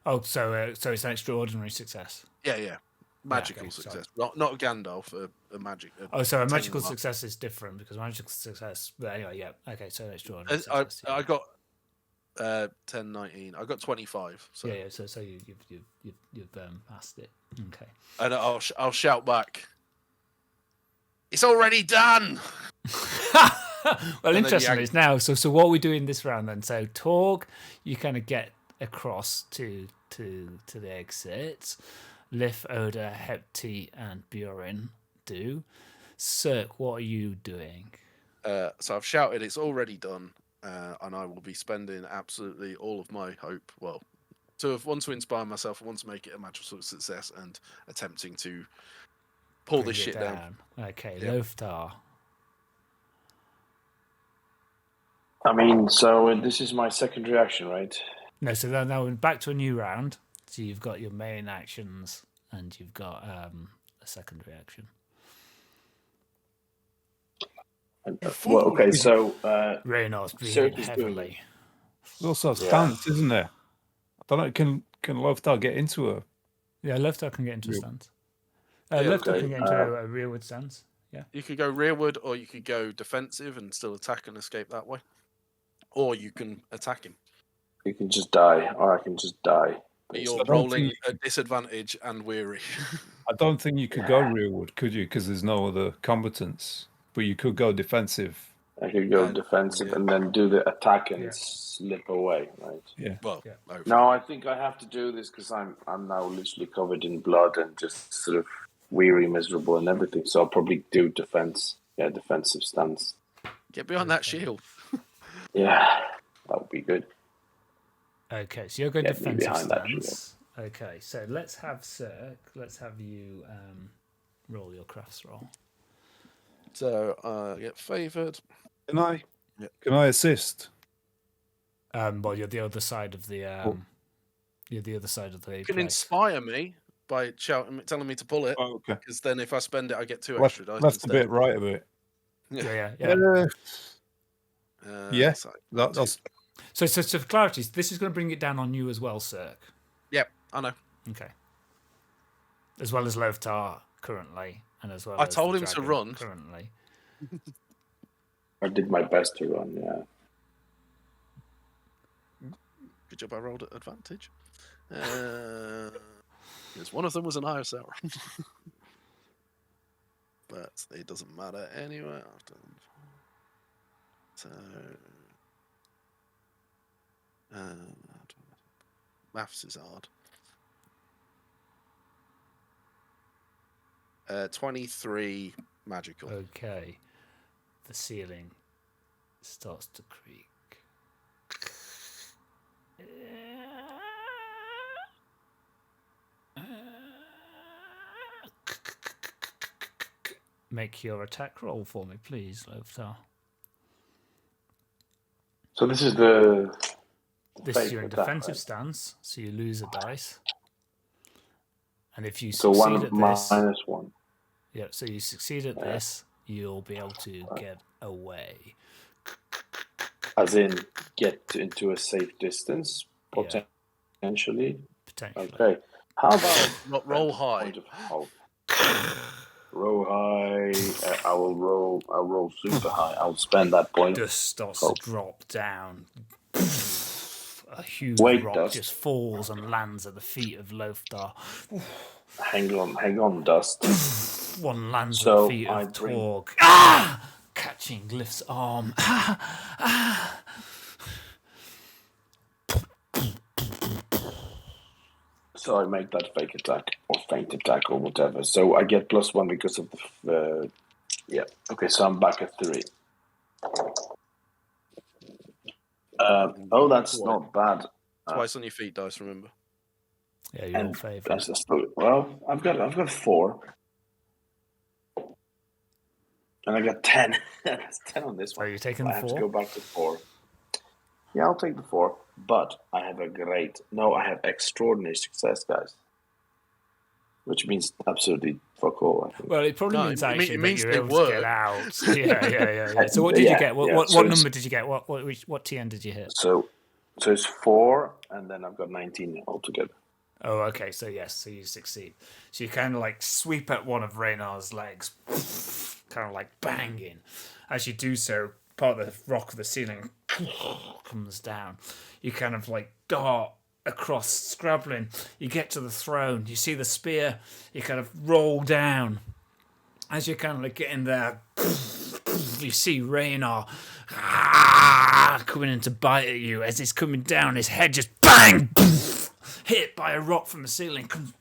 Oh, so it's an extraordinary success. Yeah. Magical okay, success, not a Gandalf, a magic. So a ting magical mark. success is different because magical success. But anyway, yeah. Okay, so extraordinary success. I got 10, 19. I got 25. So. Yeah. So you've passed it. Okay. And I'll shout back. It's already done. Well, interesting is now. So what we do in this round then? So Torg, you kind of get across to the exit. Lif, Oda, Hepti, and Bjorn do. Sirk, what are you doing? So I've shouted, it's already done, and I will be spending absolutely all of my hope. Well, one to inspire myself, one to make it a magical success, and attempting to pull Bring this it shit down. Okay, Yep. Loftar. I mean, so this is my second reaction, right? No, so now we're back to a new round. So you've got your main actions and you've got a secondary action. Well, okay, so Reynard's Sirk breathing is doing heavily. There's also a stance, isn't there? I don't know. Can Loftar get into a? Yeah, Loftar can get into a Real- stance. Yeah, Loftar okay, can get into a rearward stance. Yeah. You could go rearward, or you could go defensive and still attack and escape that way. Or you can attack him. you can just die, or I can just die. But you're I don't rolling think- at disadvantage and weary. I don't think you could go rearward, could you? Because there's no other combatants. But you could go defensive. I could go And- defensive yeah. and then do the attack and Yeah. slip away, right? Yeah. Well, Yeah. No, I think I have to do this because I'm now literally covered in blood and just sort of weary, miserable, and everything. So I'll probably do defensive stance. Get behind that shield. Yeah, that would be good. Okay, so you're going Get me defensive behind that stance. Okay, so let's have Sirk. Let's have you roll your crafts roll. So I get favoured. Can I? Yeah. Can I assist? Well, you're the other side of the. You're the other side of the. You can place. inspire me by telling me to pull it. Oh, okay. Because then if I spend it, I get 2 Left, extra dice left a instead. bit, right a bit. Yeah. Yeah. So That's So for clarity, this is going to bring it down on you as well, Sirk. Yep, I know. Okay. As well as Loftar currently, and as well. I as told the him to dragon run. currently. I did my best to run. Yeah. Good job I rolled at advantage. Because one of them was an ISL. But it doesn't matter anyway. So. Maths is hard. 23 magical. Okay. The ceiling starts to creak. Make your attack roll for me, please, Loftar. So this is the. This is your fake attack, defensive right? stance, so you lose a dice. And if you So succeed one at this, minus one. yeah, so you succeed at this, you'll be able to get away. As in, get into a safe distance, Yeah. potentially. Potentially. Okay. How about Not roll high. point of hope? Roll high. I'll roll super high. I'll spend that point. Dust starts Oh. to drop down. A huge Wait, rock dust. just falls and lands at the feet of Loftar. Hang on, Dust. One lands at So the feet I of bring- Torg. Ah! Catching Glyph's arm. So I make that fake attack or feint attack or whatever. So I get +1 because of the. Yeah. Okay, so I'm back at 3. That's not bad. Twice on your feet dice, remember? Yeah, you're all And favored. that's just well. I've got 4. And I got 10. That's 10 on this So one. you're taking I the have to 4? go back to 4. Yeah, I'll take the 4. But I have I have extraordinary success, guys. Which means absolutely fuck all, I think. Well, it probably No, means it actually that means you're they able to get work. out. Yeah. So what did you get? What So number did you get? What TN did you hit? So it's 4, and then I've got 19 altogether. Oh, okay. So yes, so you succeed. So you kind of like sweep at one of Reynar's legs, kind of like banging. As you do so, part of the rock of the ceiling comes down. You kind of like dart across, scrabbling. You get to the throne. You see the spear. You kind of roll down. As you're kind of like getting there, you see Raynar coming in to bite at you. As he's coming down, his head just bang, hit by a rock from the ceiling, comes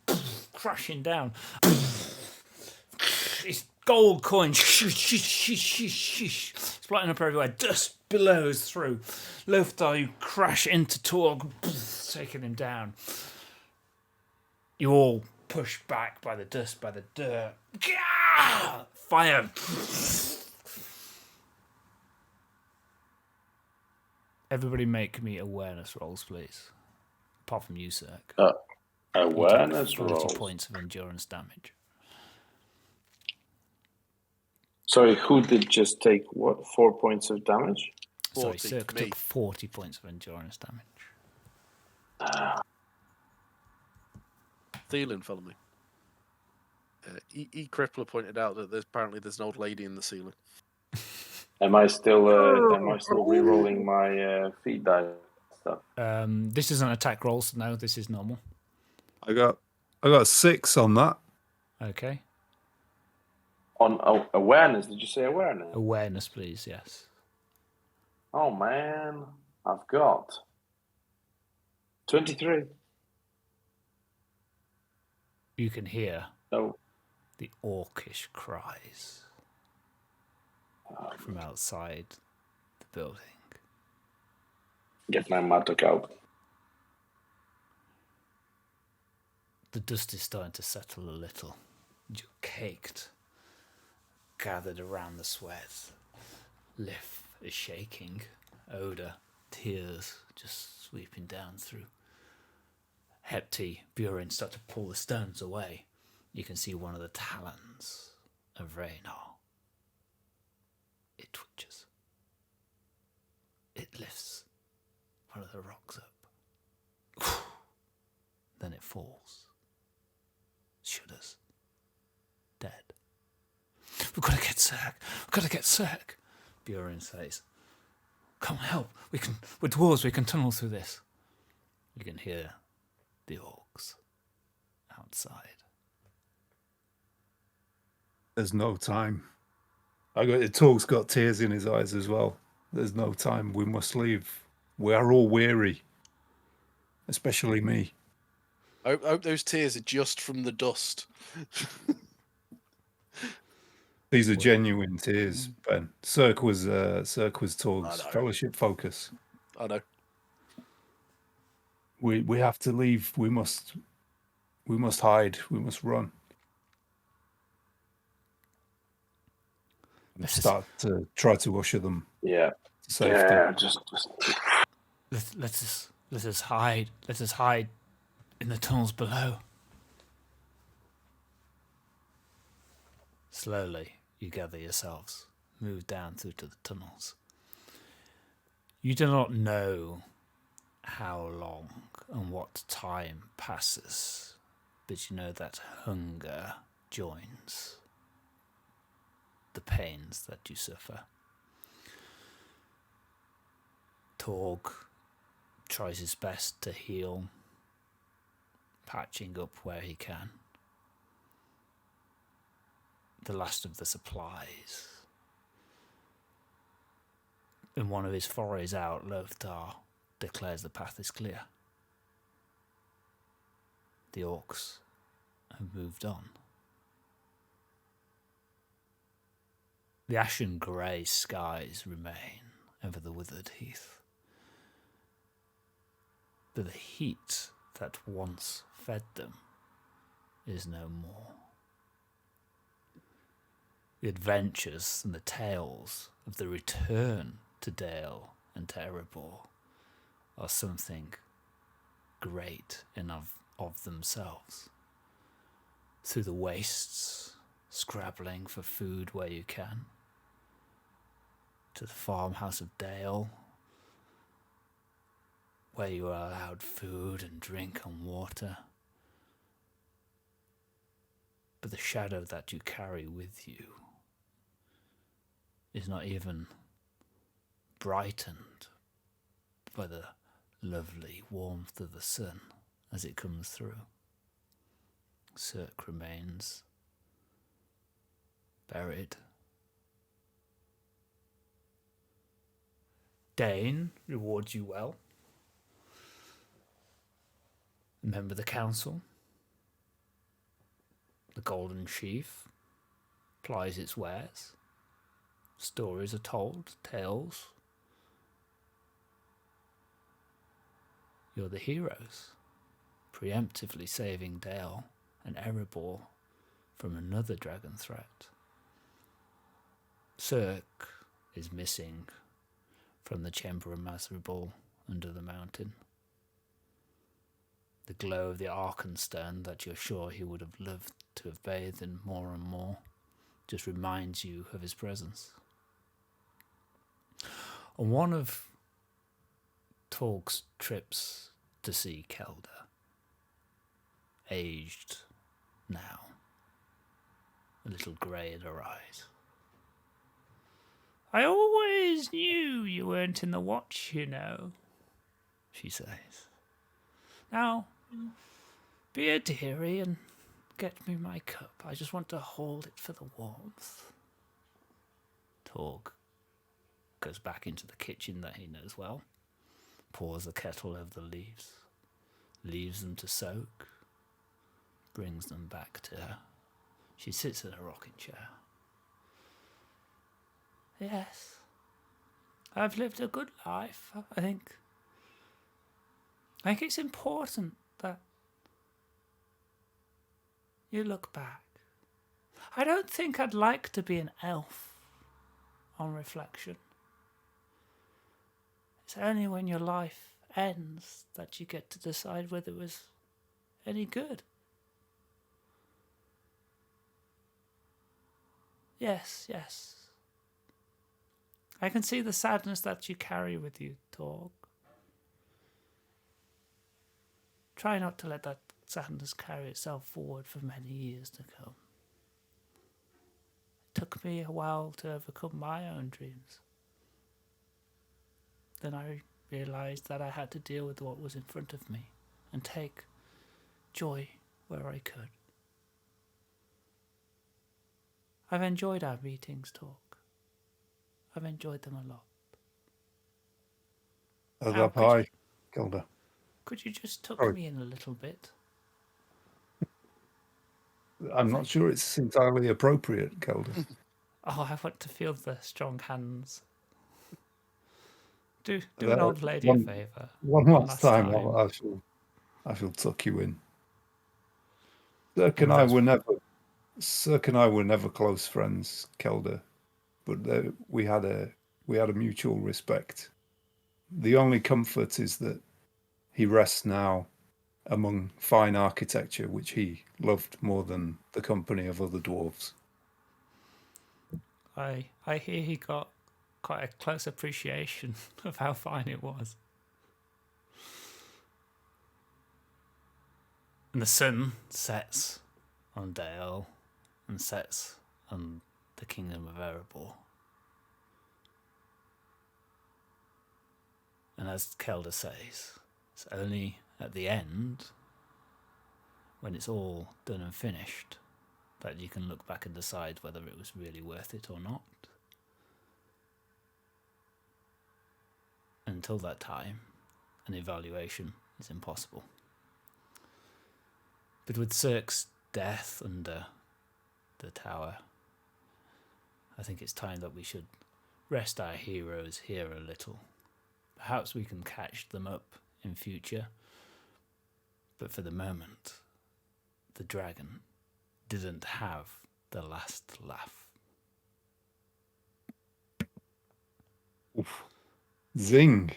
crashing down. His gold coins splitting up everywhere. Dust billows through. Loftar, you crash into Torg, taking him down. You all pushed back by the dust, by the dirt. Fire. Everybody make me awareness rolls, please. Apart from you, Sirk. Awareness 40 rolls. points of endurance damage. Sorry, who did just take what? 4 points of damage? Sorry, 40, Sirk me. took 40 points of endurance damage. Thielen, follow me. Crippler pointed out that there's an old lady in the ceiling. Am I still re-rolling my feed die stuff? This is an attack roll, so no, this is normal. I got 6 on that. Okay. On awareness, did you say awareness? Awareness, please, yes. Oh man, I've got 23. You can hear No. the orcish cries from outside the building. Get my mattock out. The dust is starting to settle a little. You're caked, gathered around the sweat. Lif is shaking. Oda, tears just sweeping down through. Hepti, Buren start to pull the stones away. You can see one of the talons of Raynar. It twitches. It lifts one of the rocks up. Then it falls. Shudders. Dead. We've got to get Sirk. We've got to get Sirk. Buren says, come help. We're dwarves, we can tunnel through this. You can hear the orcs outside. There's no time. Torg's got tears in his eyes as well. There's no time. We must leave. We are all weary, especially me. I hope those tears are just from the dust. These are genuine tears, Ben. Sirk was Torg's fellowship focus. I know. We have to leave. We must hide. We must run. And start to try to usher them Yeah. to safety. Yeah, just Let us hide. Let us hide in the tunnels below. Slowly, you gather yourselves, move down through to the tunnels. You do not know how long and what time passes, but you know that hunger joins the pains that you suffer. Torg tries his best to heal, patching up where he can. The last of the supplies. In one of his forays out, Loftar declares the path is clear. The orcs have moved on. The ashen grey skies remain over the withered heath. But the heat that once fed them is no more. the adventures and the tales of the return to Dale and to Erebor are something great in of themselves. Through the wastes, scrabbling for food where you can, to the farmhouse of Dale, where you are allowed food and drink and water. But the shadow that you carry with you is not even brightened by the lovely warmth of the sun as it comes through. Sirk remains buried. Dane rewards you well. Remember the council. The golden sheaf plies its wares. Stories are told, tales. You're the heroes, preemptively saving Dale and Erebor from another dragon threat. Sirk is missing from the chamber of Masribal under the mountain. The glow of the Arkenstern that you're sure he would have loved to have bathed in more and more just reminds you of his presence. On one of Torg's trips to see Kelda, aged now, a little grey in her eyes. I always knew you weren't in the watch, you know, she says. Now, be a dearie and get me my cup. I just want to hold it for the warmth. Torg goes back into the kitchen that he knows well, pours the kettle over the leaves, leaves them to soak, brings them back to her. She sits in a rocking chair. Yes, I've lived a good life. I think it's important that you look back. I don't think I'd like to be an elf on reflection. It's only when your life ends that you get to decide whether it was any good. Yes. I can see the sadness that you carry with you, Torg. Try not to let that sadness carry itself forward for many years to come. It took me a while to overcome my own dreams. Then I realised that I had to deal with what was in front of me and take joy where I could. I've enjoyed our meetings, Torg. I've enjoyed them a lot. As up high, Kelda. Could you just tuck me in a little bit? I'm not sure it's entirely appropriate, Kelda. Oh, I want to feel the strong hands. Do an old lady a favour. One last time. I shall tuck you in. Sirk and I were never close friends, Kelda, but we had a mutual respect. The only comfort is that he rests now among fine architecture, which he loved more than the company of other dwarves. I hear he got quite a close appreciation of how fine it was. And the sun sets on Dale and sets on the kingdom of Erebor. And as Kelda says, it's only at the end, when it's all done and finished, that you can look back and decide whether it was really worth it or not. Until that time, an evaluation is impossible. But with Sirk's death under the tower, I think it's time that we should rest our heroes here a little. Perhaps we can catch them up in future, but for the moment, the dragon didn't have the last laugh. Oof. Zing.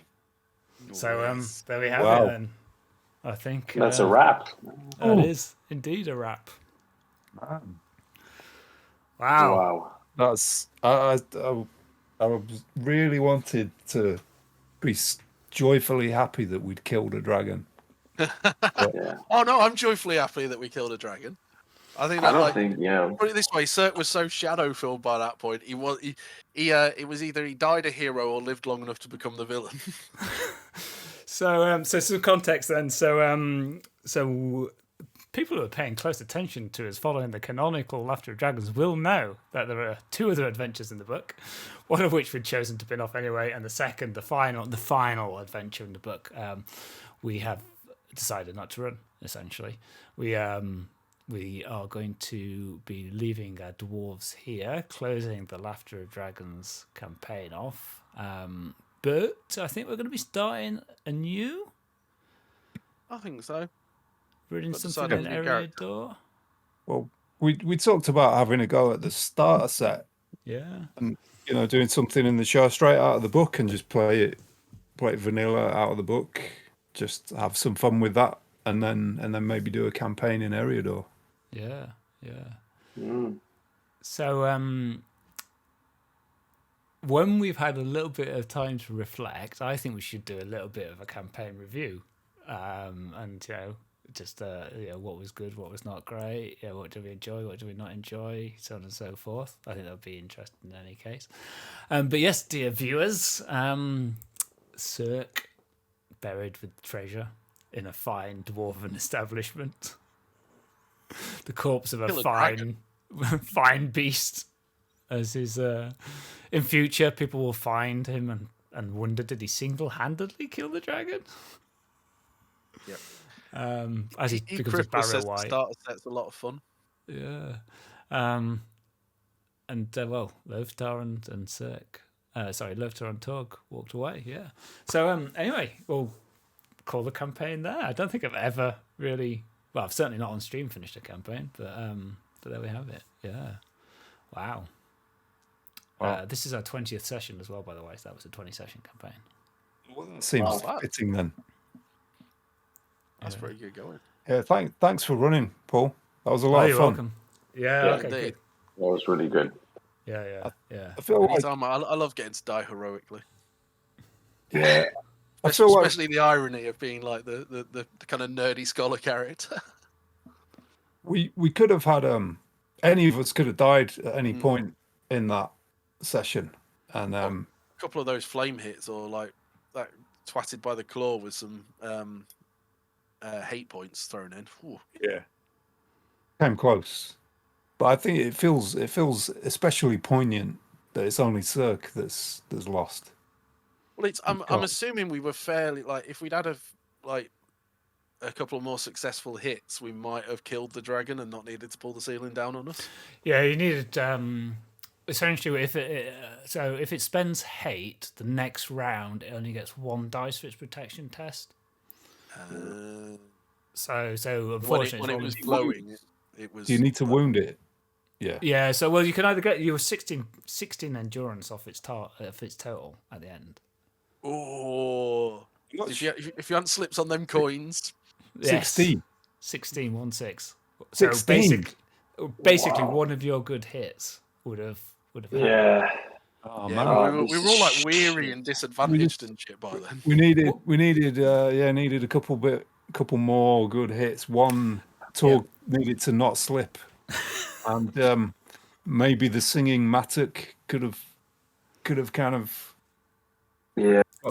So Yes. there we have Wow. it then. I think That's a wrap. that is indeed a wrap. Man. Wow. Wow. That's I was really wanted to be joyfully happy that we'd killed a dragon. Yeah. Oh no, I'm joyfully happy that we killed a dragon. I think I that, don't think, yeah. put it this way, Sirk was so shadow filled by that point. It was either he died a hero or lived long enough to become the villain. So some context then. So people who are paying close attention to us following the canonical Laughter of Dragons will know that there are 2 other adventures in the book, one of which we'd chosen to bin off anyway, and the second, the final adventure in the book, we have decided not to run. Essentially, we are going to be leaving our dwarves here, closing the Laughter of Dragons campaign off. But I think we're going to be starting anew. I think so. Reading But something decided in to be Area character. Door. Well, we talked about having a go at the starter set Yeah. and doing something in the show straight out of the book and just play it vanilla out of the book. Just have some fun with that, and then maybe do a campaign in Eriador. Yeah. Mm. So when we've had a little bit of time to reflect, I think we should do a little bit of a campaign review, and just what was good, what was not great, what do we enjoy, what do we not enjoy, so on and so forth. I think that would be interesting in any case. But yes, dear viewers, Sirk buried with treasure in a fine dwarven establishment. The corpse of a Kill a fine beast. As his in future, people will find him and wonder, did he single-handedly kill the dragon? Yep. As he becomes a Crippler Barrow says the White. starter set's a lot of fun. Yeah. Loftar and Sirk. Loftar and Torg walked away. Yeah. So anyway, we'll call the campaign there. I don't think I've ever really. Well, I've certainly not on stream finished a campaign, but there we have it. Yeah. Wow. Wow. This is our 20th session as well, by the way. So that was a 20-session campaign. Well, that seems Wow. fitting then. That's pretty good going. Yeah, thanks for running, Paul. That was a Oh, lot of you're fun. welcome. Yeah, Yeah, okay, indeed. good. That was really good. Yeah. I feel like Anytime I love getting to die heroically. yeah, I feel like Especially the irony of being like the kind of nerdy scholar character. we could have had any of us could have died at any point in that session, and A couple of those flame hits, or like that twatted by the claw with some hate points thrown in. Ooh. yeah, came close. But I think it feels especially poignant that it's only Sirk that's lost. Well, I'm assuming we were fairly like, if we'd had a couple of more successful hits, we might have killed the dragon and not needed to pull the ceiling down on us. Yeah, you needed essentially if it spends hate, the next round it only gets 1 dice for its protection test. So unfortunately, when it was glowing, it was. Do you need to wound it? Yeah. Yeah. So you can either get 16 endurance off its total at the end. Oh, if you hadn't slipped on them coins. 16. 16, 16. So 16. basically, one of your good hits would have. Yeah. Oh Yeah, man, we were all like weary and disadvantaged and shit by then. we needed a couple more good hits. One Torg needed to not slip, and maybe the singing mattock could have kind of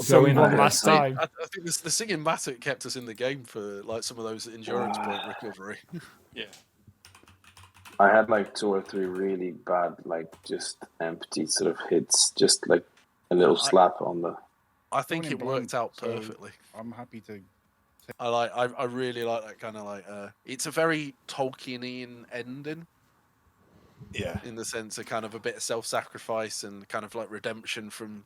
So going one there. last time. I think the singing mattock kept us in the game for like some of those endurance point recovery. Yeah. I had like 2 or 3 really bad, like just empty sort of hits, just like a little slap on the. I think it worked out perfectly. I'm happy to. I really like that kind of like. It's a very Tolkienian ending. Yeah. In the sense of kind of a bit of self-sacrifice and kind of like redemption from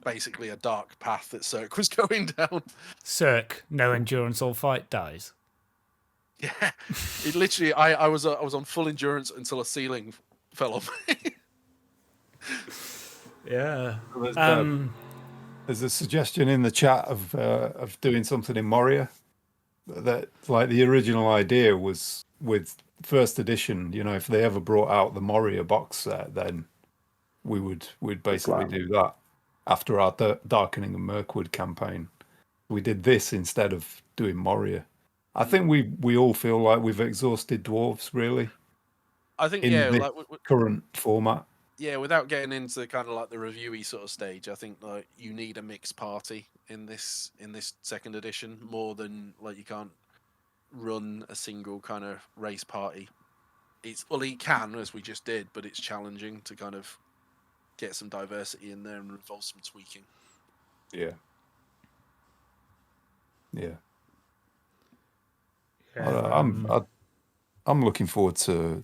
basically a dark path that Sirk was going down. Sirk, no endurance or fight, dies. Yeah, it literally. I was on full endurance until a ceiling fell on me. Yeah. There's a suggestion in the chat of doing something in Moria. That like the original idea was with first edition. You know, if they ever brought out the Moria box set, then we'd basically do that after our Darkening and Mirkwood campaign. We did this instead of doing Moria. I think we all feel like we've exhausted dwarves really. I think in this like current format. Yeah, without getting into kind of like the reviewy sort of stage, I think like you need a mixed party in this second edition more than like you can't run a single kind of race party. You can, as we just did, but it's challenging to kind of get some diversity in there and involve some tweaking. Yeah. I'm looking forward to.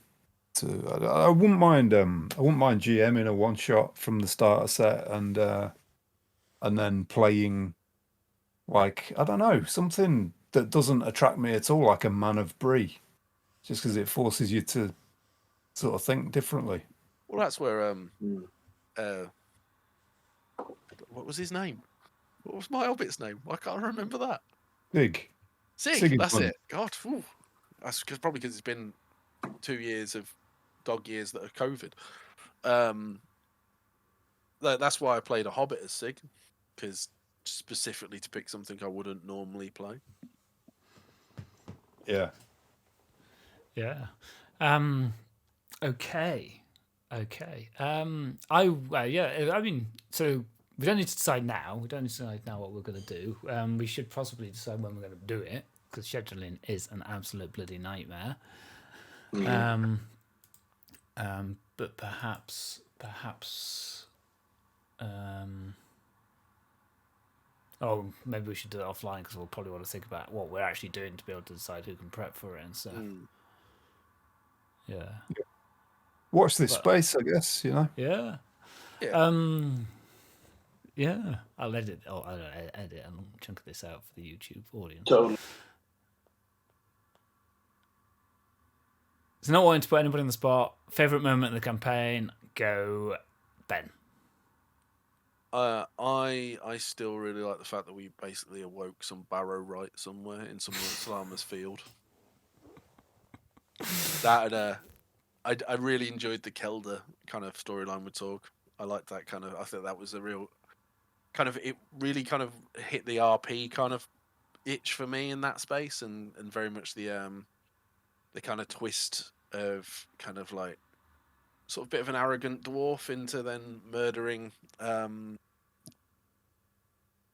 I wouldn't mind GMing a one shot from the starter set and then playing like I don't know something that doesn't attract me at all, like a Man of Bree, just because it forces you to sort of think differently. Well, that's where what was his name? What was my hobbit's name? Why can't I remember that? Sig, that's it. God, that's probably because it's been 2 years of dog years that are COVID. That's why I played a Hobbit as Sig, because specifically to pick something I wouldn't normally play. Yeah. Okay. I mean, so we don't need to decide now. We don't need to decide now what we're going to do. We should possibly decide when we're going to do it, because scheduling is an absolute bloody nightmare. But perhaps. Maybe we should do it offline, because we'll probably want to think about what we're actually doing to be able to decide who can prep for it and stuff. Yeah. Watch this space, I guess. You know. Yeah. Yeah. I'll edit a chunk of this out for the YouTube audience. Totally. So not wanting to put anybody on the spot. Favorite moment in the campaign? Go, Ben. I still really like the fact that we basically awoke some barrow right somewhere in some Slammers field. That I really enjoyed the Kelder kind of storyline with Torg. I liked that kind of. I think that was a real kind of. It really kind of hit the RP kind of itch for me in that space, and very much the kind of twist of kind of like sort of bit of an arrogant dwarf into then murdering.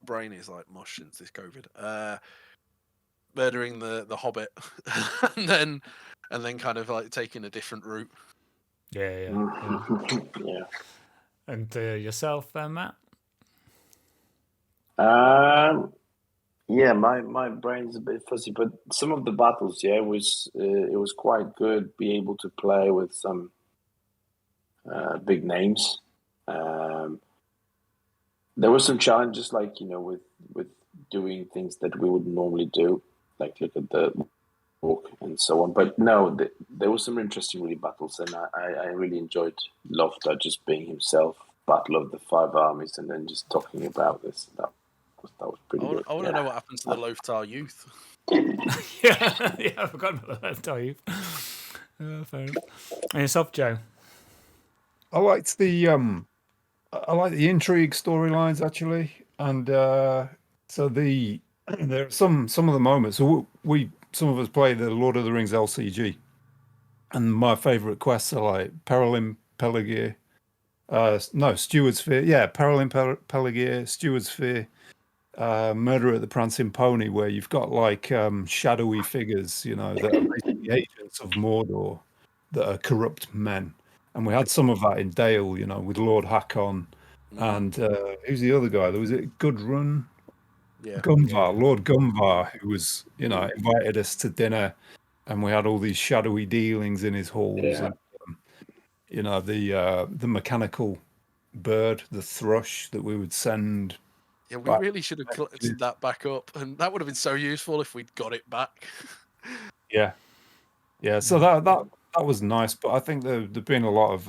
Brain is like mush since this COVID. Murdering the Hobbit, and then kind of like taking a different route. Yeah. And yourself, Matt? Yeah, my brain's a bit fuzzy, but some of the battles, it was quite good. Be able to play with some big names. There were some challenges, like with doing things that we would normally do, like look at the book and so on. But no, there were some interesting really battles, and I really enjoyed Loftar just being himself. Battle of the Five Armies, and then just talking about this. That was pretty good. I want to know what happened to the Loftar youth. yeah, I forgot about the Loftar youth. Fair enough. And yourself, Joe? I liked the intrigue storylines actually, and so there are some of the moments. So some of us play the Lord of the Rings LCG, and my favourite quests are like Peril Peligir. Steward's Fear. Yeah, Peril Peligir, Steward's Fear, Murder at the Prancing Pony, where you've got like shadowy figures, that are basically agents of Mordor that are corrupt men. And we had some of that in Dale, with Lord Hakon and who's the other guy? Was it Gudrun? Yeah. Gunvar, Lord Gunvar, who was, invited us to dinner, and we had all these shadowy dealings in his halls. Yeah. And, the mechanical bird, the thrush that we would send. Yeah, we really should have collected that back up, and that would have been so useful if we'd got it back. Yeah. So that That was nice, but I think there've been a lot of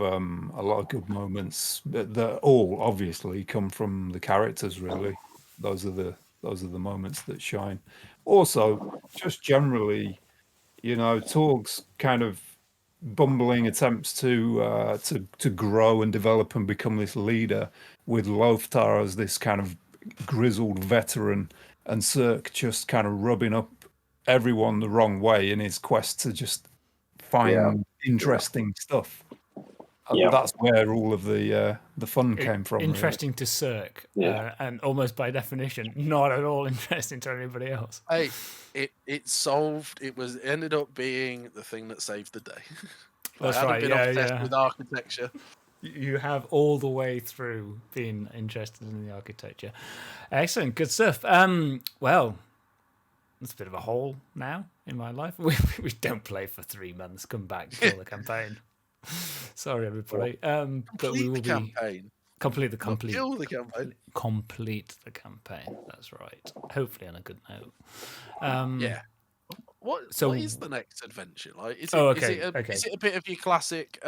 good moments that all obviously come from the characters. Really, those are the moments that shine. Also, just generally, Torg's kind of bumbling attempts to grow and develop and become this leader, with Loftar as this kind of grizzled veteran, and Sirk just kind of rubbing up everyone the wrong way in his quest to just find interesting stuff. Yeah. That's where all of the fun came from. Interesting to Sirk, and almost by definition, not at all interesting to anybody else. Hey, it solved. It ended up being the thing that saved the day. That's I hadn't right. been obsessed with architecture. You have all the way through being interested in the architecture. Excellent, good stuff. Well, it's a bit of a hole now in my life. We don't play for 3 months. Come back to the campaign. Sorry, everybody. But we will complete the campaign. Complete the campaign. That's right. Hopefully on a good note. Yeah. What is the next adventure like? Is it a bit of your classic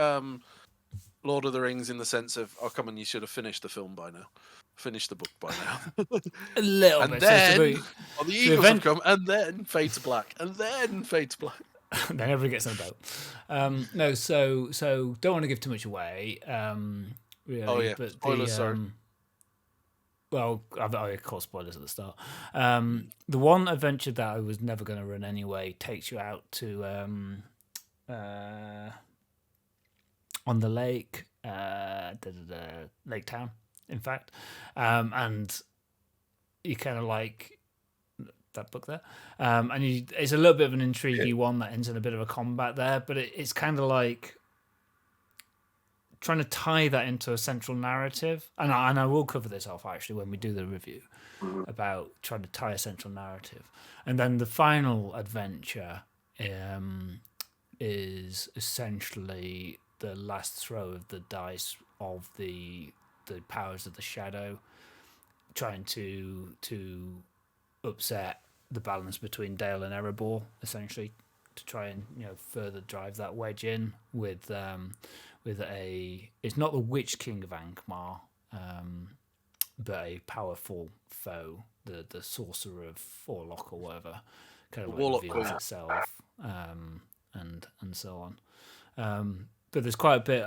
Lord of the Rings in the sense of, oh, come on, you should have finished the film by now. Finished the book by now. A little and bit. Then, the Eagles have come, and then fade to black, and then fade to black. Then everybody gets on a boat. No, so don't want to give too much away. Really, oh yeah, but spoilers. Sorry. Well, of course, spoilers at the start. The one adventure that I was never going to run anyway takes you out to on the lake, Lake Town, in fact, and you kind of like that book there, and it's a little bit of an intriguing one that ends in a bit of a combat there, but it's kind of like trying to tie that into a central narrative, and I will cover this off actually when we do the review about trying to tie a central narrative, and then the final adventure is essentially the last throw of the dice of the powers of the shadow, trying to upset the balance between Dale and Erebor, essentially, to try and further drive that wedge in with it's not the Witch King of Ankmar, but a powerful foe, the Sorcerer of Forlock or whatever, kind of like reveals itself, and so on. But there's quite a bit.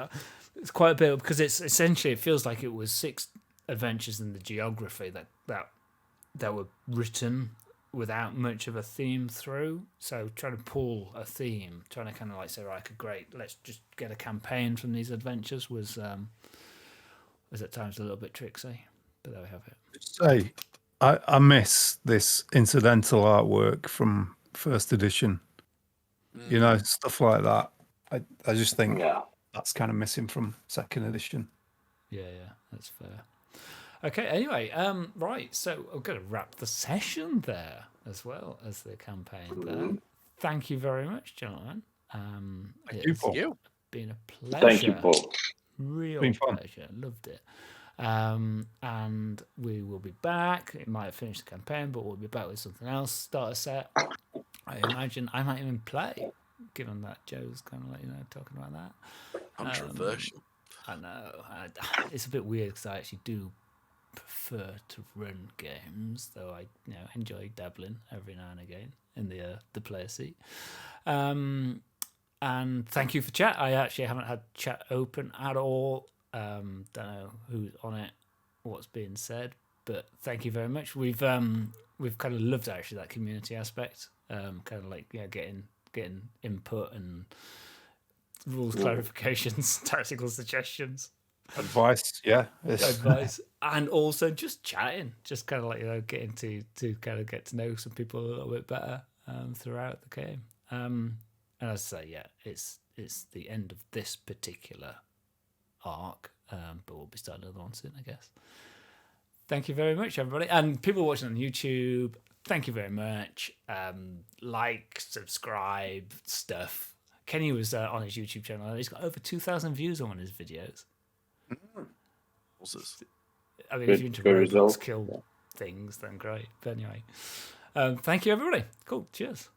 It's quite a bit because it's essentially, it feels like it was 6 adventures in the geography that were written without much of a theme through. So trying to pull a theme, trying to kind of like say, right, great, let's just get a campaign from these adventures was at times a little bit tricksy. But there we have it. Say, I miss this incidental artwork from first edition. Stuff like that. I just think that's kind of missing from second edition. Yeah, that's fair. Okay, anyway, right, so I'm going to wrap the session there as well as the campaign there. Thank you very much, gentlemen. Thank you, Paul. It's been a pleasure. Thank you, Paul. Real pleasure. Loved it. And we will be back. It might have finished the campaign, but we'll be back with something else. Start a set. I imagine I might even play, given that Joe's kind of like, talking about that. Controversial. I know. It's a bit weird because I actually do prefer to run games, though I enjoy dabbling every now and again in the player seat. And thank you for chat. I actually haven't had chat open at all. Don't know who's on it, what's being said, but thank you very much. We've kind of loved actually that community aspect. Kind of like getting input and rules clarifications, tactical suggestions, advice, advice, and also just chatting, just kind of like getting to kind of get to know some people a little bit better throughout the game. And as I say, it's the end of this particular arc, but we'll be starting another one soon, I guess. Thank you very much, everybody, and people watching on YouTube. Thank you very much. Like, subscribe, stuff. Kenny was on his YouTube channel, and he's got over 2,000 views on one of his videos. I mean, if you're into robots kill things, then great. But anyway, thank you, everybody. Cool. Cheers.